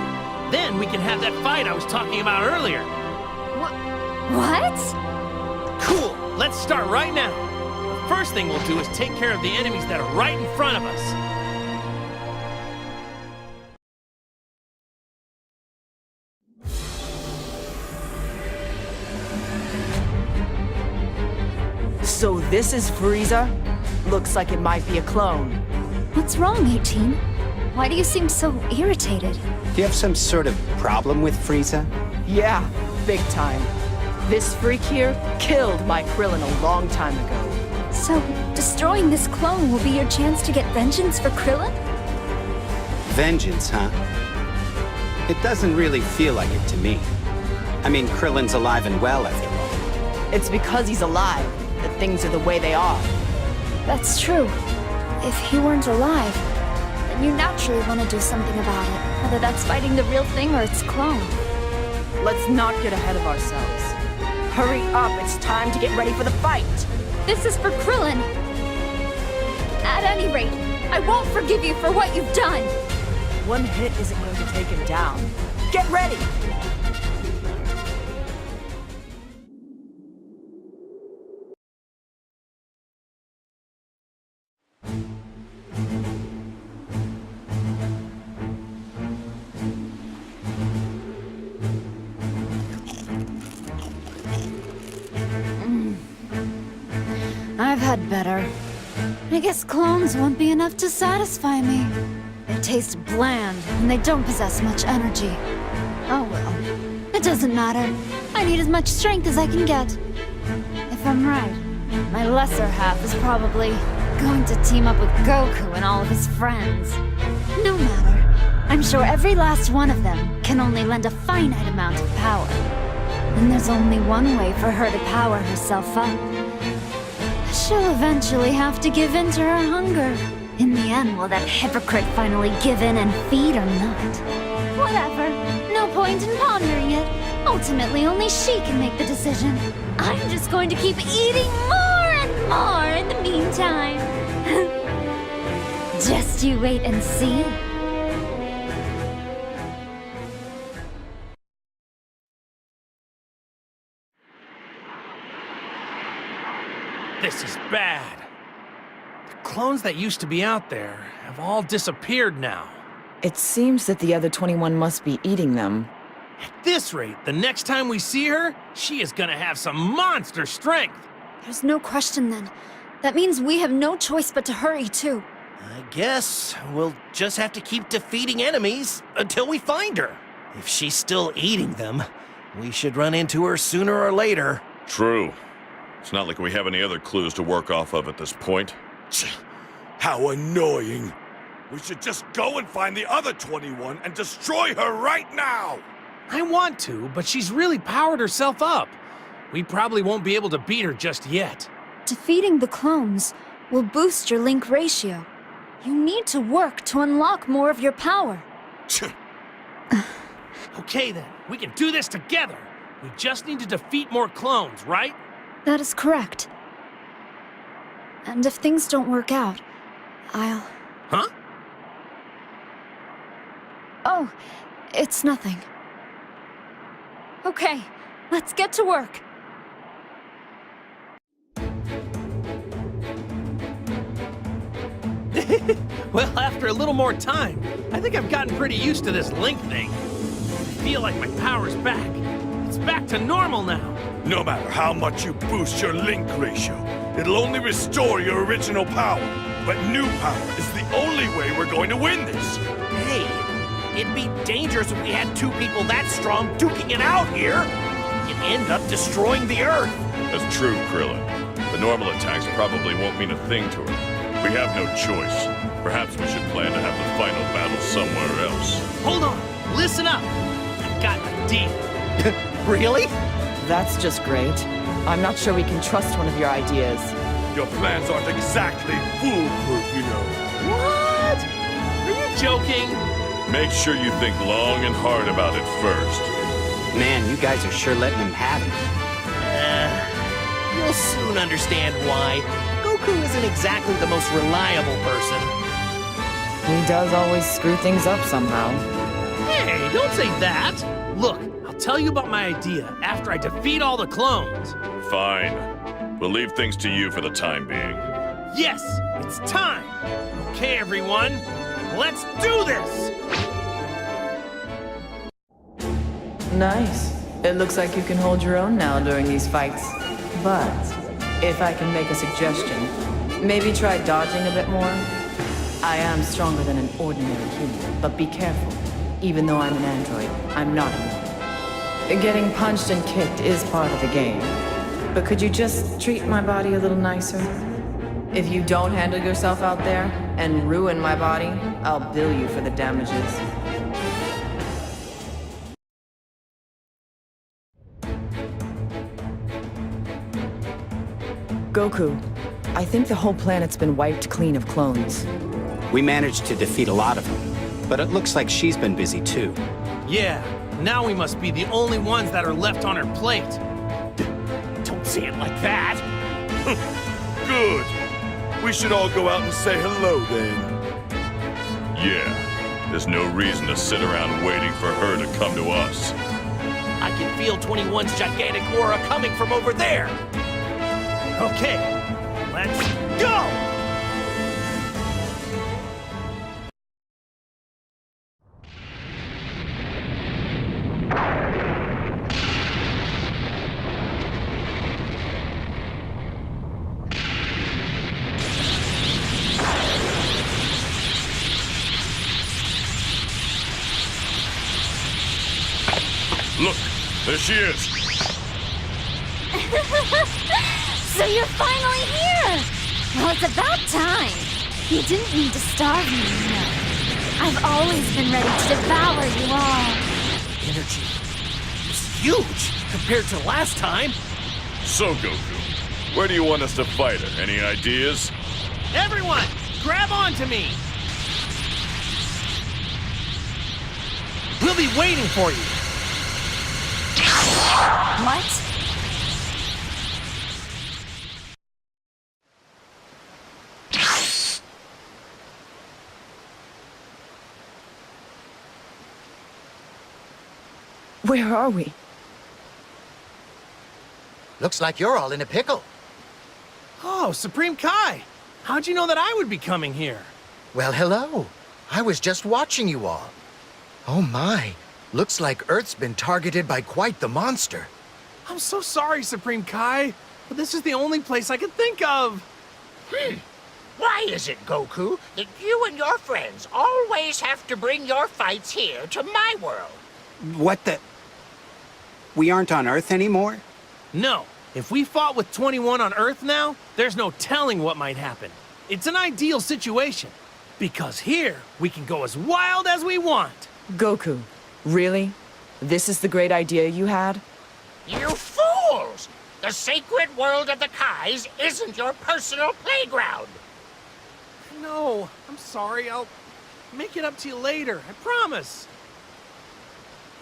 Then we can have that fight I was talking about earlier. What? Cool. Let's start right now. The first thing we'll do is take care of the enemies that are right in front of us. So this is Frieza? Looks like it might be a clone. What's wrong, 18? Why do you seem so irritated? Do you have some sort of problem with Frieza? Yeah, big time. This freak here killed my Krillin a long time ago. So, destroying this clone will be your chance to get vengeance for Krillin? Vengeance, huh? It doesn't really feel like it to me. I mean, Krillin's alive and well, after all. It's because he's alive that things are the way they are. That's true. If he weren't alive, then you naturally want to do something about it, whether that's fighting the real thing or its clone. Let's not get ahead of ourselves. Hurry up, it's time to get ready for the fight! This is for Krillin! At any rate, I won't forgive you for what you've done! One hit isn't going to take him down. Get ready! I've had better. I guess clones won't be enough to satisfy me. They taste bland, and they don't possess much energy. Oh well. It doesn't matter. I need as much strength as I can get. If I'm right, my lesser half is probably going to team up with Goku and all of his friends. No matter. I'm sure every last one of them can only lend a finite amount of power. And there's only one way for her to power herself up. She'll eventually have to give in to her hunger. In the end, will that hypocrite finally give in and feed or not? Whatever. No point in pondering it. Ultimately, only she can make the decision. I'm just going to keep eating more and more in the meantime. Just you wait and see. This is bad. The clones that used to be out there have all disappeared now. It seems that the other 21 must be eating them. At this rate, the next time we see her, she is gonna have some monster strength. There's no question then. That means we have no choice but to hurry, too. I guess we'll just have to keep defeating enemies until we find her. If she's still eating them, we should run into her sooner or later. True. It's not like we have any other clues to work off of at this point. How annoying. We should just go and find the other 21 and destroy her right now! I want to, but she's really powered herself up. We probably won't be able to beat her just yet. Defeating the clones will boost your link ratio. You need to work to unlock more of your power. Okay then, we can do this together. We just need to defeat more clones, right? That is correct. And if things don't work out, I'll... Huh? Oh, it's nothing. Okay, let's get to work. Well, after a little more time, I think I've gotten pretty used to this link thing. I feel like my power's back. It's back to normal now. No matter how much you boost your link ratio, it'll only restore your original power. But new power is the only way we're going to win this. Hey, it'd be dangerous if we had two people that strong duking it out here. You'd end up destroying the Earth. That's true, Krillin. The normal attacks probably won't mean a thing to her. We have no choice. Perhaps we should plan to have the final battle somewhere else. Hold on, listen up. I've got an idea. Really? That's just great. I'm not sure we can trust one of your ideas. Your plans aren't exactly foolproof, you know. What? Are you joking? Make sure you think long and hard about it first. Man, you guys are sure letting him have it. You'll soon understand why. Goku isn't exactly the most reliable person. He does always screw things up somehow. Hey, don't say that. Look, I'll tell you about my idea after I defeat all the clones. Fine. We'll leave things to you for the time being. Yes, it's time. Okay, everyone, let's do this. Nice. It looks like you can hold your own now during these fights. But, if I can make a suggestion, maybe try dodging a bit more? I am stronger than an ordinary human, but be careful. Even though I'm an android, I'm not immune. Getting punched and kicked is part of the game. But could you just treat my body a little nicer? If you don't handle yourself out there and ruin my body, I'll bill you for the damages. Goku, I think the whole planet's been wiped clean of clones. We managed to defeat a lot of them, but it looks like she's been busy too. Yeah, now we must be the only ones that are left on her plate. Don't say it like that. Good. We should all go out and say hello then. Yeah, there's no reason to sit around waiting for her to come to us. I can feel 21's gigantic aura coming from over there. Okay, let's go! Look, there she is. So you're finally here! Well, it's about time. You didn't need to starve me, you know. I've always been ready to devour you all. Energy is huge compared to last time. So, Goku, where do you want us to fight her? Any ideas? Everyone, grab onto me! We'll be waiting for you. What? Where are we? Looks like you're all in a pickle. Oh, Supreme Kai! How'd you know that I would be coming here? Well, hello. I was just watching you all. Oh my, looks like Earth's been targeted by quite the monster. I'm so sorry, Supreme Kai, but this is the only place I could think of. Why is it, Goku, that you and your friends always have to bring your fights here to my world? What the... We aren't on Earth anymore? No, if we fought with 21 on Earth now, there's no telling what might happen. It's an ideal situation, because here we can go as wild as we want. Goku, really? This is the great idea you had? You fools! The sacred world of the Kais isn't your personal playground. No, I'm sorry. I'll make it up to you later. I promise.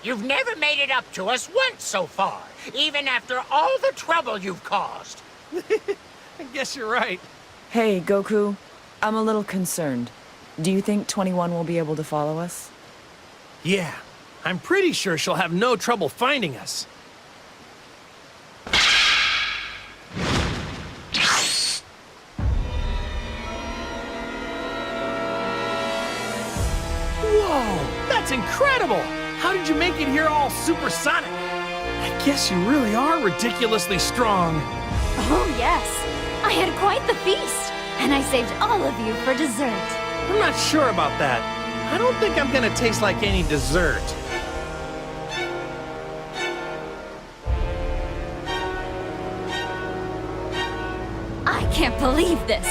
You've never made it up to us once so far, even after all the trouble you've caused. I guess you're right. Hey, Goku, I'm a little concerned. Do you think 21 will be able to follow us? Yeah, I'm pretty sure she'll have no trouble finding us. Whoa, that's incredible! How did you make it here all supersonic? I guess you really are ridiculously strong. Oh, yes. I had quite the feast, and I saved all of you for dessert. I'm not sure about that. I don't think I'm gonna taste like any dessert. I can't believe this.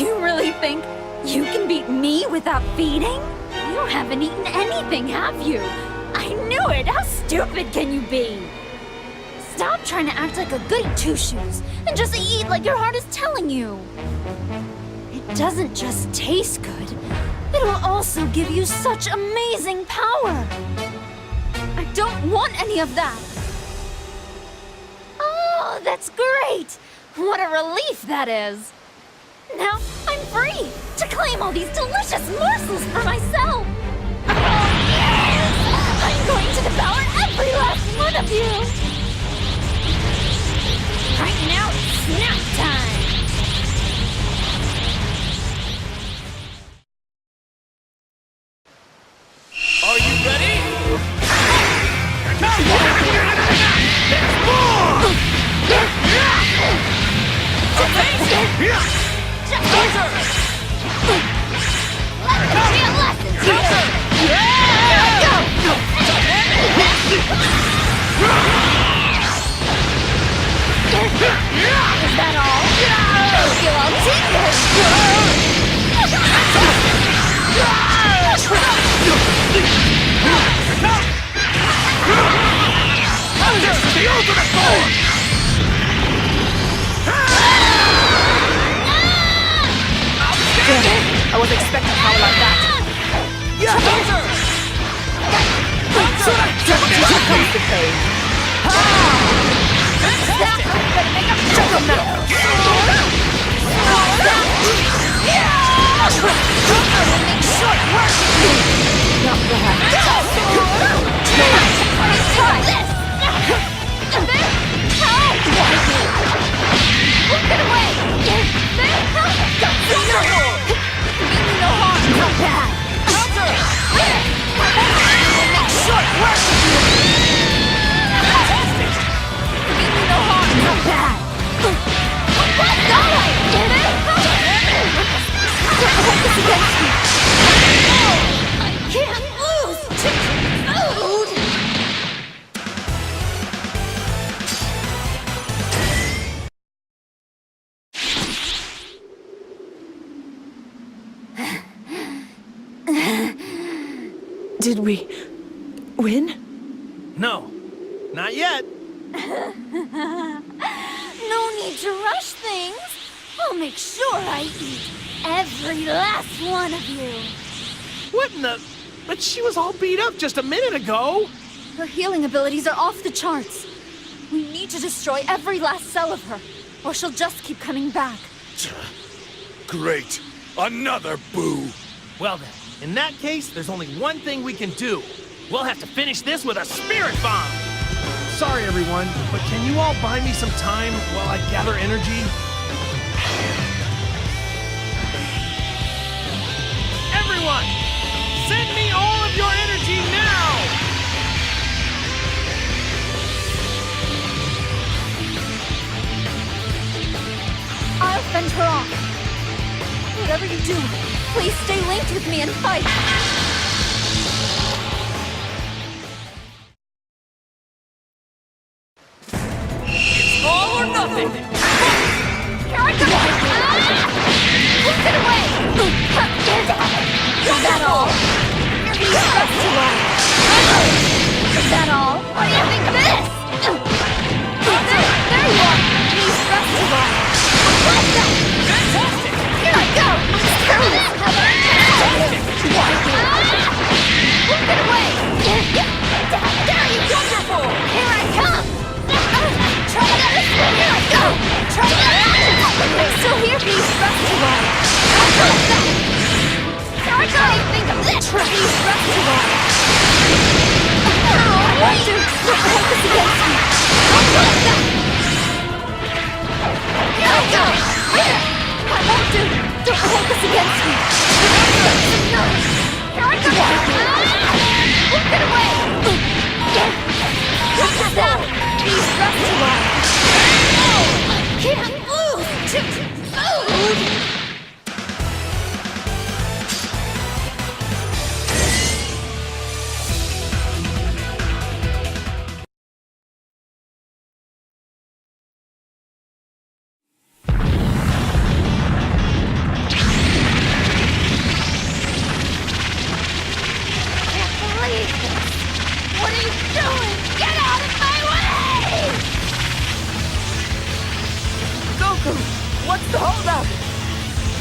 You really think you can beat me without feeding? You haven't eaten anything, have you? I knew it! How stupid can you be? Stop trying to act like a goody two-shoes and just eat like your heart is telling you. It doesn't just taste good. It'll also give you such amazing power. I don't want any of that. Oh, that's great! What a relief that is. Now I'm free to claim all these delicious morsels for myself. Oh, yes! I'm going to devour every last one of you. Right now, it's snack time. Are you ready? Is that all? Thank you, I'll take The ultimate form! I wasn't expecting power like that. Yeah! Here comes the pain. Did we win? No, not yet. No need to rush things. I'll make sure I eat every last one of you. What in the... But she was all beat up just a minute ago. Her healing abilities are off the charts. We need to destroy every last cell of her, or she'll just keep coming back. Great. Another boo. Well then, in that case, there's only one thing we can do. We'll have to finish this with a spirit bomb. Sorry, everyone, but can you all buy me some time while I gather energy? 21! Send me all of your energy now! I'll fend her off. Whatever you do, please stay linked with me and fight. It's all or nothing! Here I come! Push it away! Is that all? You're being stressed too long. Is that all? What do you think of this? There you are! Being stressed too long. Like that! Fantastic! Here I go! Screw this, Heather! Push it away! There you go! Wonderful! Here I come! Try that! Here I go! Try that! I'm still here being stressed too long. Like that! What do you think of this? Being stressed too long. I want to! Don't hold this against me! Like that! Here I go! Here! I won't do! Don't hold this against me! No! Here I go! Look it away! What is that? Being stressed too long. I can't lose to food! What are you doing? Get out of my way! Goku, what's the holdup?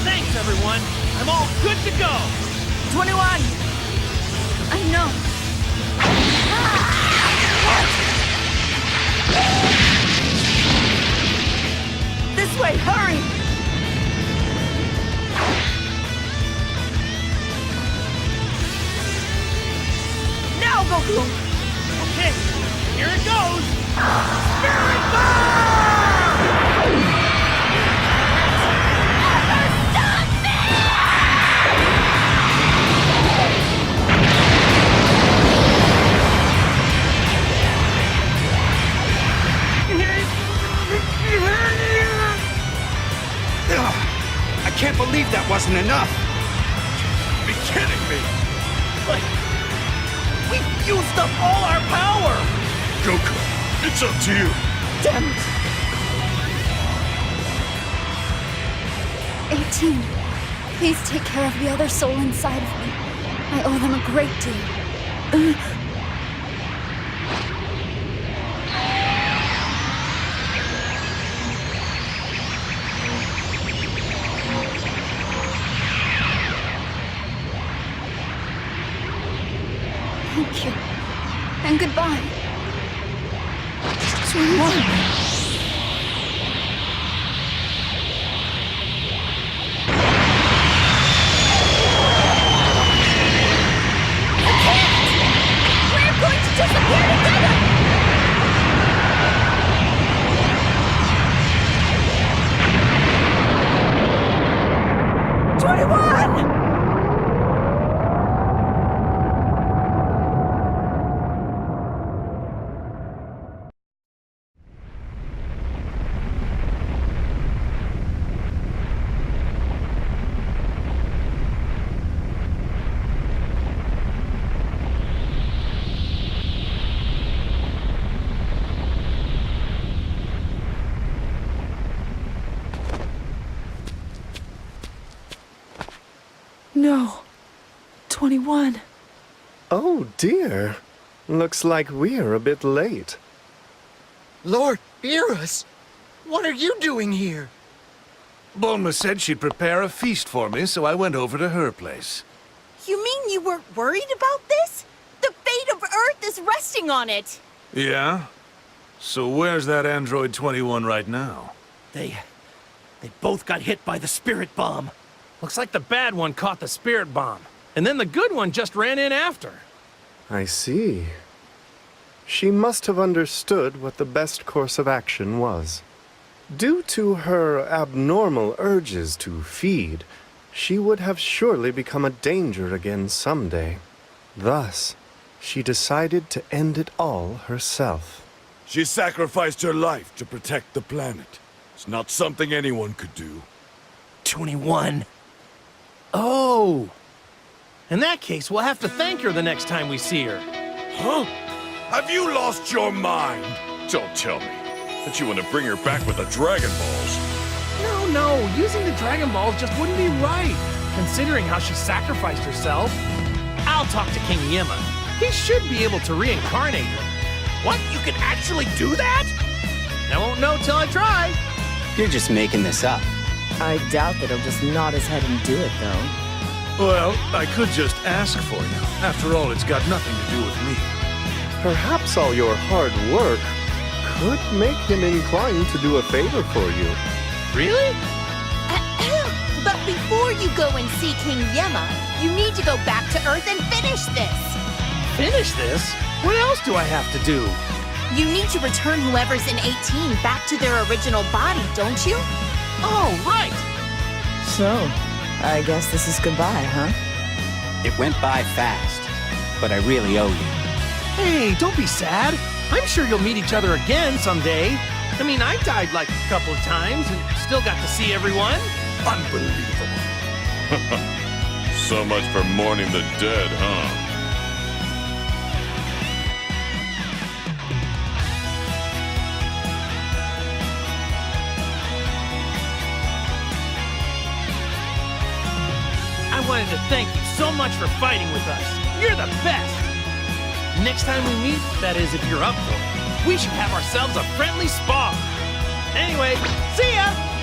Thanks, everyone. I'm all good to go. 21! I know. This way, hurry! Now, Goku! Okay, here it goes. Spirit Bomb! Stop me! I can't believe that wasn't enough. Be kidding me! We've used up all our power! Goku, it's up to you. Damn it! 18. Please take care of the other soul inside of me. I owe them a great deal. Thank you. And goodbye. 21. No. 21. Oh dear. Looks like we're a bit late. Lord Beerus, what are you doing here? Bulma said she'd prepare a feast for me, so I went over to her place. You mean you weren't worried about this? The fate of Earth is resting on it! Yeah? So where's that Android 21 right now? They both got hit by the spirit bomb. Looks like the bad one caught the spirit bomb, and then the good one just ran in after. I see. She must have understood what the best course of action was. Due to her abnormal urges to feed, she would have surely become a danger again someday. Thus, she decided to end it all herself. She sacrificed her life to protect the planet. It's not something anyone could do. 21. Oh! In that case, we'll have to thank her the next time we see her. Huh? Have you lost your mind? Don't tell me that you want to bring her back with the Dragon Balls. No, using the Dragon Balls just wouldn't be right, considering how she sacrificed herself. I'll talk to King Yima. He should be able to reincarnate her. What? You can actually do that? I won't know till I try. You're just making this up. I doubt that he'll just nod his head and do it, though. Well, I could just ask for you. After all, it's got nothing to do with me. Perhaps all your hard work could make him inclined to do a favor for you. Really? But before you go and see King Yema, you need to go back to Earth and finish this. Finish this? What else do I have to do? You need to return whoever's in 18 back to their original body, don't you? Oh, right. So, I guess this is goodbye, huh? It went by fast, but I really owe you. Hey, don't be sad. I'm sure you'll meet each other again someday. I mean, I died like a couple of times and still got to see everyone. Unbelievable. So much for mourning the dead, huh? I wanted to thank you so much for fighting with us. You're the best. Next time we meet, that is if you're up for it, we should have ourselves a friendly spar. Anyway, see ya!